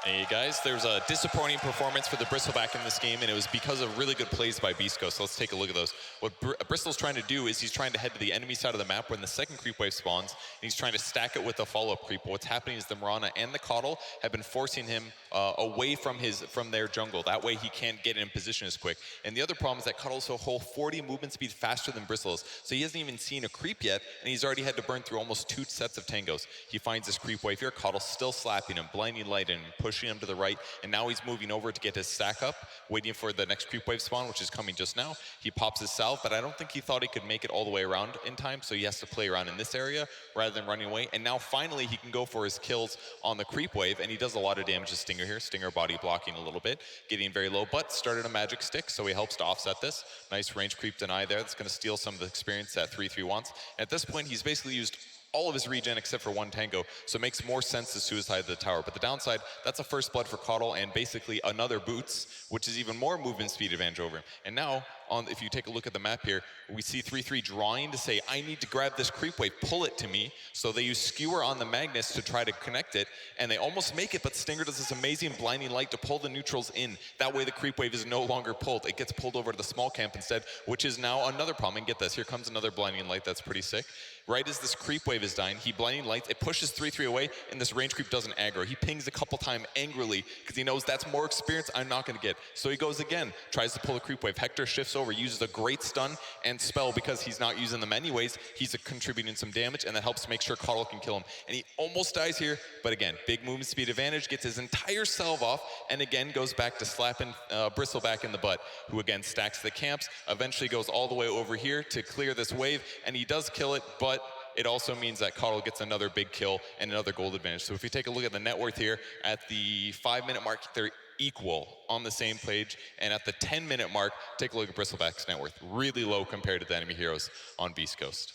Hey guys, there's a disappointing performance for the Bristleback in this game, and it was because of really good plays by Beastcoast. So let's take a look at those. What Bristol's trying to do is he's trying to head to the enemy side of the map when the second creep wave spawns, and he's trying to stack it with a follow-up creep. But what's happening is the Mirana and the Coddle have been forcing him away from their jungle. That way he can't get in position as quick. And the other problem is that Coddle's a whole 40 movement speed faster than Bristol is, so he hasn't even seen a creep yet, and he's already had to burn through almost 2 sets of tangos. He finds this creep wave here, Coddle's still slapping him, blinding light and pushing him to the right, and now he's moving over to get his stack up, waiting for the next creep wave spawn, which is coming just now. He pops his salve, but I don't think he thought he could make it all the way around in time, so he has to play around in this area rather than running away. And now finally he can go for his kills on the creep wave, and he does a lot of damage to Stinger here. Stinger body blocking a little bit, getting very low, but started a magic stick, so he helps to offset this. Nice range creep deny there. That's going to steal some of the experience that 3-3 wants. And at this point, he's basically used all of his regen except for one tango, so it makes more sense to suicide the tower. But the downside, that's a first blood for Coddle and basically another Boots, which is even more movement speed advantage over him. And now if you take a look at the map here, we see 3-3 drawing to say, I need to grab this creep wave, pull it to me. So they use Skewer on the Magnus to try to connect it, and they almost make it, but Stinger does this amazing blinding light to pull the neutrals in. That way the creep wave is no longer pulled. It gets pulled over to the small camp instead, which is now another problem. And get this, here comes another blinding light. That's pretty sick. Right as this creep wave is dying, he blinding lights, it pushes 3-3 away, and this range creep doesn't aggro. He pings a couple times angrily, because he knows that's more experience I'm not gonna get. So he goes again, tries to pull the creep wave. Hector shifts over, uses a great stun and spell because he's not using them anyways. He's contributing some damage, and that helps make sure Cottle can kill him. And he almost dies here, but again, big movement speed advantage, gets his entire salve off, and again goes back to slapping Bristleback in the butt, who again stacks the camps, eventually goes all the way over here to clear this wave, and he does kill it, but it also means that Cottle gets another big kill and another gold advantage. So if you take a look at the net worth here, at the 5-minute mark, they're equal on the same page. And at the 10-minute mark, take a look at Bristleback's net worth. Really low compared to the enemy heroes on Beastcoast.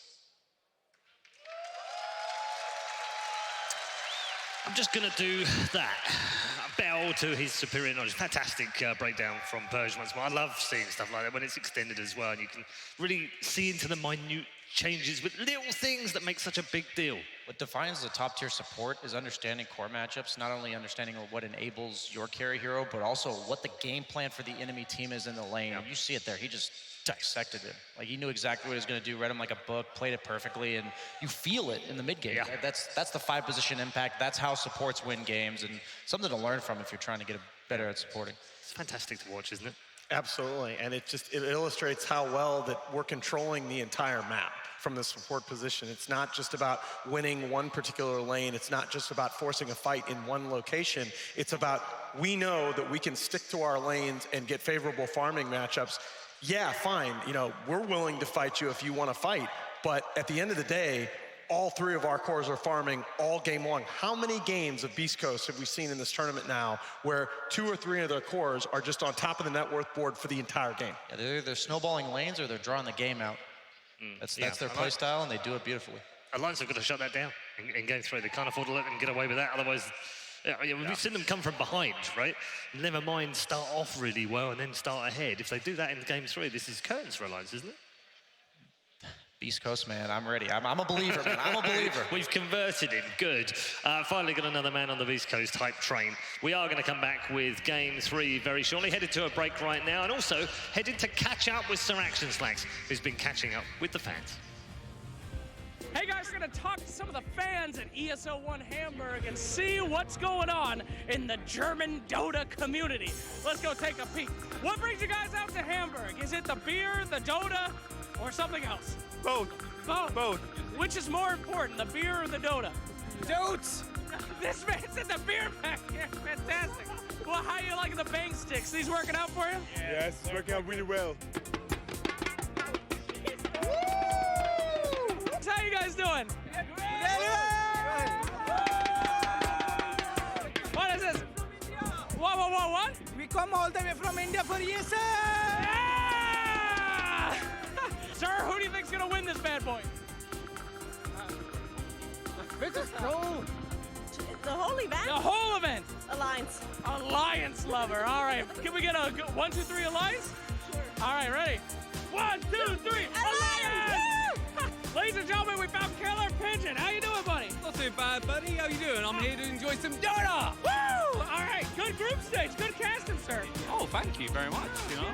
I'm just going to do that. Bow to his superior knowledge. Fantastic breakdown from Persian once more. I love seeing stuff like that when it's extended as well, and you can really see into the minute changes with little things that make such a big deal. What defines the top-tier support is understanding core matchups, not only understanding what enables your carry hero, but also what the game plan for the enemy team is in the lane. And you see it there. He just dissected it. Like, he knew exactly what he was going to do, read him like a book, played it perfectly, and you feel it in the mid-game. Yeah. That's the 5-position impact. That's how supports win games, and something to learn from if you're trying to get better at supporting. It's fantastic to watch, isn't it? Absolutely, and it illustrates how well that we're controlling the entire map from the support position. It's not just about winning one particular lane. It's not just about forcing a fight in one location. It's about, we know that we can stick to our lanes and get favorable farming matchups. Yeah, fine, you know, we're willing to fight you if you want to fight, but at the end of the day, all three of our cores are farming all game long. How many games of Beastcoast have we seen in this tournament now where 2 or 3 of their cores are just on top of the net worth board for the entire game? Yeah, they're either snowballing lanes or they're drawing the game out. That's their play style, and they do it beautifully. Alliance have got to shut that down in game 3. They can't afford to let them get away with that, otherwise, we've seen them come from behind, right? Never mind start off really well and then start ahead. If they do that in game 3, this is curtains for Alliance, isn't it? Beastcoast, man, I'm ready. I'm a believer, man. I'm a believer. We've converted him. Good. Finally got another man on the Beastcoast type train. We are going to come back with game 3 very shortly. Headed to a break right now, and also headed to catch up with Sir Action Slacks, who's been catching up with the fans. Hey guys, we're going to talk to some of the fans at ESL 1 Hamburg and see what's going on in the German Dota community. Let's go take a peek. What brings you guys out to Hamburg? Is it the beer, the Dota, or something else? Both. Both? Both. Which is more important, the beer or the Dota? Dotes! This man said the beer pack. Yeah, fantastic. Well, how you liking the bang sticks? These working out for you? Yes, it's working out really well. How you guys doing? What is this? What? We come all the way from India for ESL! Yeah! Sir, who do you think's gonna win this bad boy? Let's go! The whole event? The whole event! Alliance. Alliance lover. All right. Can we get a 1, 2, 3 Alliance? Sure. All right, ready? 1, 2, 3 Alliance! Ladies and gentlemen, we found Killer Pigeon. How you doing, buddy? Not too bad, buddy. How you doing? I'm here to enjoy some Dota. Woo! All right, good group stage, good casting, sir. Oh, thank you very much. You know,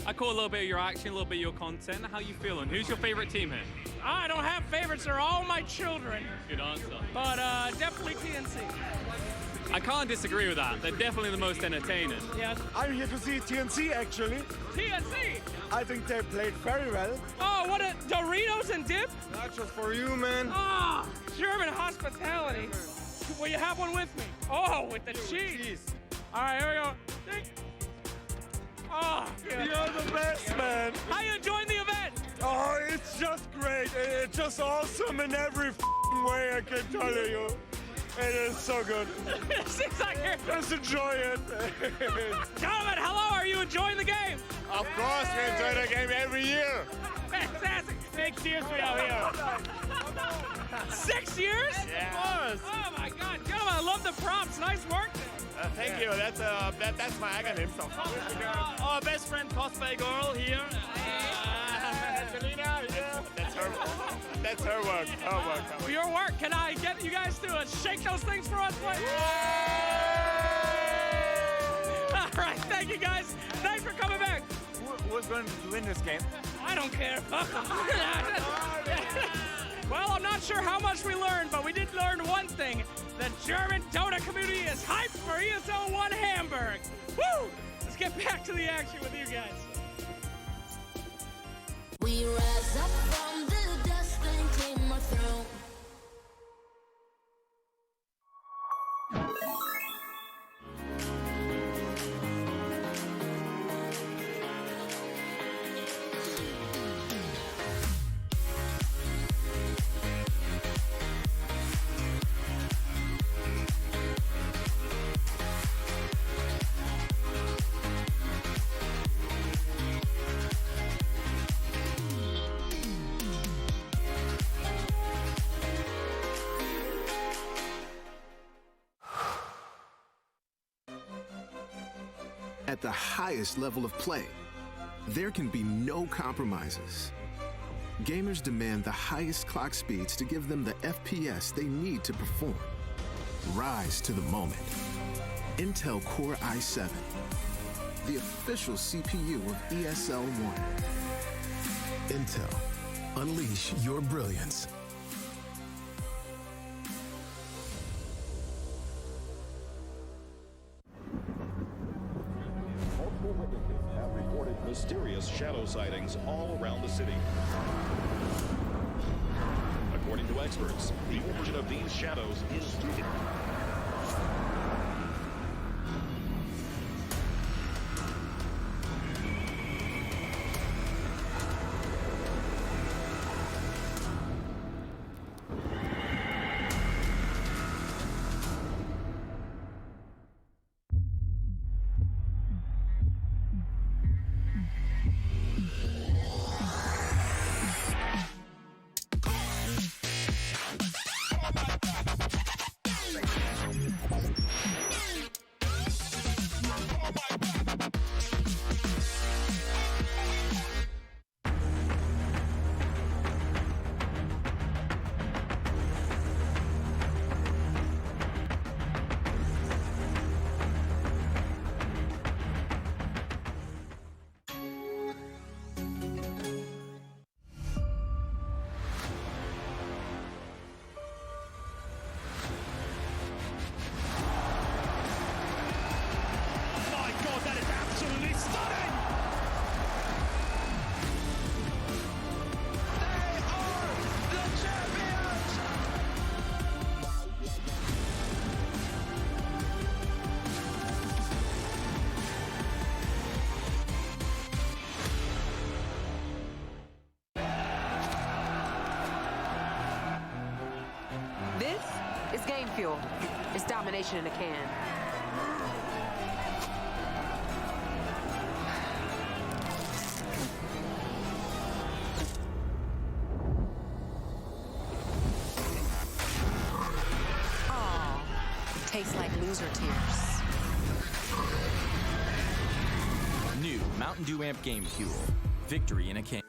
I caught a little bit of your action, a little bit of your content. How you feeling? Who's your favorite team here? I don't have favorites. They're all my children. Good answer. But definitely TNC. I can't disagree with that. They're definitely the most entertaining. Yes. I'm here to see TNC, actually. TNC? I think they played very well. Oh, what a Doritos and dip? Not just for you, man. Ah, German hospitality. Will you have one with me? Oh, with the cheese. All right, here we go. Oh, yeah. You're the best, man. How you enjoying the event? Oh, it's just great. It's just awesome in every way, I can tell you. It is so good. It seems like you're... Just enjoy it. Gentlemen, hello, are you enjoying the game? Of course, we enjoy the game every year. Fantastic. 6 years we are here. 6 years? Yeah. Oh my God, gentlemen, I love the props. Nice work. Thank you. That's my acronym. So. Our best friend cosplay girl here. Angelina, yeah. That's her work. For your work, can I get you guys to shake those things for us, please? All right, thank you guys. Thanks for coming back. Who's going to win this game? I don't care. Well, I'm not sure how much we learned, but we did learn one thing. The German Dota community is hyped for ESL 1 Hamburg. Woo! Let's get back to the action with you guys. We rise up from the dust and claim our throne. At the highest level of play, there can be no compromises. Gamers demand the highest clock speeds to give them the FPS they need to perform. Rise to the moment. Intel Core i7, the official CPU of ESL 1. Intel, unleash your brilliance. Have reported mysterious shadow sightings all around the city. According to experts, the origin of these shadows is Game fuel. It's domination in a can. Aw, tastes like loser tears. New Mountain Dew Amp Game Fuel. Victory in a can.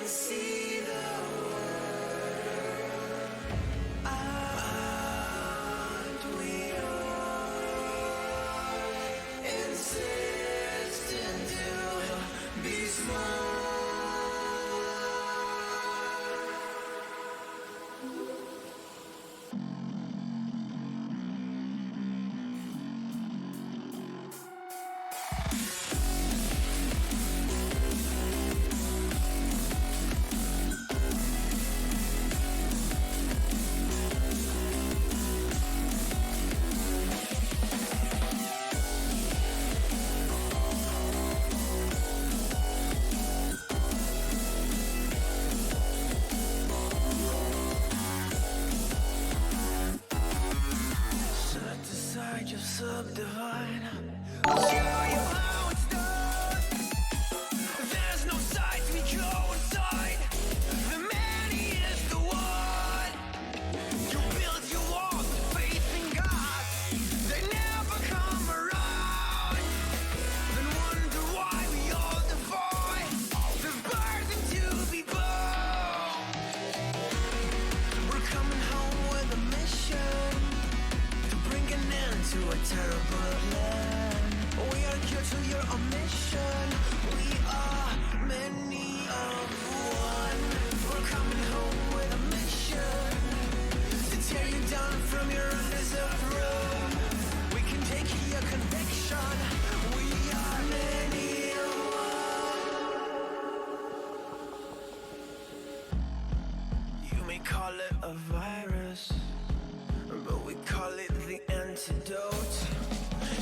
see the world. Aren't we all insistent to be small? Subdivide. I'll show you how it's done. There's no sight, we go inside. The man is the one. You build your walls with faith in God. They never come around. Then wonder why we all defy the burden to be born. We're coming home with a mission to bring an end to a terrible land. We are here to your omission. We are many of one. We're coming home with a mission to tear you down from your undeserved throne. We can take your conviction. We are many of one. You may call it a virus, but we call it the antidote.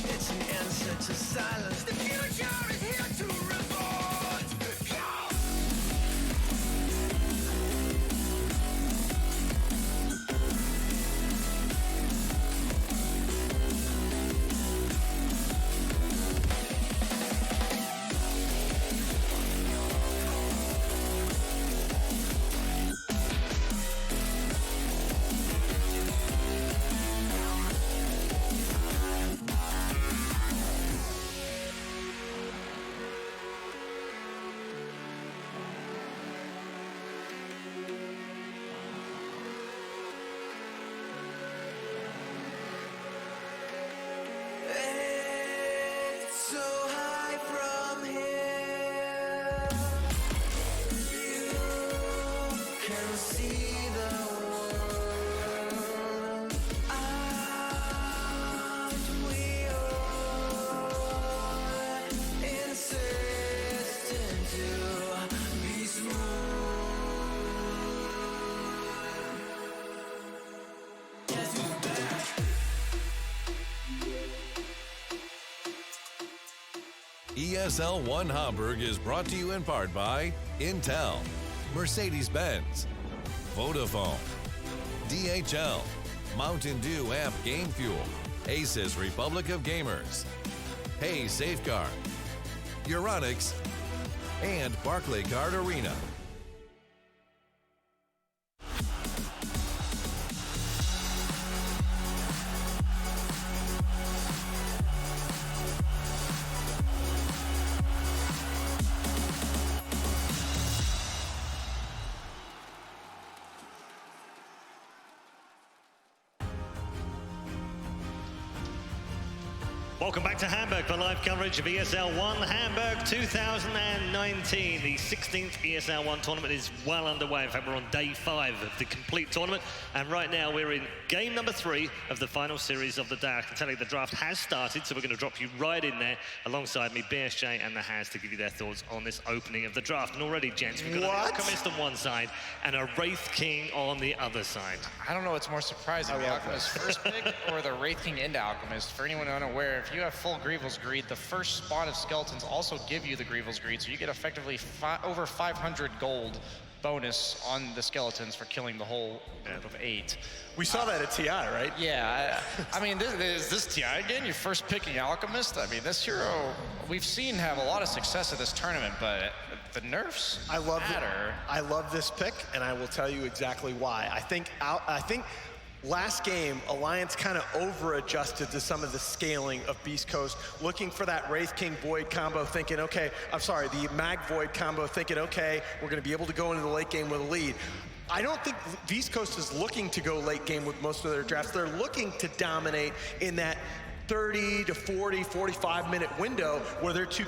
It's an answer to silence. The future is here to revolt. It's so high from here. You can see the world. Aren't we all insistent to be smooth? Guess who's back? ESL 1 Hamburg is brought to you in part by Intel, Mercedes-Benz, Vodafone, DHL, Mountain Dew Amp Game Fuel, Aces Republic of Gamers, Hey Safeguard, Euronics, and Barclaycard Arena. Welcome back to Hamburg for live coverage of ESL 1 Hamburg 2019. The 16th ESL 1 tournament is well underway. In fact, we're on day 5 of the complete tournament. And right now, we're in game number 3 of the final series of the day. I can tell you the draft has started, so we're going to drop you right in there alongside me, BSJ and the Has, to give you their thoughts on this opening of the draft. And already, gents, we've got an Alchemist on one side and a Wraith King on the other side. I don't know what's more surprising, the Alchemist first pick or the Wraith King into Alchemist. For anyone unaware, if you have full Greevil's Greed, the first spawn of skeletons also give you the Greevil's Greed, so you get effectively over 500 gold bonus on the skeletons for killing the whole group of 8. We saw that at TI, right? Yeah, I mean, is this TI again? You're first picking Alchemist? I mean, this hero, we've seen have a lot of success at this tournament, but the nerfs matter. I love this pick, and I will tell you exactly why. I think last game, Alliance kind of over-adjusted to some of the scaling of Beast Coast, looking for that Wraith King Void combo, thinking, okay, I'm sorry, the Mag Void combo, thinking, okay, we're going to be able to go into the late game with a lead. I don't think Beast Coast is looking to go late game with most of their drafts. They're looking to dominate in that 30 to 40, 45-minute window where their two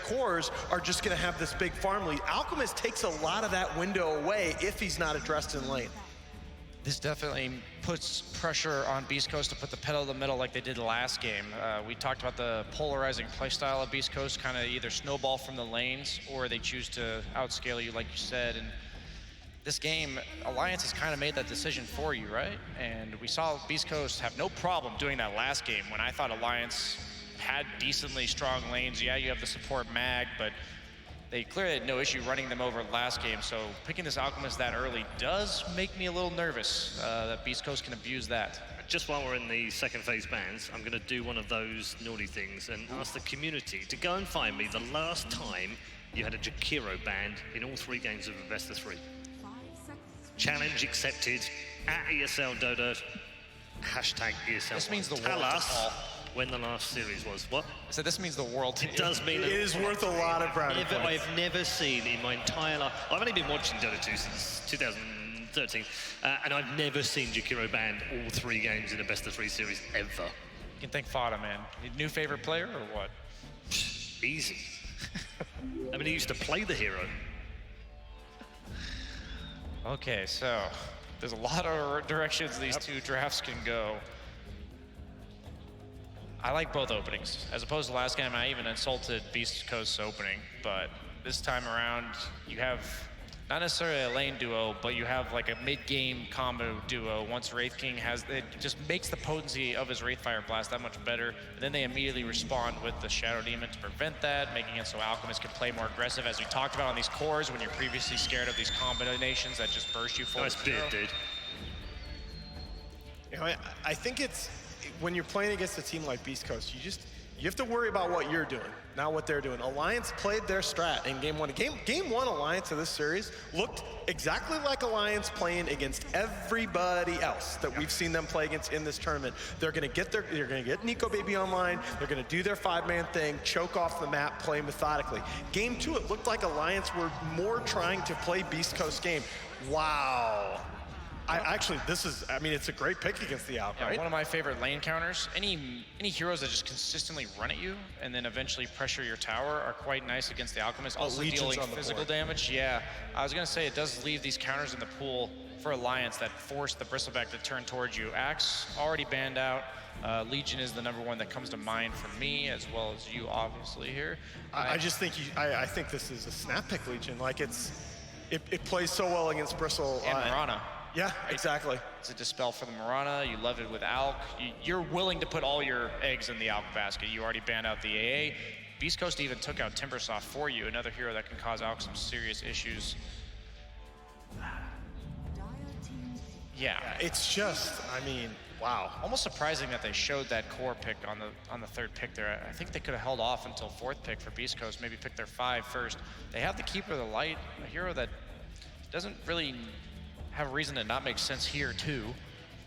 cores are just going to have this big farm lead. Alchemist takes a lot of that window away if he's not addressed in lane. This definitely puts pressure on Beast Coast to put the pedal to the metal like they did last game. We talked about the polarizing playstyle of Beast Coast, kind of either snowball from the lanes or they choose to outscale you like you said. And this game, Alliance has kind of made that decision for you, right? And we saw Beast Coast have no problem doing that last game when I thought Alliance had decently strong lanes. Yeah, you have the support mag, but they clearly had no issue running them over last game. So picking this Alchemist that early does make me a little nervous that Beast Coast can abuse that. Just while we're in the second phase bans, I'm going to do one of those naughty things and ask the community to go and find me the last time you had a Jakiro banned in all 3 games of a best of 3. Challenge accepted at ESL Dota, hashtag ESL. This means the world Tell to us Paul. When the last series was. What? So this means the world to It does mean It is worth a lot of brownie points. I've never seen in my entire life. I've only been watching Dota 2 since 2013, and I've never seen Jakiro banned all 3 games in a best of 3 series ever. You can thank Fada, man. New favorite player or what? Easy. I mean, he used to play the hero. Okay, so there's a lot of directions these two drafts can go. I like both openings. As opposed to last game, I even insulted Beast Coast's opening, but this time around, you have not necessarily a lane duo, but you have like a mid-game combo duo. Once Wraith King has, it just makes the potency of his Wraithfire Blast that much better. And then they immediately respond with the Shadow Demon to prevent that, making it so Alchemist can play more aggressive, as we talked about on these cores when you're previously scared of these combinations that just burst you full. Nice bid, dude. You know, I think it's, when you're playing against a team like Beast Coast, you have to worry about what you're doing, not what they're doing. Alliance played their strat in game 1. Game 1 Alliance of this series looked exactly like Alliance playing against everybody else that we've seen them play against in this tournament. They're gonna get Nico Baby online, they're gonna do their 5-man thing, choke off the map, play methodically. Game 2, it looked like Alliance were more trying to play Beast Coast game. Wow. It's a great pick against the Alp, right? One of my favorite lane counters. Any heroes that just consistently run at you and then eventually pressure your tower are quite nice against the Alchemist. Also dealing physical damage. Yeah, I was gonna say it does leave these counters in the pool for Alliance that force the Bristleback to turn towards you. Axe already banned out. Legion is the #1 that comes to mind for me, as well as you, obviously here. I think this is a snap pick Legion. Like it plays so well against Bristle and Mirana. Yeah, exactly. It's a dispel for the Mirana. You love it with Alk. You're willing to put all your eggs in the Alk basket. You already banned out the AA. Beast Coast even took out Timbersoft for you, another hero that can cause Alk some serious issues. Yeah. It's just, wow. Almost surprising that they showed that core pick on the 3rd pick there. I think they could have held off until 4th pick for Beast Coast, maybe pick their 5 first. They have the Keeper of the Light, a hero that doesn't really have a reason to not make sense here too,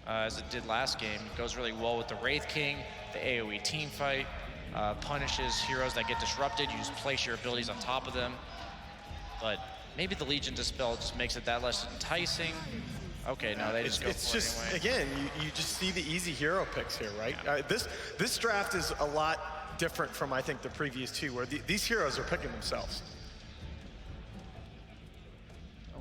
as it did last game. It goes really well with the Wraith King, the AoE team fight, punishes heroes that get disrupted. You just place your abilities on top of them. But maybe the Legion Dispel just makes it that less enticing. Okay, no, they just go it's for just, it anyway. Again, you just see the easy hero picks here, right? Yeah. This draft is a lot different from, I think, the previous 2, where these heroes are picking themselves.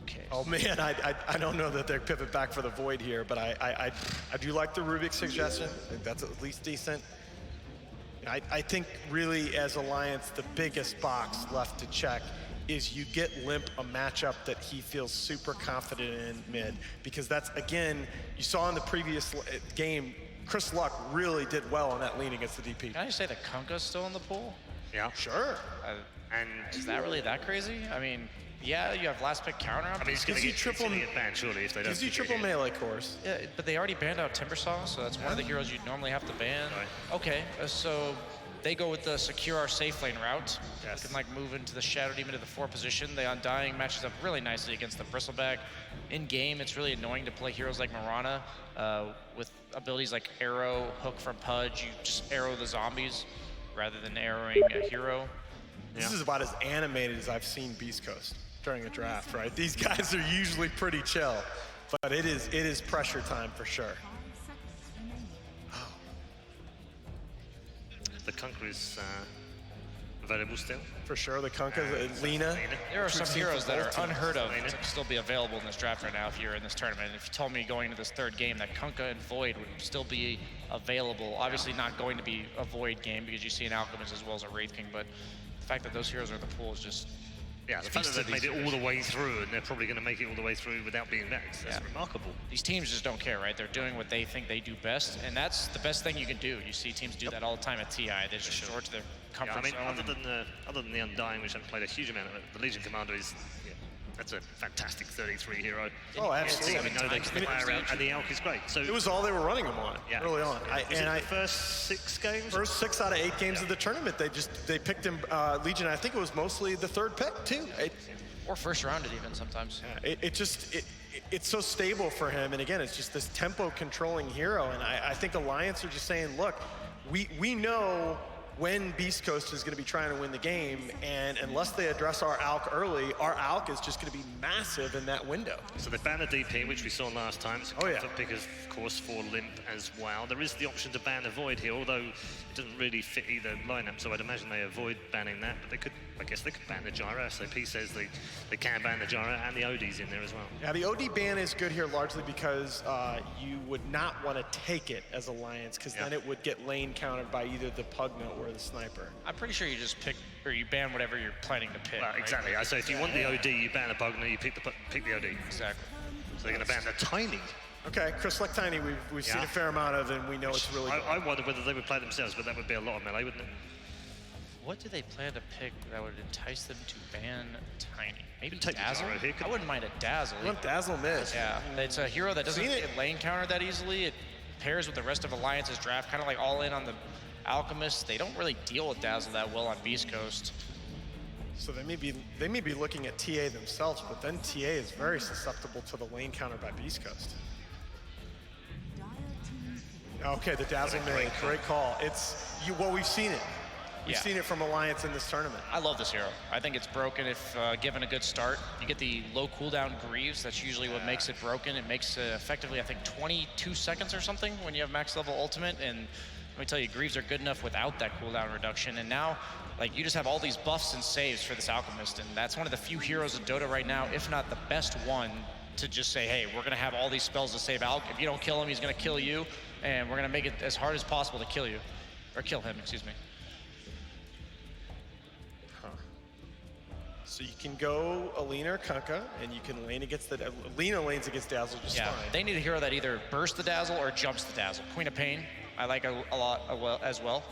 Okay. Oh man, I don't know that they're pivot back for the Void here, but I do like the Rubik suggestion. I think that's at least decent. I think really as Alliance, the biggest box left to check is you get Limp a matchup that he feels super confident in mid, because that's, again, you saw in the previous game, Chris Luck really did well on that lane against the DP. Can I just say that Kunkka's still in the pool? Yeah. Sure. And is that really that crazy? I mean, yeah, you have last pick counter. It's going to get triple banned, surely, if they don't. Gives you triple melee cores. Yeah, but they already banned out Timbersaw, so that's one of the heroes you'd normally have to ban. Right. Okay, so they go with the secure our safe lane route. Yes. They can like move into the Shadow Demon to the 4 position. The Undying matches up really nicely against the Bristleback. In game, it's really annoying to play heroes like Mirana with abilities like Arrow, Hook from Pudge. You just arrow the zombies rather than arrowing a hero. This is about as animated as I've seen Beastcoast during a draft, right? These guys are usually pretty chill, but it is pressure time for sure. The Kunkka is available still. For sure, the Kunkka, Lina. There are some heroes that are unheard of to still be available in this draft right now if you're in this tournament. And if you told me going into this 3rd game that Kunkka and Void would still be available, obviously not going to be a Void game because you see an Alchemist as well as a Wraith King, but the fact that those heroes are in the pool is just... Yeah, the fact that they've made it all the way through, and they're probably going to make it all the way through without being next. That's remarkable. These teams just don't care, right? They're doing what they think they do best, and that's the best thing you can do. You see teams do that all the time at TI. They just resort to their comfort zone. Other than the Undying, which I haven't played a huge amount of it, the Legion Commander is... That's a fantastic 33 hero. Oh, absolutely. We know they can play around, and the Alk is great. So it was all they were running them on early on. The first 6 games? First 6 out of 8 games of the tournament, they picked him Legion. I think it was mostly the 3rd pick too. Or first rounded even sometimes. Yeah, it's so stable for him, and again, it's just this tempo controlling hero. And I think Alliance are just saying, look, we know when Beastcoast is going to be trying to win the game, and unless they address our Alk early, our Alk is just going to be massive in that window. So they ban a DP, which we saw last time. It's a comfort pick, of course, for Limp as well. There is the option to ban a Void here, although it doesn't really fit either lineup, so I'd imagine they avoid banning that, but I guess they could ban the Gyro. SAP says they can ban the Gyro, and the OD's in there as well. Yeah, the OD ban is good here largely because you would not want to take it as Alliance, because then it would get lane countered by either the Pugna or the Sniper. I'm pretty sure you just pick, or you ban whatever you're planning to pick. Well, exactly. Right? So if you want the OD, you ban the Pugna, you pick the OD. Exactly. So they're going to ban the Tiny. Okay, Chris like Tiny, we've seen a fair amount of, and we know it's really good. I wonder whether they would play themselves, but that would be a lot of melee, wouldn't it? What do they plan to pick that would entice them to ban Tiny? Maybe take Dazzle? Here, I wouldn't mind a Dazzle. I want Dazzle mid. Yeah, it's a hero that doesn't get lane countered that easily. It pairs with the rest of Alliance's draft, kind of like all in on the Alchemist. They don't really deal with Dazzle that well on Beastcoast. So they may be looking at TA themselves, but then TA is very susceptible to the lane counter by Beastcoast. Okay, the Dazzle mid, great call. We've seen it. We've seen it from Alliance in this tournament. I love this hero. I think it's broken if given a good start. You get the low cooldown Greaves. That's usually what makes it broken. It makes effectively, I think, 22 seconds or something when you have max level ultimate. And let me tell you, Greaves are good enough without that cooldown reduction. And now, like, you just have all these buffs and saves for this Alchemist. And that's one of the few heroes in Dota right now, if not the best one, to just say, hey, we're going to have all these spells to save Alk. If you don't kill him, he's going to kill you. And we're going to make it as hard as possible to kill you. Or kill him, excuse me. So you can go Alina or Kunkka, and you can lane against the... Alina lanes against Dazzle just fine. They need a hero that either bursts the Dazzle or jumps the Dazzle. Queen of Pain, I like a lot as well.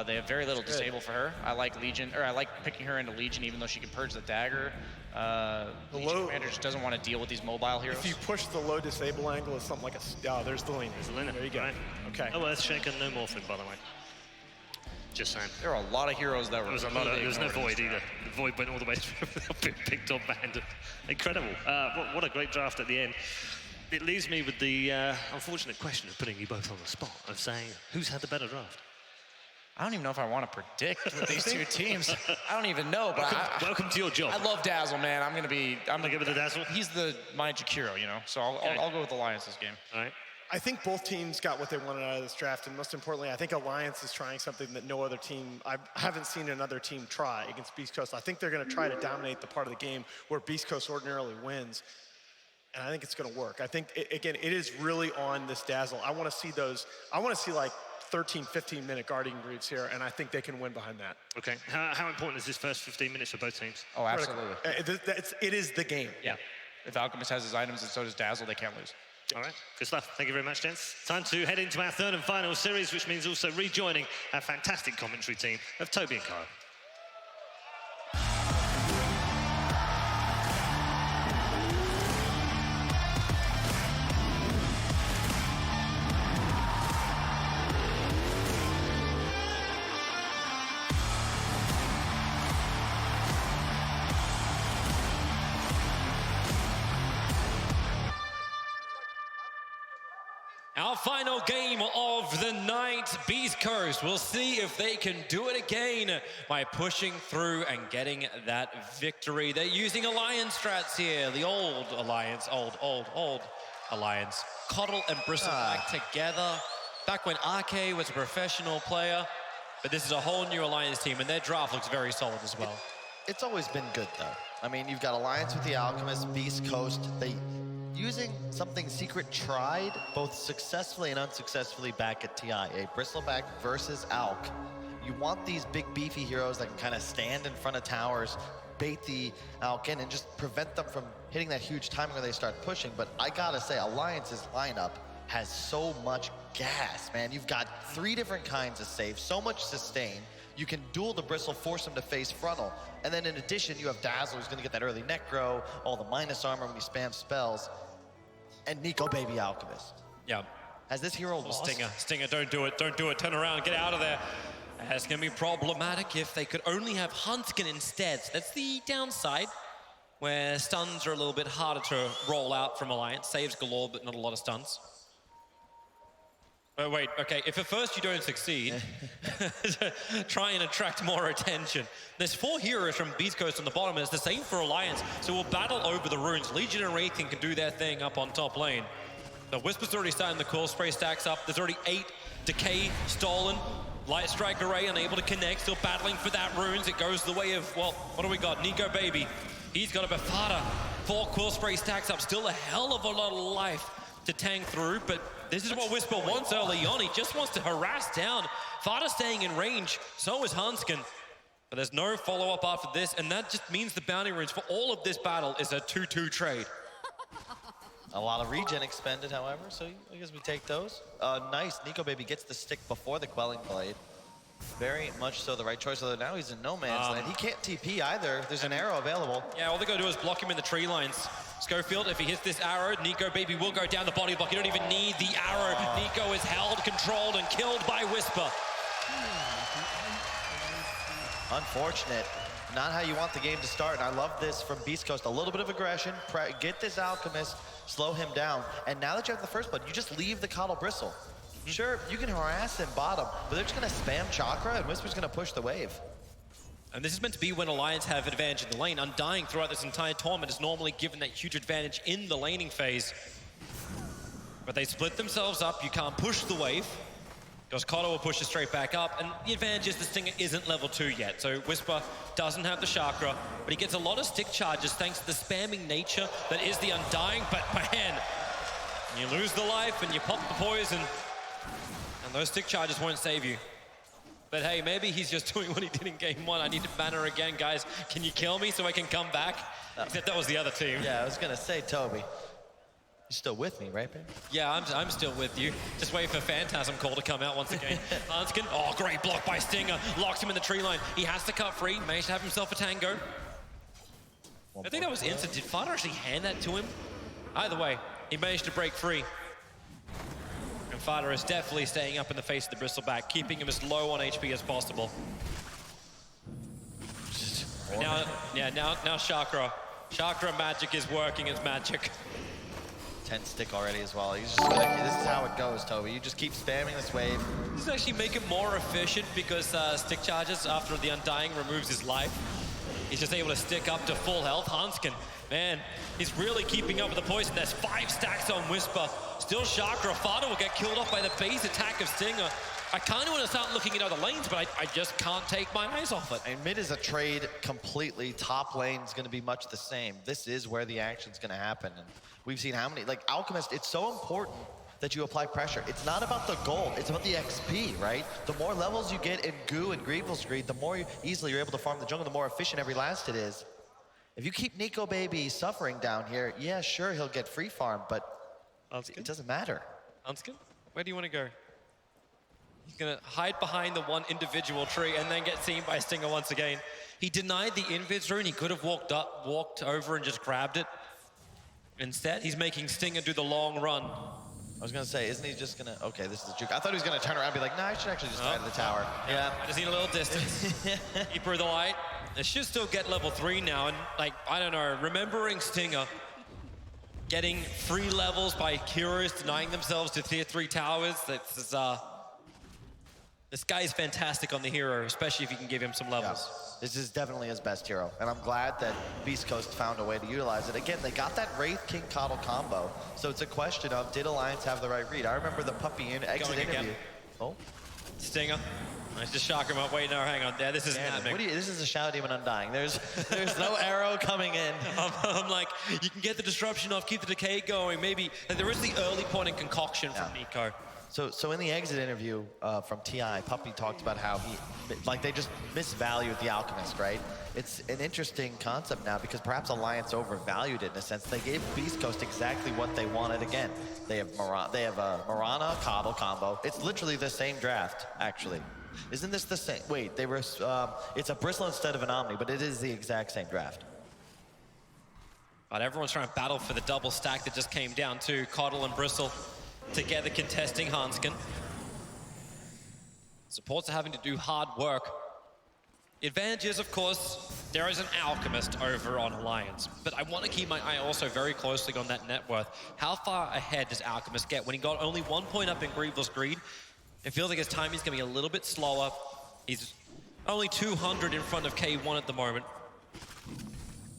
They have very little disable for her. I like Legion, or I like picking her into Legion even though she can purge the dagger. Legion Commander just doesn't want to deal with these mobile heroes. If you push the low disable angle, it's something like there's the Lina. There's the Lina. There you go. Right. Okay. No Earthshaker, no Morphin, by the way. Just saying. There are a lot of heroes that were. There was no Void either. The Void went all the way through without being picked or banned. Incredible. What a great draft at the end. It leaves me with the unfortunate question of putting you both on the spot, of saying, who's had the better draft? I don't even know if I want to predict with these two teams. I don't even know, but welcome to your job. I love Dazzle, man. I'm gonna give it to Dazzle. He's my Jakiro, you know. So I'll go with Alliance this game. All right. I think both teams got what they wanted out of this draft, and most importantly, I think Alliance is trying something that no other team, I haven't seen another team try against Beastcoast. I think they're going to try to dominate the part of the game where Beastcoast ordinarily wins, and I think it's going to work. I think, again, it is really on this Dazzle. I want to see like 13, 15-minute Guardian Greaves here, and I think they can win behind that. Okay. How important is this first 15 minutes for both teams? Oh, absolutely. It is the game. Yeah. If Alchemist has his items and so does Dazzle, they can't lose. All right, good stuff. Thank you very much, gents. Time to head into our third and final series, which means also rejoining our fantastic commentary team of Toby and Kyle. Our final game of the night, Beastcoast. We'll see if they can do it again by pushing through and getting that victory. They're using alliance strats here. The old alliance, old alliance. Coddle and Bristleback together. Back when RK was a professional player. But this is a whole new alliance team, and their draft looks very solid as well. It's always been good, though. I mean, you've got alliance with the Alchemist, Beastcoast. They using something Secret tried both successfully and unsuccessfully back at TI. A Bristleback versus Alk. You want these big beefy heroes that can kind of stand in front of towers, bait the Alk in, and just prevent them from hitting that huge timing where they start pushing. But I gotta say, Alliance's lineup has so much gas, man. You've got 3 different kinds of saves, so much sustain. You can duel the Bristle, force him to face frontal. And then in addition, you have Dazzler, who's gonna get that early necro, all the minus armor when you spam spells. And Nico Baby Alchemist. Yeah. Has this hero lost? Stinger, don't do it, turn around, get out of there. That's gonna be problematic if they could only have Huntskin instead. So that's the downside, where stuns are a little bit harder to roll out from Alliance. Saves galore, but not a lot of stuns. Oh, wait, okay, if at first you don't succeed, try and attract more attention. There's 4 heroes from Beastcoast on the bottom, and it's the same for Alliance, so we'll battle over the runes. Legion and Wraith can do their thing up on top lane. The Whisper's already starting the Coil Spray stacks up. There's already 8 Decay stolen. Light Strike Array unable to connect, still battling for that runes. It goes the way of, well, what do we got? Nico Baby. He's got a Bafada. 4 Coil Spray stacks up, still a hell of a lot of life to tank through, but this is what Whisper wants early on. He just wants to harass down. Fada staying in range, so is Huntskin. But there's no follow-up after this, and that just means the bounty runes for all of this battle is a 2-2 trade. A lot of regen expended, however, so I guess we take those. Nice, Nico Baby gets the stick before the Quelling Blade. Very much so the right choice, although now he's in no man's land. He can't TP either. There's an arrow available. Yeah, all they gotta do is block him in the tree lines. Schofield, if he hits this arrow, Nico Baby will go down the body block. You don't even need the arrow. Nico is held, controlled, and killed by Whisper. Unfortunate. Not how you want the game to start. And I love this from Beastcoast. A little bit of aggression. Get this Alchemist, slow him down. And now that you have the first blood, you just leave the Coddle Bristle. Sure, you can harass him bottom, but they're just gonna spam Chakra and Whisper's gonna push the wave. And this is meant to be when Alliance have advantage in the lane. Undying throughout this entire tournament is normally given that huge advantage in the laning phase. But they split themselves up. You can't push the wave, because Coddle will push it straight back up. And the advantage is the Stinger isn't level 2 yet. So Whisper doesn't have the Chakra, but he gets a lot of stick charges thanks to the spamming nature that is the Undying. But man, you lose the life and you pop the poison. And those stick charges won't save you. But hey, maybe he's just doing what he did in game 1. I need to banner again, guys. Can you kill me so I can come back? Except that was the other team. Yeah, I was gonna say, Toby. You're still with me, right, babe? Yeah, I'm still with you. Just wait for Phantasm Call to come out once again. Huntskin, oh, great block by Stinger. Locks him in the tree line. He has to cut free. Managed to have himself a tango. I think that was instant. Did Fada actually hand that to him? Either way, he managed to break free. And Fada is definitely staying up in the face of the Bristleback, keeping him as low on HP as possible. Now Chakra. Chakra magic is working its magic. 10 stick already as well. He's just gonna, this is how it goes, Toby. You just keep spamming this wave. This is actually make it more efficient because stick charges after the Undying removes his life. He's just able to stick up to full health. Huntskin, man, he's really keeping up with the poison. There's 5 stacks on Whisper. Still Chakra. Fada will get killed off by the base attack of Stinger. I kind of want to start looking at other lanes, but I just can't take my eyes off it. And mid is a trade completely. Top lane's going to be much the same. This is where the action's going to happen. And we've seen how many, like Alchemist, it's so important that you apply pressure. It's not about the gold, it's about the XP, right? The more levels you get in Goo and Grievous Greed, the more easily you're able to farm the jungle, the more efficient every last it is. If you keep Nico Baby suffering down here, yeah, sure, he'll get free farm, but it doesn't matter. Huntskin, where do you want to go? He's gonna hide behind the one individual tree and then get seen by Stinger once again. He denied the invis rune. He could have walked over and just grabbed it. Instead, he's making Stinger do the long run. I was gonna say, isn't he just gonna, okay, this is a juke. I thought he was gonna turn around and be like, nah, I should actually just die to the tower. Yeah. I just need a little distance. Keeper of the light. It should still get level 3 now, and like, I don't know, remembering Stinger, getting free levels by heroes denying themselves to tier 3 towers. This guy is fantastic on the hero, especially if you can give him some levels. Yeah. This is definitely his best hero, and I'm glad that Beastcoast found a way to utilize it. Again, they got that Wraith King Coddle combo, so it's a question of, did Alliance have the right read? I remember the Puppy exit interview. Oh. Stinger. Nice to shock him up. Wait, no, hang on. There, this isn't happening. This is a Shadow Demon Undying. There's no arrow coming in. I'm like, you can get the disruption off, keep the decay going. Maybe there is the early point in concoction from Nico. So in the exit interview from TI, Puppy talked about how they just misvalued the Alchemist, right? It's an interesting concept now because perhaps Alliance overvalued it in a sense. They gave Beastcoast exactly what they wanted again. They have a Mirana Coddle combo. It's literally the same draft, actually. Isn't this the same? Wait, they were. It's a Bristle instead of an Omni, but it is the exact same draft. But everyone's trying to battle for the double stack that just came down to Coddle and Bristle together contesting Hanskin. Supports are having to do hard work. The advantage is, of course, there is an Alchemist over on Alliance, but I want to keep my eye also very closely on that net worth. How far ahead does Alchemist get? When he got only 1 point up in Grievel's Greed, it feels like his timing's going to be a little bit slower. He's only 200 in front of K1 at the moment,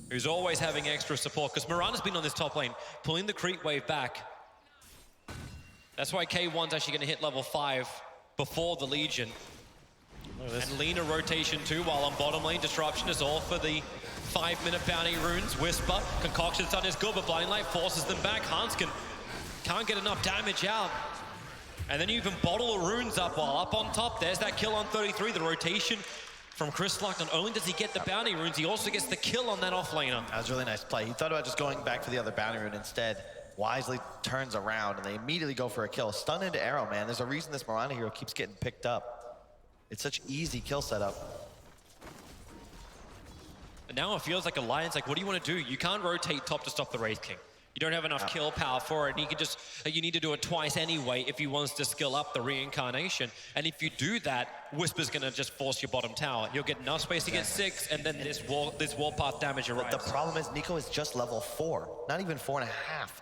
who's always having extra support, because Mirana's been on this top lane, pulling the creep wave back. That's why K1's actually going to hit level 5 before the Legion. And Lina rotation too, while on bottom lane, Disruption is all for the 5-minute bounty runes. Whisper, Concoction's done his good, but Blinding Light forces them back. Hanskin can't get enough damage out. And then you even bottle the runes up while up on top. There's that kill on 33, the rotation from Crystallock. Not only does he get the bounty runes, he also gets the kill on that offlaner. That was a really nice play. He thought about just going back for the other bounty rune instead. Wisely turns around and they immediately go for a kill. Stun into arrow, man. There's a reason this Mirana hero keeps getting picked up. It's such easy kill setup. And now it feels like Alliance, like, what do you want to do? You can't rotate top to stop the Wraith King. You don't have enough kill power for it, and he can just, you need to do it twice anyway if he wants to skill up the reincarnation. And if you do that, Whisper's gonna just force your bottom tower. You'll get enough space to get 6, and then this warpath damage arrives. The problem is Nico is just level 4, not even 4.5,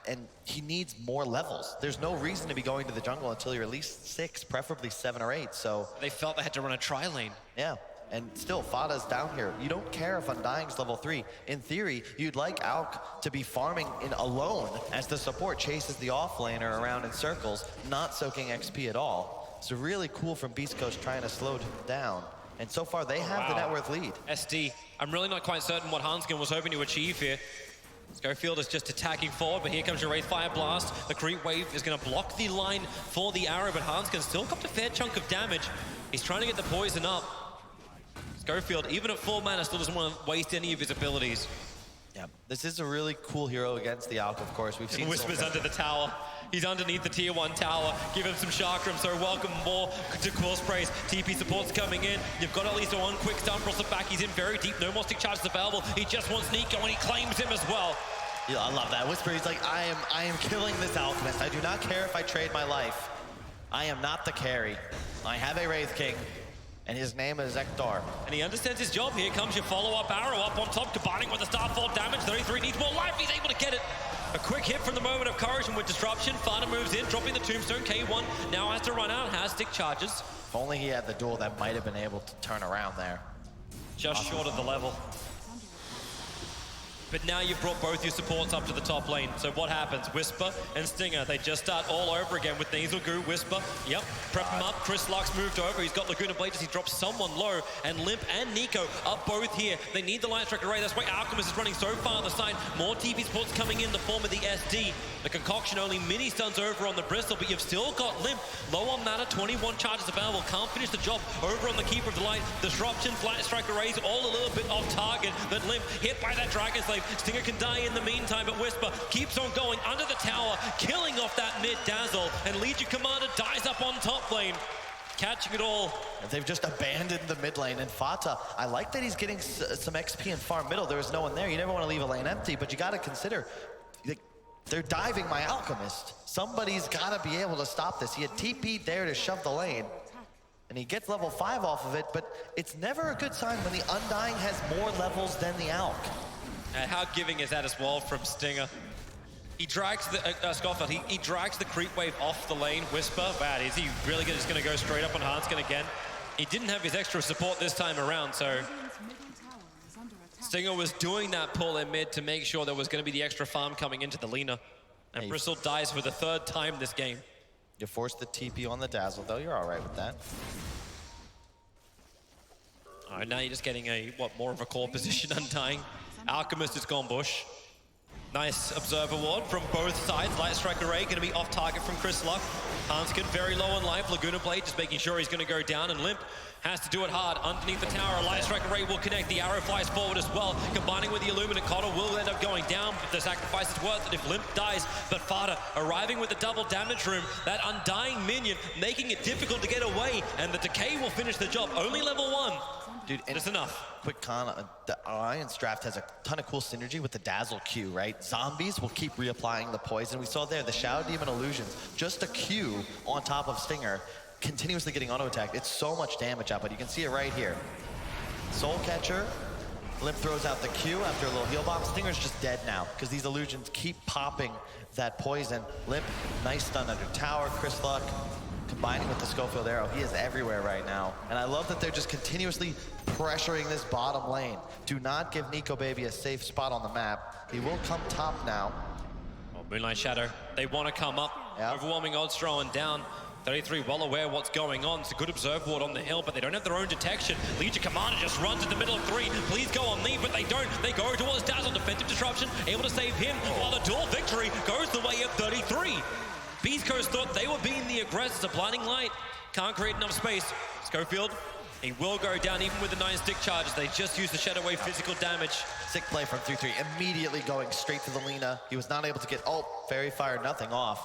and he needs more levels. There's no reason to be going to the jungle until you're at least 6, preferably 7 or 8, so. They felt they had to run a tri-lane. Yeah. And still, Fada's down here. You don't care if Undying's level 3. In theory, you'd like Alk to be farming in alone as the support chases the offlaner around in circles, not soaking XP at all. It's really cool from Beastcoast trying to slow him down. And so far, they have the net worth lead. SD, I'm really not quite certain what Hanskin was hoping to achieve here. Schofield is just attacking forward, but here comes your Wraithfire Blast. The creep wave is going to block the line for the arrow, but Hanskin still got a fair chunk of damage. He's trying to get the poison up. Schofield, even at full mana, still doesn't want to waste any of his abilities. Yeah, this is a really cool hero against the Alk, of course. We've seen Whisper's under the tower. He's underneath the tier 1 tower. Give him some Chakram, so welcome more to Quill Sprays. TP support's coming in. You've got at least one quick stun, Bristle back. He's in very deep. No more stick charges available. He just wants Nico, and he claims him as well. Yeah, I love that. Whisper, he's like, I am killing this Alchemist. I do not care if I trade my life. I am not the carry. I have a Wraith King. And his name is Ektar. And he understands his job. Here comes your follow-up arrow up on top, combining with the Starfall damage. 33 needs more life. He's able to get it. A quick hit from the Moment of Courage, and with Disruption, Fana moves in, dropping the Tombstone. K1 now has to run out, has stick charges. If only he had the duel that might have been able to turn around there. Just short of the level. But now you've brought both your supports up to the top lane. So what happens? Whisper and Stinger, they just start all over again with Nasal Goo, Whisper. Yep, prep him up. Crystallock's moved over. He's got Laguna Blade as he drops someone low. And Limp and Nico up both here. They need the Light Strike array. That's why Alchemist is running so far on the side. More TP supports coming in the form of the SD. The Concoction only mini stuns over on the Bristle, but you've still got Limp. Low on mana, 21 charges available. Can't finish the job over on the Keeper of the Light. Disruption, Light Strike arrays, all a little bit off target. But Limp hit by that Dragon Slave. Stinger can die in the meantime, but Whisper keeps on going under the tower, killing off that mid Dazzle, and Legion Commander dies up on top lane, catching it all. They've just abandoned the mid lane, and Fata, I like that he's getting some XP in farm middle. There was no one there. You never want to leave a lane empty, but you got to consider, they're diving my Alchemist. Somebody's got to be able to stop this. He had TP'd there to shove the lane, and he gets level 5 off of it, but it's never a good sign when the Undying has more levels than the Alk. And how giving is that as well from Stinger? He drags the Scoffeld. He drags the creep wave off the lane. Whisper, bad. Is he really just going to go straight up on Hanskin again? He didn't have his extra support this time around, so Stinger was doing that pull in mid to make sure there was going to be the extra farm coming into the Lina. And Bristle dies for the 3rd time this game. You force the TP on the Dazzle, though. You're all right with that. All right, now you're just getting a, more of a core position Undying. Alchemist has gone bush. Nice Observer Ward from both sides. Light Strike Array going to be off target from Chris Luck. Hanskin very low on life. Laguna Blade just making sure he's going to go down, and Limp has to do it hard. Underneath the tower, Light Strike Array will connect. The arrow flies forward as well. Combining with the Illuminate, Cotter will end up going down. But the sacrifice is worth it if Limp dies. But Fada arriving with the double damage room. That Undying minion making it difficult to get away. And the Decay will finish the job. Only level 1. Dude, it's enough. Quick con, the Alliance draft has a ton of cool synergy with the Dazzle Q, right? Zombies will keep reapplying the poison. We saw there, the Shadow Demon Illusions, just a Q on top of Stinger, continuously getting auto-attacked. It's so much damage output. You can see it right here. Soul Catcher, Limp throws out the Q after a little heal bomb. Stinger's just dead now, because these illusions keep popping that poison. Limp, nice stun under tower. Chris Luck, combining with the Schofield arrow, he is everywhere right now. And I love that they're just continuously pressuring this bottom lane. Do not give Nico Baby a safe spot on the map. He will come top now. Oh, Moonlight Shadow, they want to come up. Yep. Overwhelming odds throwing down. 33 well aware what's going on. It's a good Observe Ward on the hill, but they don't have their own detection. Legion Commander just runs in the middle of 3. Please go on me, but they don't. They go towards Dazzle. Defensive disruption, able to save him, while the dual victory goes the way of 33. Beastcoast thought they were being the aggressors. A blinding light can't create enough space. Schofield, he will go down even with the 9 stick charges. They just use the Shadow Wave physical damage. Sick play from 3-3, immediately going straight to the Lina. He was not able to get, Fairy Fire, nothing off.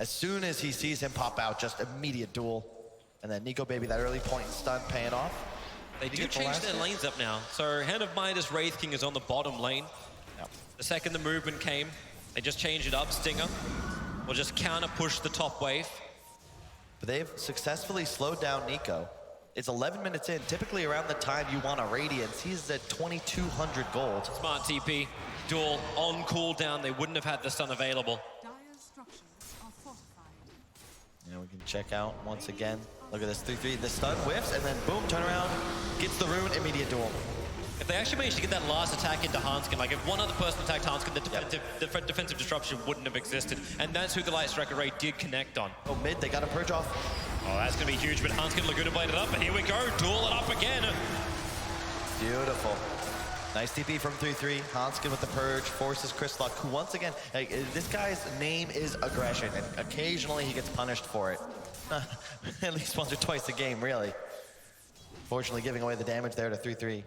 As soon as he sees him pop out, just immediate duel. And then Nico Baby, that early point and stun paying off. They do change their lanes up now. So Hand of Midas Wraith King is on the bottom lane. Yep. The second the movement came, they just changed it up. Stinger will just counter push the top wave. But they've successfully slowed down Nico. It's 11 minutes in, typically around the time you want a Radiance. He's at 2,200 gold. Smart TP, duel on cooldown. They wouldn't have had the stun available. Yeah, we can check out once again. Look at this 3-3, the stun whiffs, and then boom, turn around, gets the rune, immediate duel. If they actually managed to get that last attack into Hanskin, like if one other person attacked Hanskin, the defensive disruption wouldn't have existed. And that's who the Light Strike Array did connect on. Oh, mid, they got a purge off. Oh, that's gonna be huge, but Hanskin Laguna bladed up, and here we go, duel it up again. Beautiful. Nice TP from 3-3. Hanskin with the purge, forces Chris Luck, who once again, this guy's name is aggression, and occasionally he gets punished for it. At least once or twice a game, really. Fortunately, giving away the damage there to 3-3.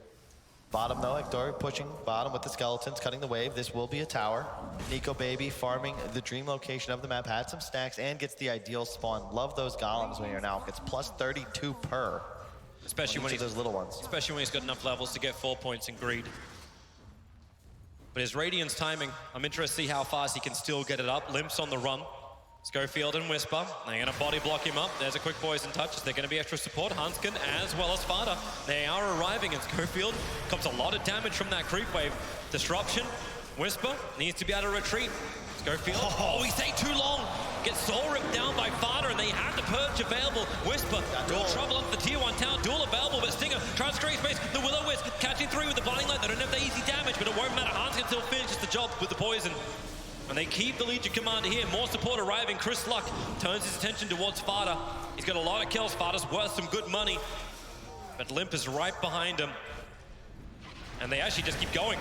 Bottom though, Hector pushing bottom with the skeletons, cutting the wave. This will be a tower. Nico Baby farming the dream location of the map, had some stacks and gets the ideal spawn. Love those golems when you're now. It's plus 32 per. Especially when he's those little ones. Especially when he's got enough levels to get 4 points in greed. But his Radiance timing, I'm interested to see how fast he can still get it up. Limp's on the run. Schofield and Whisper, they're gonna body block him up. There's a quick poison touch. They're gonna be extra support. Hanskin as well as Fada. They are arriving, and Schofield comes a lot of damage from that creep wave. Disruption, Whisper needs to be able to retreat. Schofield, he stayed too long. Gets soul ripped down by Fada, and they have the purge available. Whisper, real trouble up the tier 1 town. Duel available, but Stinger tries to create space. The Will-O-Wisp catching 3 with the blinding light. They don't have the easy damage, but it won't matter. Hanskin still finishes the job with the poison. And they keep the Legion Commander here. More support arriving. Chris Luck turns his attention towards Fada. He's got a lot of kills. Fada's worth some good money. But Limp is right behind him. And they actually just keep going.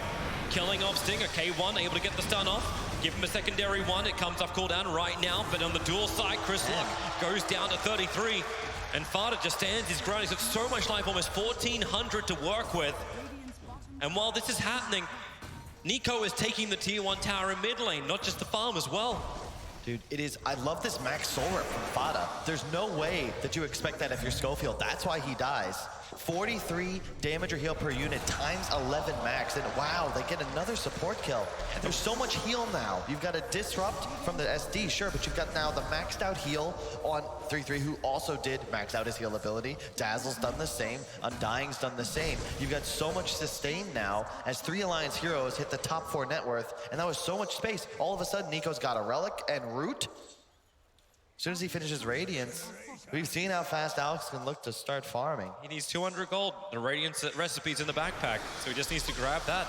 Killing off Stinger. K1 able to get the stun off. Give him a secondary one. It comes off cooldown right now. But on the dual side, Chris Luck goes down to 33. And Fada just stands his ground. He's got so much life, almost 1,400 to work with. And while this is happening, Nico is taking the tier 1 tower in mid lane, not just the farm as well. Dude, it is, I love this max soul rip from Fada. There's no way that you expect that if you're Schofield. That's why he dies. 43 damage or heal per unit times 11 max. And wow, they get another support kill. There's so much heal now. You've got a disrupt from the SD, sure, but you've got now the maxed out heal on 3-3, who also did max out his heal ability. Dazzle's done the same. Undying's done the same. You've got so much sustain now as 3 Alliance heroes hit the top 4 net worth, and that was so much space. All of a sudden, Nico's got a Relic and Root. As soon as he finishes Radiance, we've seen how fast Alex can look to start farming. He needs 200 gold. The Radiance recipe's in the backpack, so he just needs to grab that.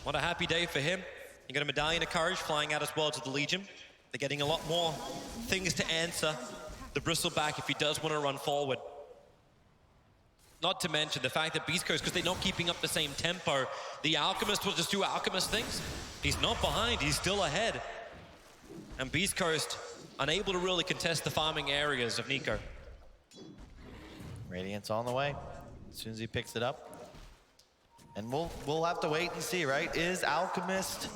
What a happy day for him. You got a Medallion of Courage flying out as well to the Legion. They're getting a lot more things to answer the Bristleback if he does want to run forward. Not to mention the fact that Beastcoast, because they're not keeping up the same tempo, the Alchemist will just do Alchemist things. He's not behind, he's still ahead. And Beastcoast unable to really contest the farming areas of Nico. Radiance on the way, as soon as he picks it up. And we'll have to wait and see, right? Is Alchemist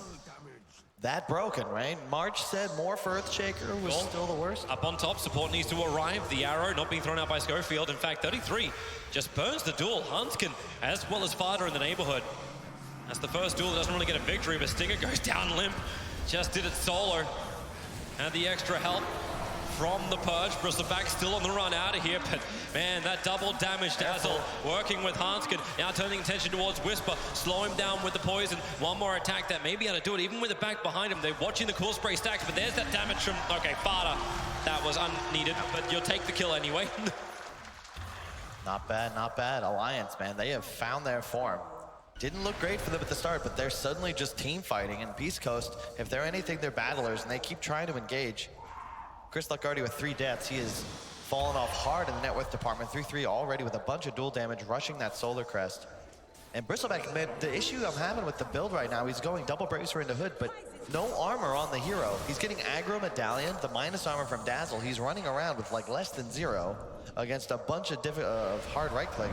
that broken, right? March said more for Earthshaker was still the worst. Up on top, support needs to arrive. The arrow not being thrown out by Schofield. In fact, 33 just burns the duel. Hanskin, as well as Farder in the neighborhood. That's the first duel that doesn't really get a victory, but Stinger goes down limp. Just did it solo. And the extra help from the Purge. Bristleback still on the run out of here, but man, that double damage Dazzle working with Hanskin. Now turning attention towards Whisper, slow him down with the poison. One more attack that may be able to do it, even with the back behind him. They're watching the cool spray stacks, but there's that damage from, okay, Farder. That was unneeded, but you'll take the kill anyway. Not bad, not bad. Alliance, man, they have found their form. Didn't look great for them at the start, but they're suddenly just team fighting. And Beastcoast, if they're anything, they're battlers, and they keep trying to engage. Chris Lucardi with 3 deaths. He has fallen off hard in the net worth department. 3-3 already with a bunch of dual damage, rushing that Solar Crest. And Bristleback, man, the issue I'm having with the build right now, he's going double Bracer into Hood, but no armor on the hero. He's getting aggro Medallion, the minus armor from Dazzle. He's running around with like less than 0 against a bunch of hard right-click.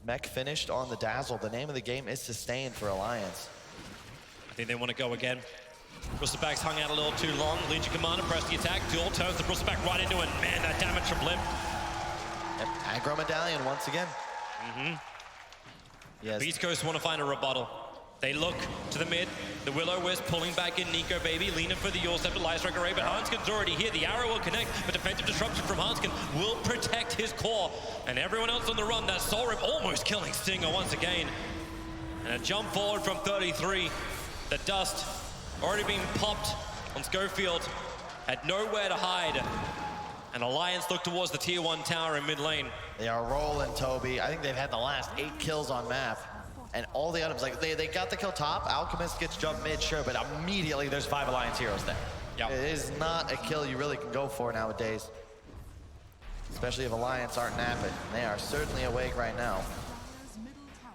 Mech finished on the Dazzle. The name of the game is Sustained for Alliance. I think they want to go again. Bristleback's hung out a little too long. Legion Commander pressed the attack. Duel turns the Bristleback right into it. Man, that damage from Limp. Yep, aggro Medallion once again. Yes. Beastcoast want to find a rebuttal. They look to the mid. The Will-O-Wisp pulling back in Nico, baby. Leaning for the Yule Step to Light Strike Array, but Hanskin's already here. The arrow will connect, but defensive disruption from Hanskin will protect his core. And everyone else on the run, that Soul Rip almost killing Stinger once again. And a jump forward from 33. The dust already being popped on Schofield. Had nowhere to hide. And Alliance look towards the tier 1 tower in mid lane. They are rolling, Toby. I think they've had the last 8 kills on map. And all the items, like they got the kill top, Alchemist gets jumped mid, sure, but immediately there's 5 Alliance heroes there. Yep. It is not a kill you really can go for nowadays. Especially if Alliance aren't napping. They are certainly awake right now.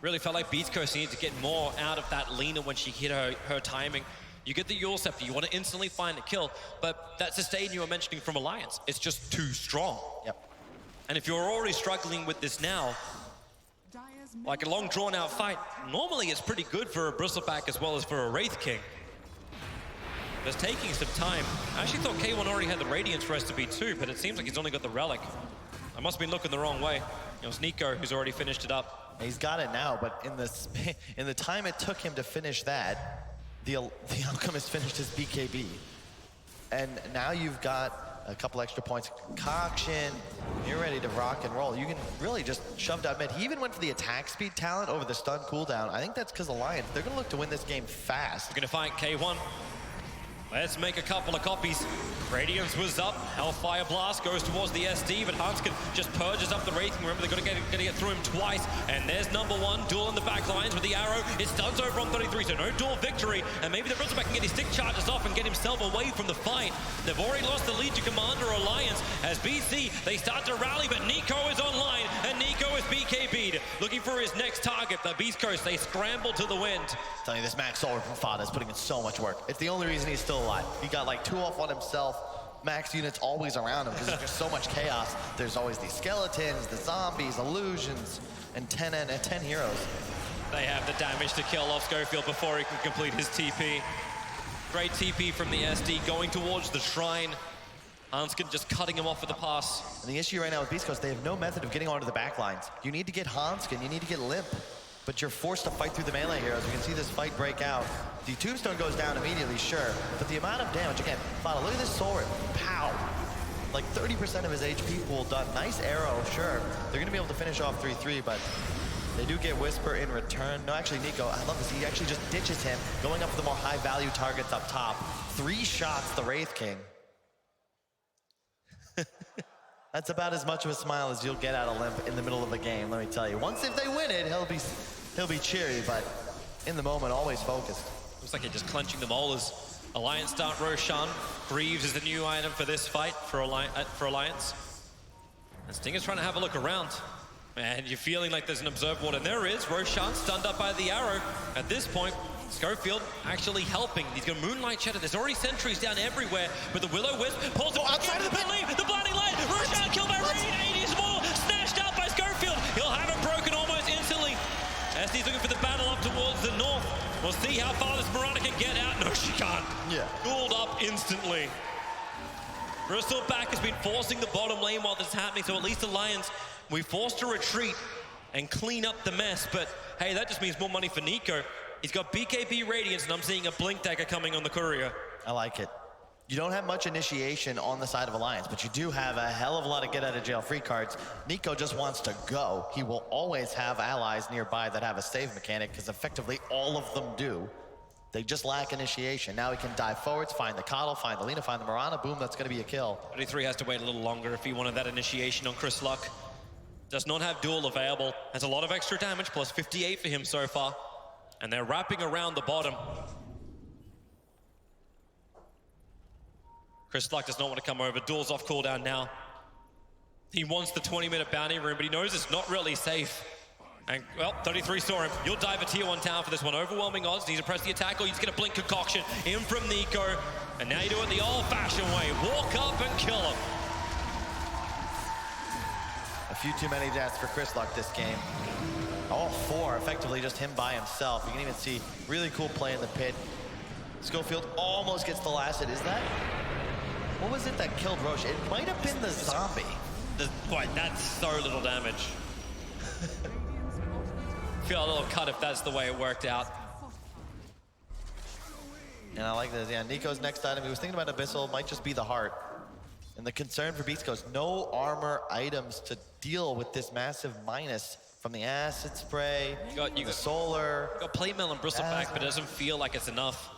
Really felt like Beastcoast needed to get more out of that Lena when she hit her timing. You get the Yule Scepter, you want to instantly find a kill, but that sustain you were mentioning from Alliance, it's just too strong. Yep. And if you're already struggling with this now, like a long drawn out fight, normally it's pretty good for a Bristleback as well as for a Wraith King. It's taking some time. I actually thought K1 already had the Radiance recipe too, but it seems like he's only got the Relic. I must have been looking the wrong way. It was Nico who's already finished it up. He's got it now, but in the time it took him to finish that, the Alchemist finished his BKB. And now you've got a couple extra points of concoction. You're ready to rock and roll. You can really just shove down mid. He even went for the attack speed talent over the stun cooldown. I think that's because Alliance, they're going to look to win this game fast. We're going to find K1. Let's make a couple of copies. Radiance was up. Hellfire Blast goes towards the SD, but Hanskin just purges up the Wraith. Remember, they're going to get through him twice. And there's number 1, duel in the back lines with the arrow. It stuns over on 33, so no duel victory. And maybe the Bristleback can get his stick charges off and get himself away from the fight. They've already lost the Legion Commander Alliance. As BC, they start to rally, but Nico is online, and Nico is BKB'd. Looking for his next target, the Beastcoast. They scramble to the wind. I'm telling you, this Max Solar from Fada is putting in so much work. It's the only reason he's still alive. He got like 2 off on himself. Max units always around him because there's just so much chaos. There's always these skeletons, the zombies, illusions, and 10 heroes. They have the damage to kill off Schofield before he can complete his TP. Great TP from the SD going towards the shrine. Hanskin just cutting him off with the pass. And the issue right now with Beastcoast, they have no method of getting onto the back lines. You need to get Hanskin, you need to get Limp, but you're forced to fight through the melee here. As we can see this fight break out. The tombstone goes down immediately, sure, but the amount of damage, again, Fada, look at this sword, pow. Like 30% of his HP pool done. Nice arrow, sure. They're gonna be able to finish off 3-3, but they do get Whisper in return. No, actually, Nico, I love this. He actually just ditches him, going up for the more high-value targets up top. 3 shots, the Wraith King. That's about as much of a smile as you'll get out of Limp in the middle of a game, let me tell you. Once if they win it, he'll be cheery, but in the moment, always focused. Looks like they're just clenching the molars. Alliance start Roshan. Greaves is the new item for this fight for Alliance. And Stinger's trying to have a look around. And you're feeling like there's an observer ward, and there is. Roshan stunned up by the arrow. At this point, Schofield actually helping. He's got Moonlight Shadow. There's already sentries down everywhere, but the Will-O-Wisp pulls him outside of the pit lead. The blinding light. Roshan killed by Raid. 80s more. Snatched out by Schofield. He'll have it broken almost instantly. As he's looking for the battle up towards the north. We'll see how far this Mirana can get out. No, she can't. Yeah. Cooled up instantly. Bristleback has been forcing the bottom lane while this is happening, so at least Alliance, we forced a retreat and clean up the mess, but hey, that just means more money for Nico. He's got BKB Radiance, and I'm seeing a Blink Dagger coming on the Courier. I like it. You don't have much initiation on the side of Alliance, but you do have a hell of a lot of get-out-of-jail-free cards. Nico just wants to go. He will always have allies nearby that have a save mechanic, because effectively all of them do. They just lack initiation. Now he can dive forwards, find the Coddle, find the Lina, find the Mirana. Boom, that's going to be a kill. 33 has to wait a little longer if he wanted that initiation on Chris Luck. Does not have duel available. Has a lot of extra damage, plus 58 for him so far. And they're wrapping around the bottom. Chris Luck does not want to come over. Duel's off cooldown now. He wants the 20-minute bounty room, but he knows it's not really safe. And, well, 33 saw him. You'll dive a tier 1 town for this one. Overwhelming odds. Needs to press the attack, or he's going to blink concoction in from Nico. And now you do it the old-fashioned way. Walk up and kill him. A few too many deaths for Chris Luck this game. All 4, effectively just him by himself. You can even see really cool play in the pit. Schofield almost gets the last hit. Is that? What was it that killed Roche? It might have been the zombie. Boy, that's so little damage. Feel a little cut if that's the way it worked out. And I like this. Yeah, Nico's next item. He was thinking about Abyssal. Might just be the heart. And the concern for Beastcoast, no armor items to deal with this massive minus from the acid spray, you got solar. You got Plate Mail and Bristleback, but it doesn't feel like it's enough.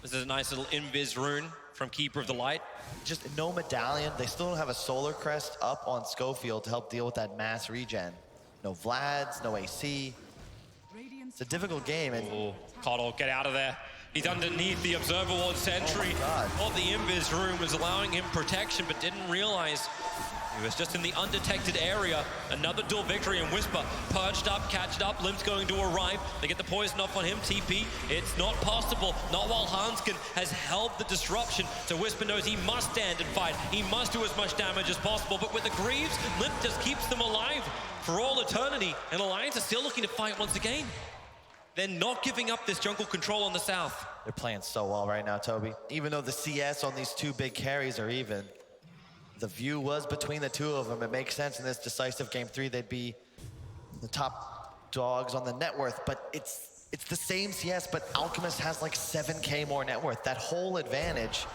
This is a nice little invis rune from Keeper of the Light. Just no medallion. They still don't have a solar crest up on Schofield to help deal with that mass regen. No Vlads, no AC. It's a difficult game. And Coddle, get out of there. He's underneath the Observer Ward sentry. Oh the invis room was allowing him protection, but didn't realize he was just in the undetected area. Another dual victory, and Whisper perched up, catched up. Limp's going to arrive. They get the poison off on him. TP. It's not possible. Not while Hanskin has held the disruption. So Whisper knows he must stand and fight. He must do as much damage as possible. But with the Greaves, Limp just keeps them alive for all eternity. And Alliance is still looking to fight once again. They're not giving up this jungle control on the south. They're playing so well right now, Toby. Even though the CS on these 2 big carries are even, the view was between the 2 of them. It makes sense in this decisive game 3 they'd be the top dogs on the net worth, but it's the same CS, but Alchemist has like 7K more net worth. That whole advantage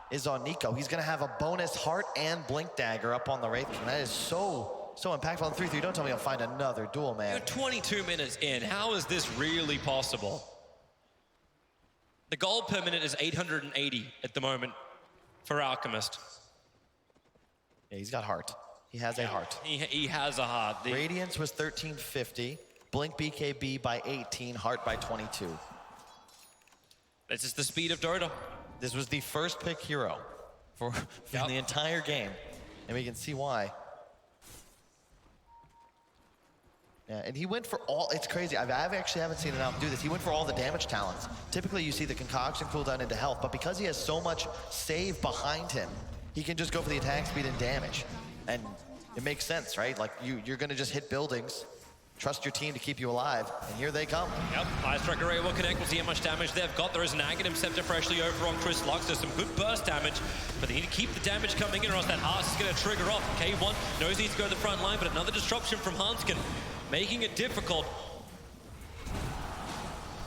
is on Nico. He's gonna have a bonus heart and blink dagger up on the Wraith King. That is so impactful on 3-3. Don't tell me I'll find another duel, man. You're 22 minutes in. How is this really possible? The gold per minute is 880 at the moment for Alchemist. Yeah, he's got heart. He has a heart. He has a heart. Radiance was 1350. Blink BKB by 18. Heart by 22. This is the speed of Dota. This was the first pick hero for the entire game. And we can see why. Yeah, and he went for all, it's crazy. I actually haven't seen enough do this. He went for all the damage talents. Typically you see the concoction cooldown into health, but because he has so much save behind him, he can just go for the attack speed and damage. And it makes sense, right? Like you're gonna just hit buildings trust your team to keep you alive, and here they come. Yep, High Striker Ray will connect. We'll see how much damage they've got. There is an Aghanim Scepter freshly over on Chris Lux. There's some good burst damage, but they need to keep the damage coming in or else that Arse is going to trigger off. K1 knows he needs to go to the front line, but another disruption from Hanskin, making it difficult.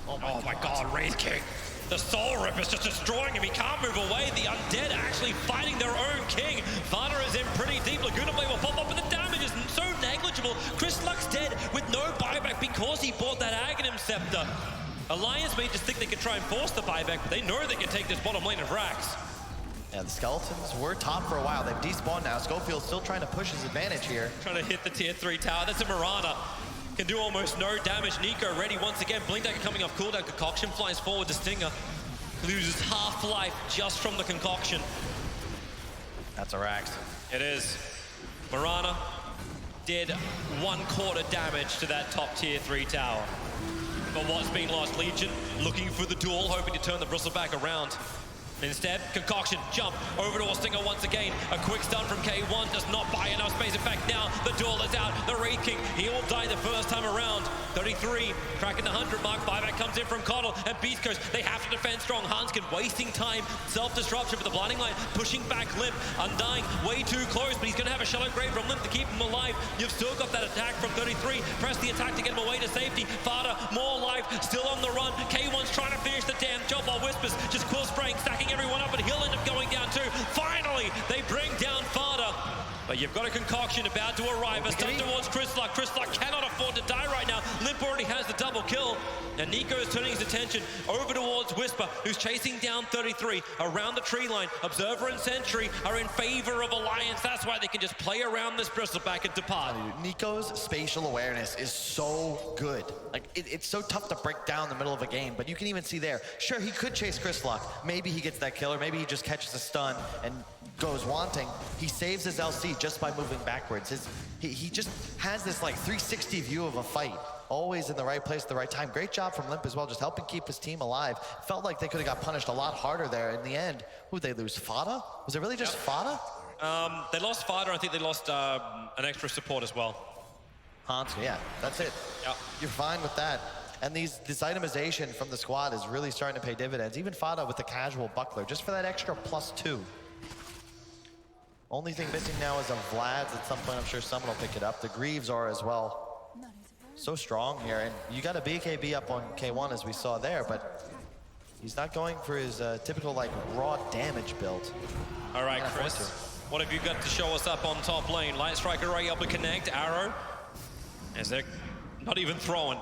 Oh my god, Wraith King. The Soul Rip is just destroying him. He can't move away. The Undead actually fighting their own king. Vana is in pretty deep. Laguna Blade will pop up, but the damage is so negligible. Chris Lux dead with no buyback because he bought that Aghanim Scepter. Alliance may just think they can try and force the buyback, but they know they can take this bottom lane of Rax. Yeah, the Skeletons were top for a while. They've despawned now. Schofield's still trying to push his advantage here. Trying to hit the tier 3 tower. That's a Mirana. Can do almost no damage. Nico ready once again. Blink Dagger coming off cooldown. Concoction flies forward to Stinger. Loses half life just from the Concoction. That's a Rax. It is. Mirana did 1/4 damage to that top tier 3 tower. But what's been lost? Legion looking for the duel, hoping to turn the Bristle back around. Instead, Concoction, jump over to Stinger once again. A quick stun from K1 does not buy enough space. In fact, now the duel is out. The Wraith King, he will die the first time around. 33, cracking the 100 mark. Buyback comes in from Coddle and Beastcoast. They have to defend strong. Hanskin wasting time. Self-disruption for the blinding light. Pushing back Limp. Undying way too close, but he's going to have a shallow grave from Limp to keep him alive. You've still got that attack from 33. Press the attack to get him away to safety. Fada, more life, still on the run. K1's trying to finish the damn job while Whispers just quill spraying, stacking everyone up, but he'll end up going down too. Finally, they bring down Fada. But you've got a Concoction about to arrive. A stun towards Chris Luck. Chris Luck cannot afford to die right now. Limp already has the double kill. And Nico is turning his attention over towards Whisper, who's chasing down 33 around the tree line. Observer and Sentry are in favor of Alliance. That's why they can just play around this Bristleback and depart. Nico's spatial awareness is so good. Like, it's so tough to break down the middle of a game, but you can even see there. Sure, he could chase Chris Luck. Maybe he gets that kill, or maybe he just catches a stun and goes wanting. He saves his LC just by moving backwards. He just has this like 360 view of a fight. Always in the right place at the right time. Great job from Limp as well, just helping keep his team alive. Felt like they could have got punished a lot harder there. In the end, who'd they lose? Fada? Was it really just Fada? They lost Fada. I think they lost an extra support as well. Hanskin, yeah, that's it. Yep. You're fine with that. And this itemization from the squad is really starting to pay dividends. Even Fada with the casual buckler, just for that extra +2. Only thing missing now is a Vlad's. At some point, I'm sure someone will pick it up. The Greaves are as well. So strong here, and you got a BKB up on K1 as we saw there, but he's not going for his typical like raw damage build. All right, Chris, what have you got to show us up on top lane? Light Striker Ray able to connect, Arrow, as they're not even throwing.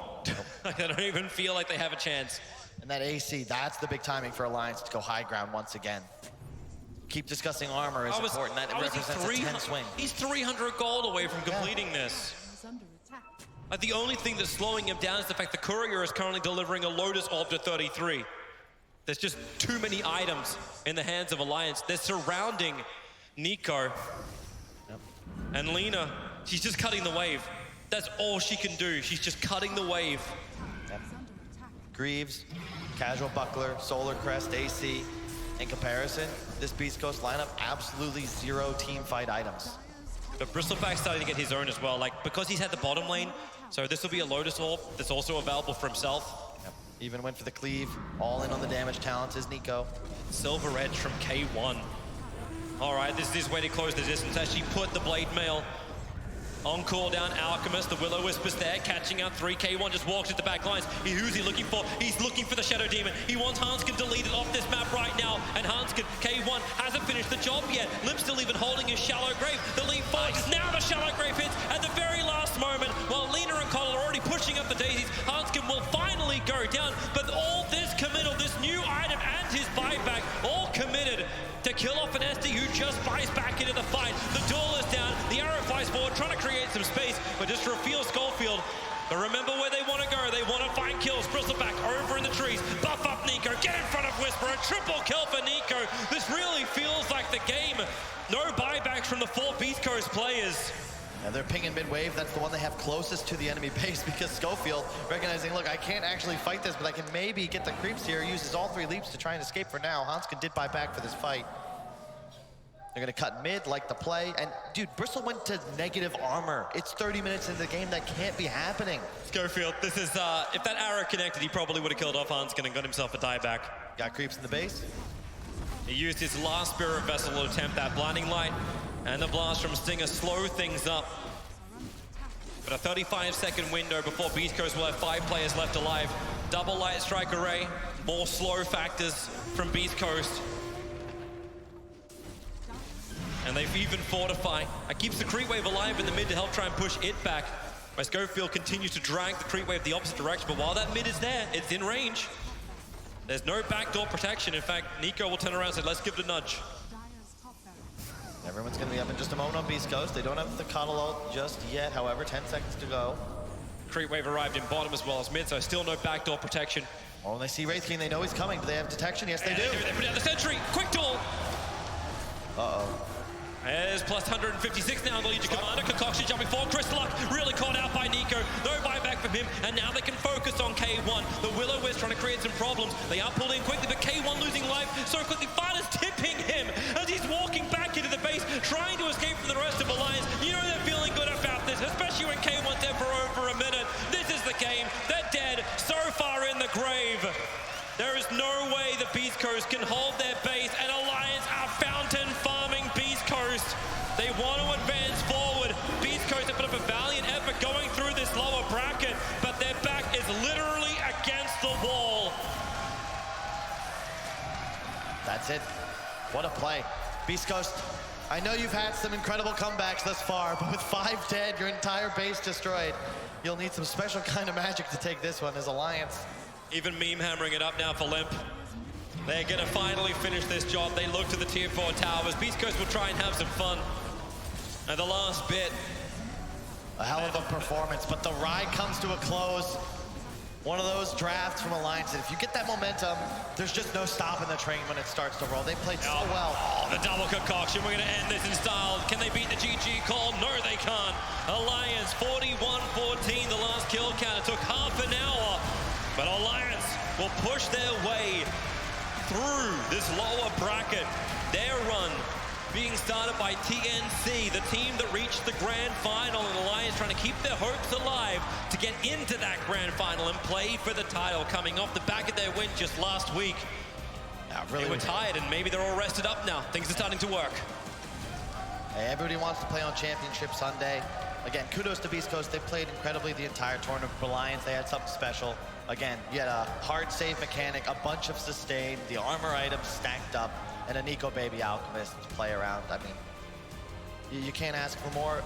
They don't even feel like they have a chance. And that AC, that's the big timing for Alliance to go high ground once again. Keep discussing armor is important. That represents a 10 swing. He's 300 gold away from completing this. The only thing that's slowing him down is the fact the Courier is currently delivering a Lotus Orb to 33. There's just too many items in the hands of Alliance. They're surrounding Nico. And Lina, she's just cutting the wave. That's all she can do. She's just cutting the wave. Greaves, casual buckler, solar crest, AC. In comparison, this Beastcoast lineup, absolutely 0 team fight items. But Bristleback's starting to get his own as well, like because he's had the bottom lane, so this will be a Lotus Orb that's also available for himself. Yep. Even went for the cleave, all in on the damage talents is Nico. Silver Edge from K1. All right, this is his way to close the distance as she put the Blade Mail on cooldown. Alchemist, the Willow Wisper's there, catching out 3K1, just walks at the back lines. Who's he looking for? He's looking for the Shadow Demon. He wants Hanskin deleted off this map right now, and Hanskin, K1, hasn't finished the job yet. Limp's still even holding his Shallow Grave. The leap forward is now the Shallow Grave hits at the very last moment, while Lina and Cole are already pushing up the daisies. Hanskin will finally go down, but all this committal, this new item and his buyback, all committed to kill off an SD who just buys back into the fight. The duel is down, the arrow flies forward, trying to create some space, but just to reveal Schofield. But remember where they want to go. They want to find kills. Bristleback over in the trees. Buff up Nico. Get in front of Whisper. A triple kill for Nico. This really feels like the game. No buybacks from the 4 Beastcoast players. And they're pinging mid-wave. That's the one they have closest to the enemy base because Schofield recognizing, look, I can't actually fight this, but I can maybe get the creeps here. Uses all 3 leaps to try and escape for now. Hanskin did buy back for this fight. They're gonna cut mid, like the play, and dude, Bristle went to negative armor. It's 30 minutes into the game, that can't be happening. Schofield, this is, if that arrow connected, he probably would have killed off Hanskin and got himself a dieback. Got creeps in the base. He used his last Spirit Vessel to attempt that blinding light, and the blast from Stinger slow things up. But a 35-second window before Beastcoast will have 5 players left alive. Double light strike array, more slow factors from Beastcoast. And they've even fortify. It keeps the creep wave alive in the mid to help try and push it back. Where Schofield continues to drag the creep wave the opposite direction, but while that mid is there, it's in range. There's no backdoor protection. In fact, Nico will turn around and say, let's give it a nudge. Everyone's gonna be up in just a moment on Beastcoast. They don't have the Coddle ult just yet, however, 10 seconds to go. Creep wave arrived in bottom as well as mid, so still no backdoor protection. Well, when they see Wraith King, they know he's coming. Do they have detection? Yes, they do. They put down the sentry. Quick duel. Uh-oh. There's plus 156 now on the Legion Commander. Concoction jumping forward. Crystalluck really caught out by Nico. No buyback from him, and now they can focus on K1. The Will-O-Wisp trying to create some problems. They are pulled in quickly, but K1 losing life so quickly. Fighters tipping him as he's walking back into the base, trying to escape from the rest of Alliance. You know they're feeling good about this, especially when K1's dead for over a minute. This is the game. They're dead, so far in the grave. There is no way the Beastcoast can hold their base, and Alliance are fountain farming Beastcoast. They want to advance forward. Beastcoast have put up a valiant effort going through this lower bracket, but their back is literally against the wall. That's it. What a play. Beastcoast, I know you've had some incredible comebacks thus far, but with 5 dead, your entire base destroyed, you'll need some special kind of magic to take this one as Alliance. Even Meme hammering it up now for Limp. They're gonna finally finish this job. They look to the tier 4 towers. Beastcoast will try and have some fun. And the last bit. A hell of a performance, but the ride comes to a close. One of those drafts from Alliance, and if you get that momentum, there's just no stopping the train when it starts to roll. They played so well. Oh, the double concoction. We're gonna end this in style. Can they beat the GG call? No, they can't. Alliance 41-14. The last kill count. It took half an hour. But Alliance will push their way through this lower bracket. Their run being started by TNC, the team that reached the grand final, and Alliance trying to keep their hopes alive to get into that grand final and play for the title, coming off the back of their win just last week. They were tired, and maybe they're all rested up now. Things are starting to work. Hey, everybody wants to play on Championship Sunday. Again, kudos to Beastcoast. They played incredibly the entire tournament. For Alliance, they had something special. Again, you had a hard save mechanic, a bunch of sustain, the armor items stacked up, and a Nico Baby Alchemist to play around. I mean, you can't ask for more.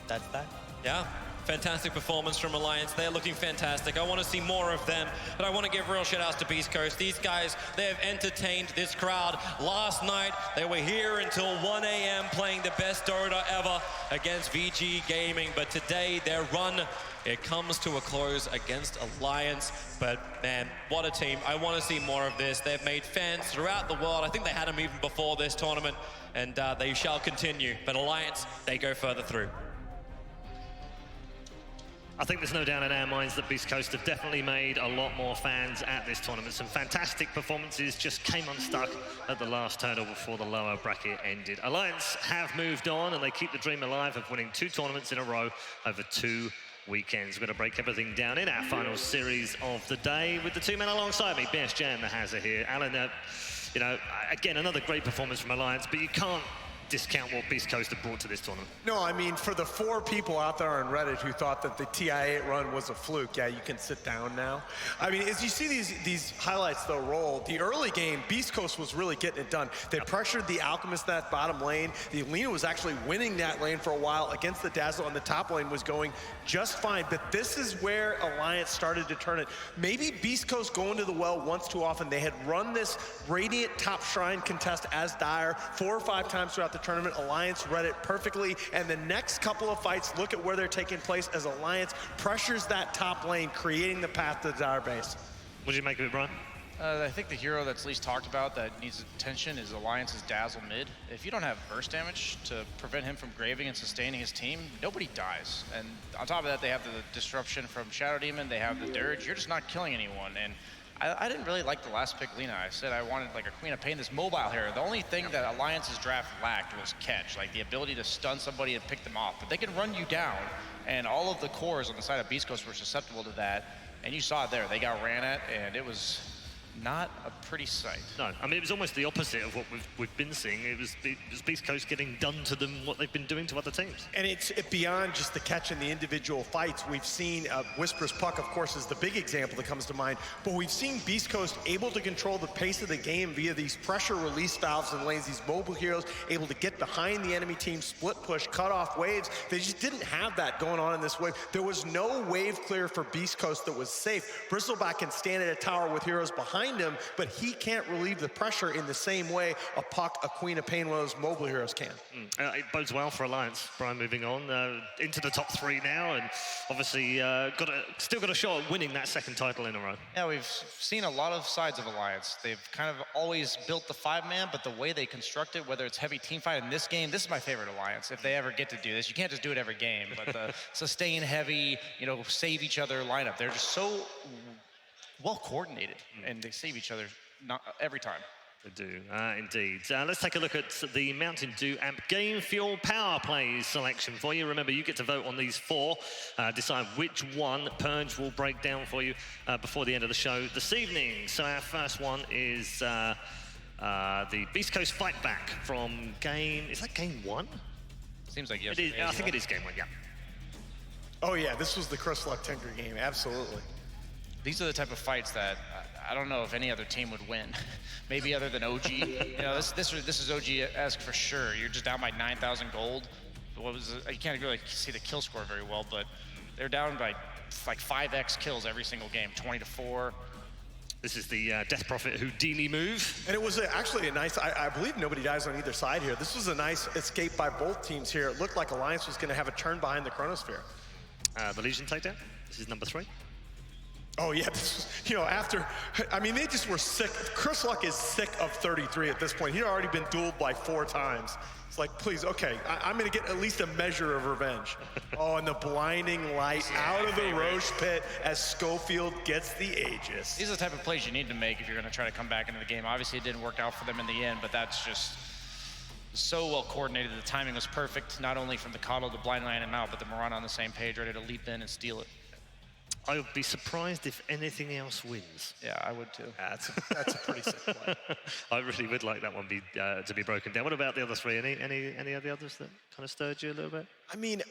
That's that. Yeah, fantastic performance from Alliance. They're looking fantastic. I want to see more of them, but I want to give real shout outs to Beastcoast. These guys, they have entertained this crowd. Last night, they were here until 1 a.m. playing the best Dota ever against VG Gaming, but today their run, it comes to a close against Alliance. But man, what a team. I want to see more of this. They've made fans throughout the world. I think they had them even before this tournament, and they shall continue. But Alliance, they go further through. I think there's no doubt in our minds that Beastcoast have definitely made a lot more fans at this tournament. Some fantastic performances, just came unstuck at the last hurdle before the lower bracket ended. Alliance have moved on, and they keep the dream alive of winning 2 tournaments in a row over 2 weekends. We're going to break everything down in our final series of the day with the 2 men alongside me, BSJ and the Hazard here. Alan, you know, again, another great performance from Alliance, but you can't discount what Beastcoast have brought to this tournament. No, I mean, for the 4 people out there on Reddit who thought that the TI8 run was a fluke, yeah, you can sit down now. I mean, as you see these highlights, though, roll, the early game, Beastcoast was really getting it done. They pressured the Alchemist in that bottom lane. The Alina was actually winning that lane for a while against the Dazzle, and the top lane was going just fine. But this is where Alliance started to turn it. Maybe Beastcoast going to the well once too often. They had run this Radiant top shrine contest as Dire 4 or 5 times throughout the tournament. Alliance read it perfectly, and the next couple of fights, look at where they're taking place as Alliance pressures that top lane, creating the path to the Dire base. What did you make of it, Brian? I think the hero that's least talked about that needs attention is Alliance's Dazzle mid. If you don't have burst damage to prevent him from graving and sustaining his team, nobody dies. And on top of that, they have the disruption from Shadow Demon, they have the Dirge. You're just not killing anyone. And I didn't really like the last pick, Lina. I said I wanted like a Queen of Pain, this mobile hero. The only thing that Alliance's draft lacked was catch, like the ability to stun somebody and pick them off. But they can run you down, and all of the cores on the side of Beastcoast were susceptible to that. And you saw it there. They got ran at, and it was not a pretty sight. No, I mean, it was almost the opposite of what we've been seeing. It was Beastcoast getting done to them what they've been doing to other teams. And it's beyond just the catch in the individual fights. We've seen Whisper's Puck, of course, is the big example that comes to mind, but we've seen Beastcoast able to control the pace of the game via these pressure release valves and lanes, these mobile heroes able to get behind the enemy team, split push, cut off waves. They just didn't have that going on in this wave. There was no wave clear for Beastcoast that was safe. Bristleback can stand at a tower with heroes behind him, but he can't relieve the pressure in the same way a Puck, a Queen of Pain, one of those mobile heroes can. It bodes well for Alliance. Brian moving on into the top 3 now, and obviously still got a shot at winning that second title in a row. Yeah, we've seen a lot of sides of Alliance. They've kind of always built the 5-man, but the way they construct it, whether it's heavy team fight in this game, this is my favorite Alliance. If they ever get to do this, you can't just do it every game, but the sustain heavy, you know, save each other lineup. They're just so well coordinated, and they save each other every time. They do, indeed. Let's take a look at the Mountain Dew Amp Game Fuel Power Plays selection for you. Remember, you get to vote on these 4, decide which one Purge will break down for you before the end of the show this evening. So our first one is the Beastcoast Fight Back from game, is that game 1? Seems like yes. I think it is game 1, yeah. Oh yeah, this was the Chris Luck Tinker game, absolutely. These are the type of fights that I don't know if any other team would win. Maybe other than OG. You know, this is OG-esque for sure. You're just down by 9,000 gold. You can't really see the kill score very well, but they're down by like 5x kills every single game, 20-4. This is the Death Prophet Houdini move. And it was actually a nice, I believe nobody dies on either side here. This was a nice escape by both teams here. It looked like Alliance was going to have a turn behind the Chronosphere. The Legion takedown. This is number 3. Oh yeah, this was, you know, after, I mean, they just were sick. Chris Luck is sick of 33 at this point. He'd already been dueled by 4 times. It's like, please, okay, I'm gonna get at least a measure of revenge. Oh, and the blinding light out of the Roche pit as Schofield gets the Aegis. These are the type of plays you need to make if you're gonna try to come back into the game. Obviously it didn't work out for them in the end, but that's just so well coordinated. The timing was perfect, not only from the Coddle to blind line him out, but the Mirana on the same page, ready to leap in and steal it. I would be surprised if anything else wins. Yeah, I would too. That's a pretty sick play. I really would like that one to be broken down. What about the other 3? Any of the others that kind of stirred you a little bit? I mean,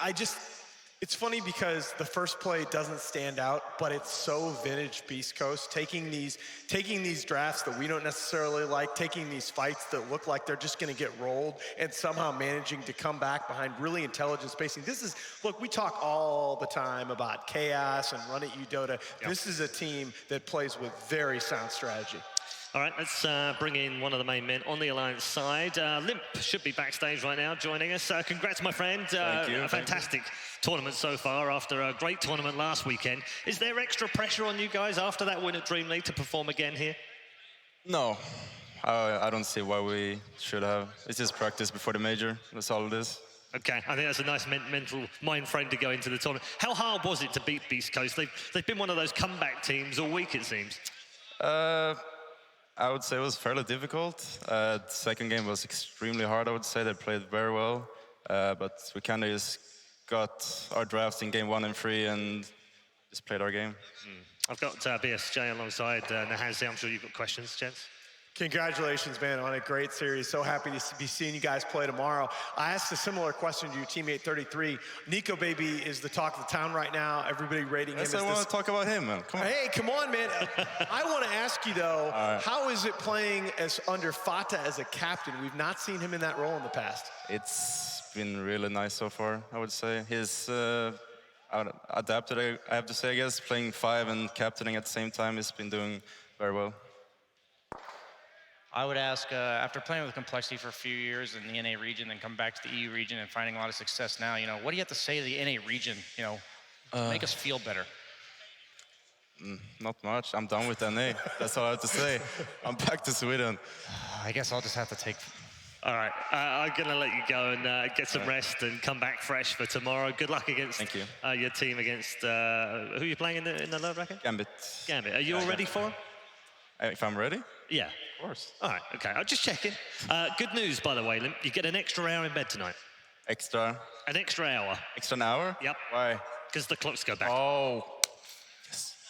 it's funny because the first play doesn't stand out, but it's so vintage Beastcoast, taking these drafts that we don't necessarily like, taking these fights that look like they're just gonna get rolled, and somehow managing to come back behind really intelligent spacing. Look, we talk all the time about chaos and run at you, Dota. Yep. This is a team that plays with very sound strategy. All right, let's bring in one of the main men on the Alliance side. Limp should be backstage right now joining us. Congrats, my friend. Thank you. A fantastic tournament so far after a great tournament last weekend. Is there extra pressure on you guys after that win at Dream League to perform again here? No, I don't see why we should have. It's just practice before the major. That's all it is. Okay, I think that's a nice mental mind frame to go into the tournament. How hard was it to beat Beastcoast? They've been one of those comeback teams all week, it seems. I would say it was fairly difficult. The second game was extremely hard, I would say. They played very well, but we kind of just got our drafts in game 1 and 3 and just played our game. I've got BSJ alongside Nahaz. I'm sure you've got questions, gents. Congratulations, man, on a great series. So happy to be seeing you guys play tomorrow. I asked a similar question to your teammate 33. Nico Baby is the talk of the town right now. Everybody rating him as I want to talk about him, man. Come on. Hey, come on, man. I want to ask you, though, how is it playing as under Fata as a captain? We've not seen him in that role in the past. It's been really nice so far, I would say. He's adapted, I have to say, I guess. Playing 5 and captaining at the same time, he's been doing very well. I would ask, after playing with Complexity for a few years in the NA region, then come back to the EU region and finding a lot of success now, you know, what do you have to say to the NA region, you know, make us feel better? Not much. I'm done with NA. That's all I have to say. I'm back to Sweden. I guess I'll just have to take... All right, I'm going to let you go and get some rest and come back fresh for tomorrow. Good luck against your team against... who are you playing in the low bracket? Gambit. Gambit. Are you all ready for him? If I'm ready? Yeah. Of course. All right, okay. I'm just checking. Good news, by the way, Limp. You get an extra hour in bed tonight. Extra? An extra hour. Extra an hour? Yep. Why? Because the clocks go back. Oh.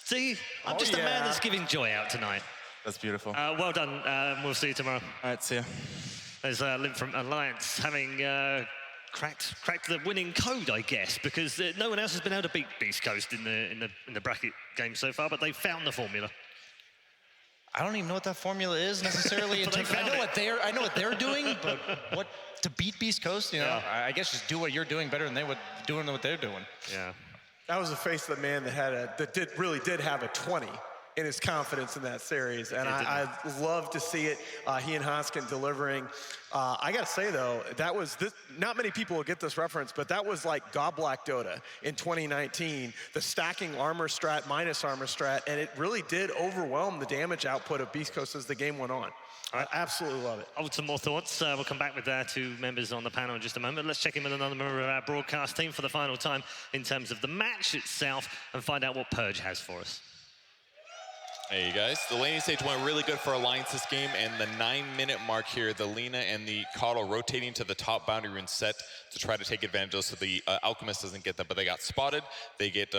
See? I'm just a man that's giving joy out tonight. That's beautiful. Well done. We'll see you tomorrow. All right, see ya. There's Limp from Alliance having cracked the winning code, I guess, because no one else has been able to beat Beastcoast in the bracket game so far, but they found the formula. I don't even know what that formula is necessarily. But I know what they're doing, but what to beat Beastcoast, you know, I guess just do what you're doing better than they would doing what they're doing. Yeah. That was the face of the man that had really did have a 20 in his confidence in that series, and I love to see it. He and Hoskin delivering. I gotta say though, that was not many people will get this reference, but that was like Global.TEC Dota in 2019, the stacking armor strat minus armor strat, and it really did overwhelm the damage output of Beastcoast as the game went on. I absolutely love it. Hold some more thoughts. We'll come back with our two members on the panel in just a moment. Let's check in with another member of our broadcast team for the final time in terms of the match itself and find out what Purge has for us. Hey, you guys. The laning stage went really good for Alliance this game, and the 9-minute mark here, the Lina and the Coddle rotating to the top boundary rune set to try to take advantage of, so the Alchemist doesn't get that, but they got spotted. They get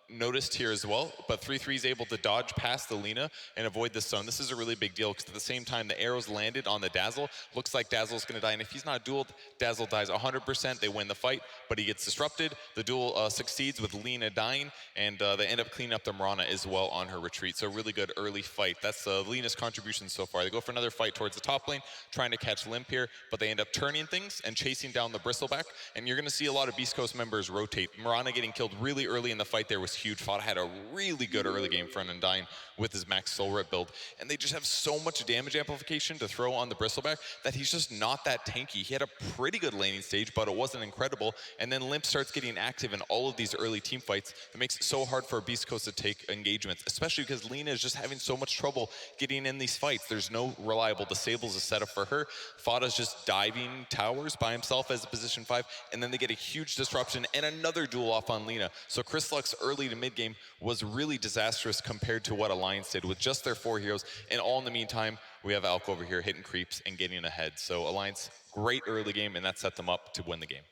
noticed here as well, but 3-3 is able to dodge past the Lina and avoid the stun. This is a really big deal because at the same time the arrows landed on the Dazzle. Looks like Dazzle's going to die, and if he's not dueled, Dazzle dies 100%. They win the fight, but he gets disrupted. The duel succeeds with Lina dying, and they end up cleaning up the Mirana as well on her retreat. So really good early fight. That's Lina's contribution so far. They go for another fight towards the top lane, trying to catch Limp here, but they end up turning things and chasing down the Bristleback, and you're going to see a lot of Beast Coast members rotate. Mirana getting killed really early in the fight there was huge. Fada had a really good early game for Undying with his max soul rep build, and they just have so much damage amplification to throw on the Bristleback that he's just not that tanky. He had a pretty good laning stage, but it wasn't incredible, and then Limp starts getting active in all of these early team fights. It makes it so hard for Beast Coast to take engagements, especially because Lina is just having so much trouble getting in these fights. There's no reliable disables a setup for her. Fada's just diving towers by himself as a position 5, and then they get a huge disruption and another duel off on Lina. So Chris Luck's early to mid game was really disastrous compared to what Alliance did with just their 4 heroes, and all in the meantime, we have Alk over here hitting creeps and getting ahead. So Alliance, great early game, and that set them up to win the game.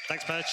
Thanks, Purge.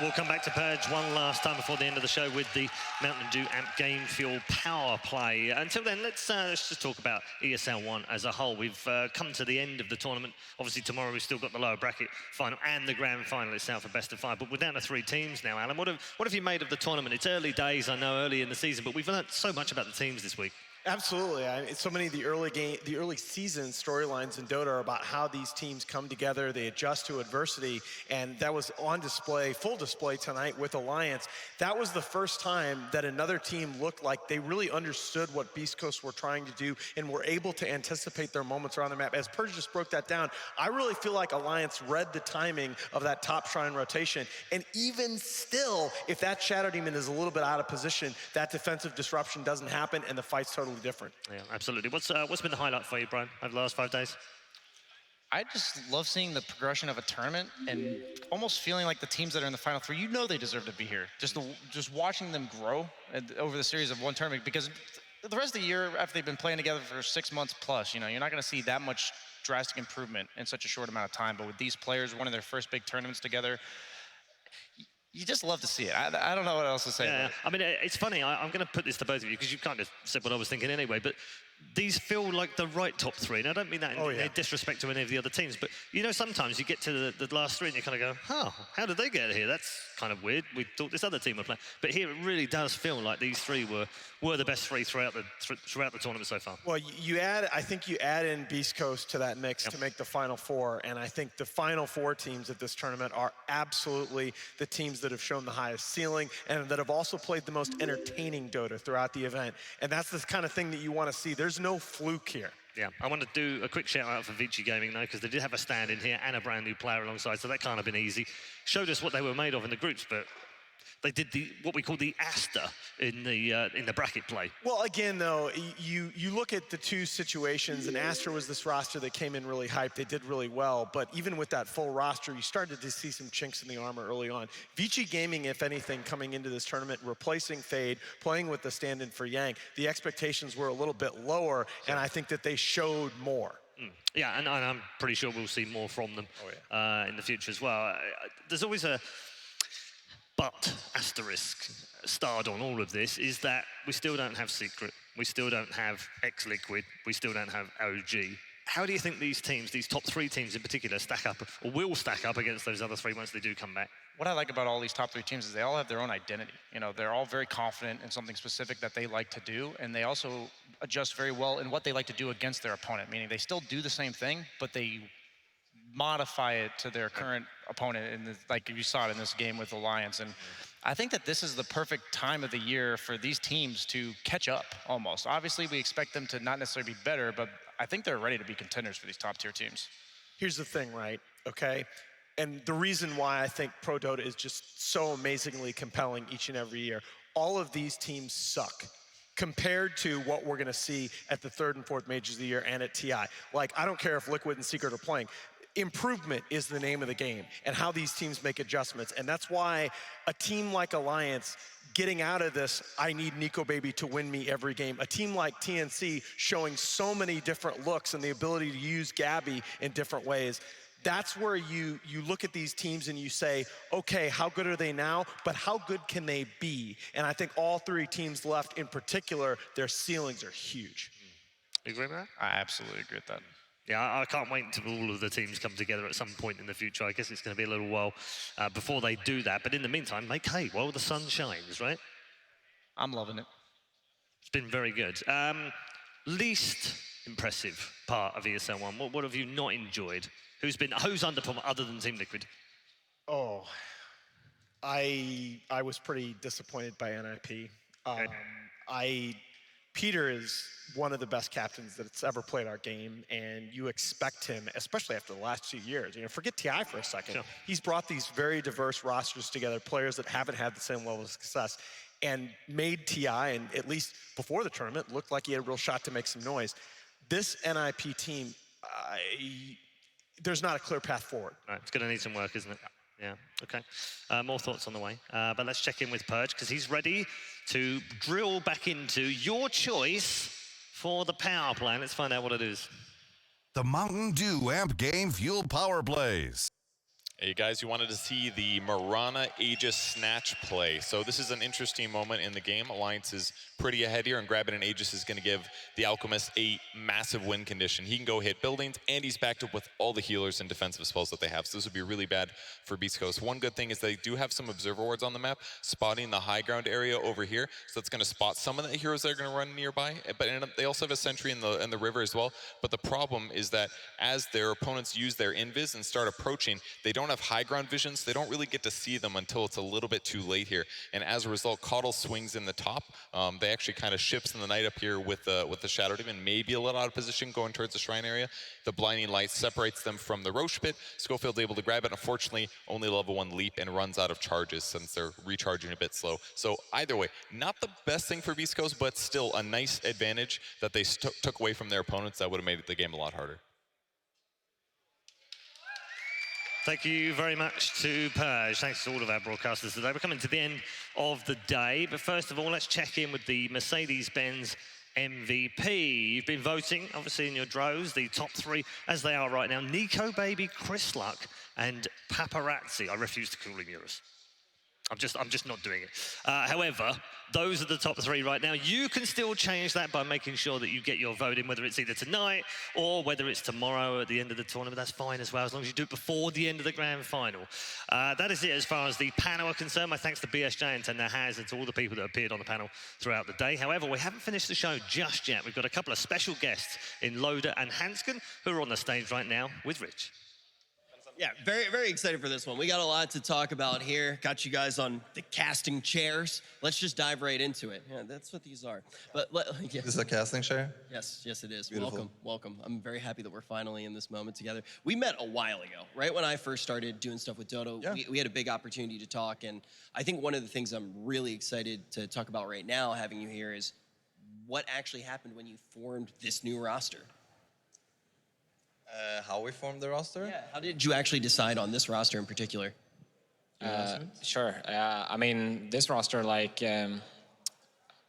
We'll come back to Purge one last time before the end of the show with the Mountain Dew Amp Game Fuel Power Play. Until then, let's just talk about ESL 1 as a whole. We've come to the end of the tournament. Obviously, tomorrow we've still got the lower bracket final and the grand final itself, a best of 5. But we're down to 3 teams now, Alan. What have you made of the tournament? It's early days, I know, early in the season, but we've learned so much about the teams this week. Absolutely. So many of the early season storylines in Dota are about how these teams come together, they adjust to adversity, and that was on display, full display tonight with Alliance. That was the first time that another team looked like they really understood what Beast Coast were trying to do and were able to anticipate their moments around the map. As Purge just broke that down, I really feel like Alliance read the timing of that top shrine rotation, and even still, if that Shadow Demon is a little bit out of position, that defensive disruption doesn't happen and the fight's totally different. Yeah, absolutely. What's been the highlight for you, Brian, over the last 5 days? I just love seeing the progression of a tournament and almost feeling like the teams that are in the final 3, you know they deserve to be here. Just watching them grow over the series of one tournament, because the rest of the year, after they've been playing together for 6 months plus, you know, you're not going to see that much drastic improvement in such a short amount of time. But with these players winning their first big tournaments together, you just love to see it. I don't know what else to say. Yeah, I mean, it's funny. I'm going to put this to both of you because you kind of said what I was thinking anyway, but these feel like the right top 3. And I don't mean that in disrespect to any of the other teams, but you know, sometimes you get to the last 3 and you kind of go, oh, how did they get here? That's kind of weird. We thought this other team were playing. But here it really does feel like these 3 were the best 3 throughout the tournament so far. Well, I think you add in Beast Coast to that mix to make the Final 4, and I think the Final 4 teams at this tournament are absolutely the teams that have shown the highest ceiling and that have also played the most entertaining Dota throughout the event. And that's the kind of thing that you want to see. There's no fluke here. Yeah, I want to do a quick shout out for Vici Gaming though, because they did have a stand in here and a brand new player alongside, so that can't have been easy. Showed us what they were made of in the groups, but they did what we call the Aster in the bracket play. Well, again, though, you look at the two situations, and Aster was this roster that came in really hyped. They did really well, but even with that full roster, you started to see some chinks in the armor early on. Vici Gaming, if anything, coming into this tournament, replacing Fade, playing with the stand-in for Yang, the expectations were a little bit lower, and I think that they showed more. Yeah, and I'm pretty sure we'll see more from them in the future as well. There's always a but asterisk starred on all of this is that we still don't have Secret, we still don't have X-Liquid, we still don't have OG. How do you think these teams, these top 3 teams in particular, stack up or will stack up against those other 3 once they do come back? What I like about all these top 3 teams is they all have their own identity. You know, they're all very confident in something specific that they like to do, and they also adjust very well in what they like to do against their opponent, meaning they still do the same thing, but they modify it to their current opponent, and like you saw it in this game with Alliance. And I think that this is the perfect time of the year for these teams to catch up, almost. Obviously, we expect them to not necessarily be better, but I think they're ready to be contenders for these top-tier teams. Here's the thing, right? Okay? And the reason why I think Pro Dota is just so amazingly compelling each and every year, all of these teams suck compared to what we're going to see at the 3rd and 4th majors of the year and at TI. Like, I don't care if Liquid and Secret are playing. Improvement is the name of the game, and how these teams make adjustments. And that's why a team like Alliance getting out of this, I need Nico Baby to win me every game. A team like TNC showing so many different looks and the ability to use Gabby in different ways. That's where you look at these teams and you say, okay, how good are they now, but how good can they be? And I think all 3 teams left in particular, their ceilings are huge. You agree with that? I absolutely agree with that. Yeah, I can't wait until all of the teams come together at some point in the future. I guess it's going to be a little while before they do that. But in the meantime, make hay while the sun shines, right? I'm loving it. It's been very good. Least impressive part of ESL 1, what have you not enjoyed? Who's underperformed other than Team Liquid? Oh, I was pretty disappointed by NIP. Peter is one of the best captains that's ever played our game, and you expect him, especially after the last 2 years. You know, forget TI for a second. Sure. He's brought these very diverse rosters together, players that haven't had the same level of success, and made TI, and at least before the tournament, looked like he had a real shot to make some noise. This NIP team, there's not a clear path forward. Right, it's going to need some work, isn't it? Yeah, okay. More thoughts on the way. But let's check in with Purge, because he's ready to drill back into your choice for the power play. Let's find out what it is. The Mountain Dew Amp Game Fuel Power Plays. Hey guys, you wanted to see the Mirana Aegis snatch play. So this is an interesting moment in the game. Alliance is pretty ahead here, and grabbing an Aegis is going to give the Alchemist a massive win condition. He can go hit buildings, and he's backed up with all the healers and defensive spells that they have. So this would be really bad for Beastcoast. One good thing is they do have some observer wards on the map, spotting the high ground area over here. So that's going to spot some of the heroes that are going to run nearby. But they also have a sentry in the river as well. But the problem is that as their opponents use their invis and start approaching, they don't have high ground vision, so they don't really get to see them until it's a little bit too late here. And as a result, Coddle swings in the top. They actually kind of ships in the night up here with the Shadow Demon, maybe a little out of position going towards the shrine area. The blinding light separates them from the Roche pit. Schofield's able to grab it. Unfortunately, only level 1 leap and runs out of charges since they're recharging a bit slow. So either way, not the best thing for Beast Coast, but still a nice advantage that they took away from their opponents that would have made the game a lot harder. Thank you very much to Purge. Thanks to all of our broadcasters today. We're coming to the end of the day, but first of all, let's check in with the Mercedes-Benz MVP. You've been voting, obviously, in your droves, the top 3 as they are right now. Nico Baby, Chris Luck, and Paparazzi. I refuse to call him yours. I'm just not doing it. However, those are the top 3 right now. You can still change that by making sure that you get your vote in, whether it's either tonight or whether it's tomorrow at the end of the tournament. That's fine as well, as long as you do it before the end of the grand final. That is it as far as the panel are concerned. My thanks to BSJ and to Nahaz and to all the people that appeared on the panel throughout the day. However, we haven't finished the show just yet. We've got a couple of special guests in Loader and Hansken who are on the stage right now with Rich. Yeah, very, very excited for this one. We got a lot to talk about here. Got you guys on the casting chairs. Let's just dive right into it. Yeah, that's what these are. But yeah. This is a casting chair? Yes, yes, it is. Beautiful. Welcome, welcome. I'm very happy that we're finally in this moment together. We met a while ago, right when I first started doing stuff with Dota. Yeah. We had a big opportunity to talk, and I think one of the things I'm really excited to talk about right now, having you here, is what actually happened when you formed this new roster. How we formed the roster? Yeah. How did you actually decide on this roster in particular? Sure. I mean, this roster, like, in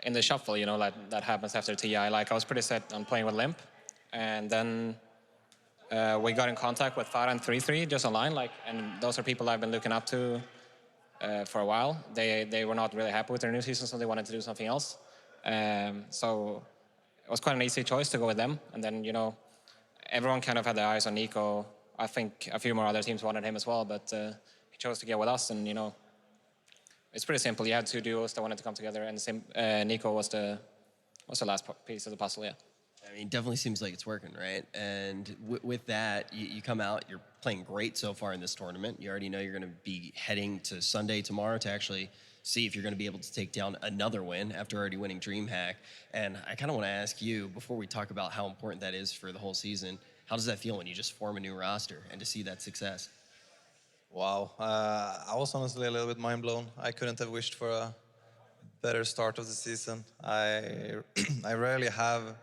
the shuffle, you know, like that happens after TI. Like, I was pretty set on playing with Limp, and then we got in contact with Farah and 3-3 just online, like, and those are people I've been looking up to for a while. They were not really happy with their new season, so they wanted to do something else. So it was quite an easy choice to go with them, and then, you know, everyone kind of had their eyes on Nico. I think a few more other teams wanted him as well, but he chose to get with us, and, you know, it's pretty simple. You had two duos that wanted to come together, and Nico was the last piece of the puzzle, yeah. I mean, definitely seems like it's working, right? And with that, you come out, you're playing great so far in this tournament. You already know you're going to be heading to Sunday tomorrow to actually see if you're going to be able to take down another win after already winning DreamHack. And I kind of want to ask you, before we talk about how important that is for the whole season, how does that feel when you just form a new roster and to see that success? Wow. I was honestly a little bit mind blown. I couldn't have wished for a better start of the season. I rarely have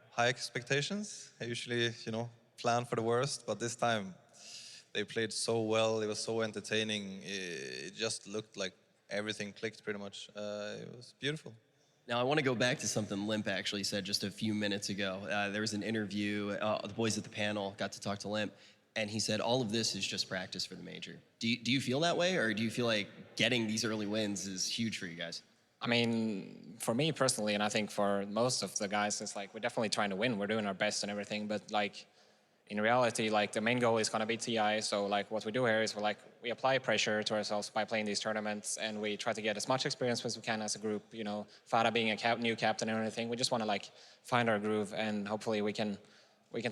high expectations. I usually, you know, plan for the worst, but this time they played so well. It was so entertaining. It just looked like everything clicked pretty much. It was beautiful. Now, I want to go back to something Limp actually said just a few minutes ago. There was an interview, the boys at the panel got to talk to Limp, and he said all of this is just practice for the major. Do you feel that way, or do you feel like getting these early wins is huge for you guys? I mean, for me personally, and I think for most of the guys, it's like we're definitely trying to win. We're doing our best and everything, but like in reality, like the main goal is going to be TI. So like what we do here is we apply pressure to ourselves by playing these tournaments, and we try to get as much experience as we can as a group. You know, Farah being a new captain and everything, we just want to like find our groove, and hopefully we can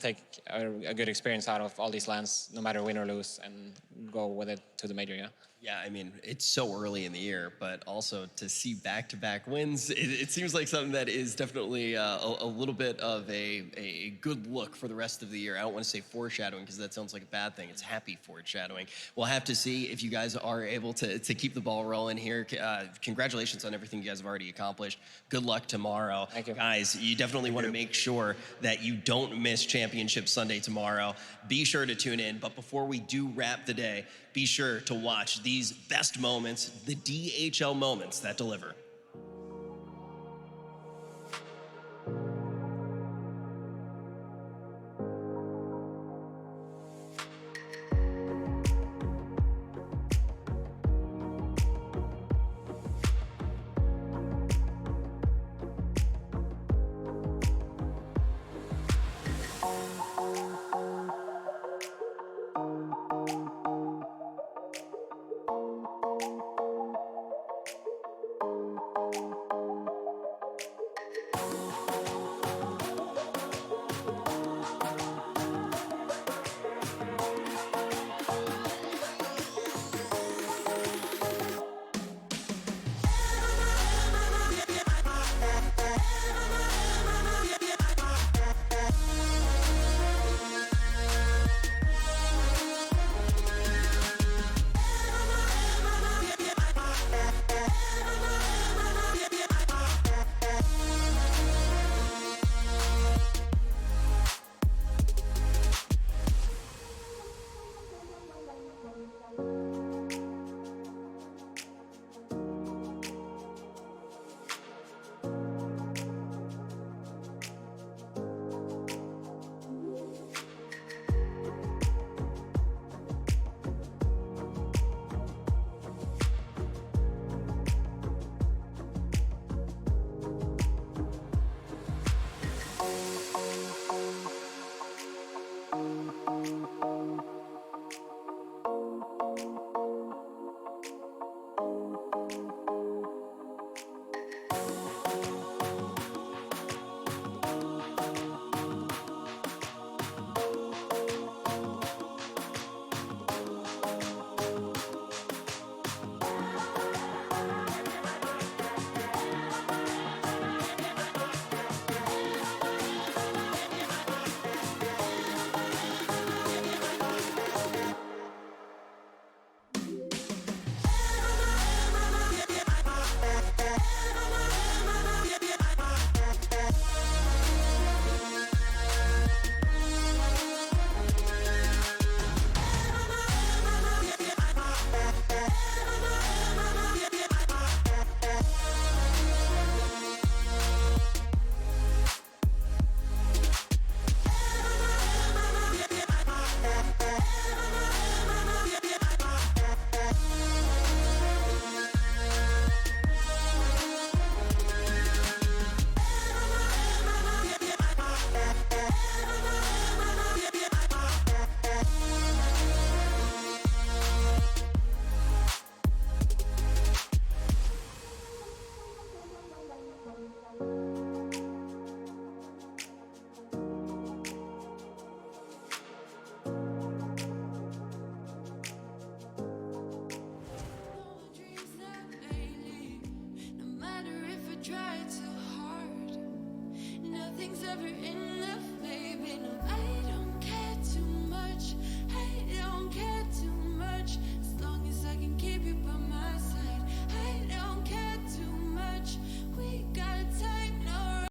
take a good experience out of all these lands, no matter win or lose, and go with it to the major, yeah. Yeah, I mean, it's so early in the year, but also to see back-to-back wins, it seems like something that is definitely a little bit of a good look for the rest of the year. I don't want to say foreshadowing because that sounds like a bad thing. It's happy foreshadowing. We'll have to see if you guys are able to keep the ball rolling here. Congratulations on everything you guys have already accomplished. Good luck tomorrow. Thank you. Guys, you definitely want to make sure that you don't miss Championship Sunday tomorrow. Be sure to tune in, but before we do wrap the day, be sure to watch these best moments, the DHL moments that deliver. ever in the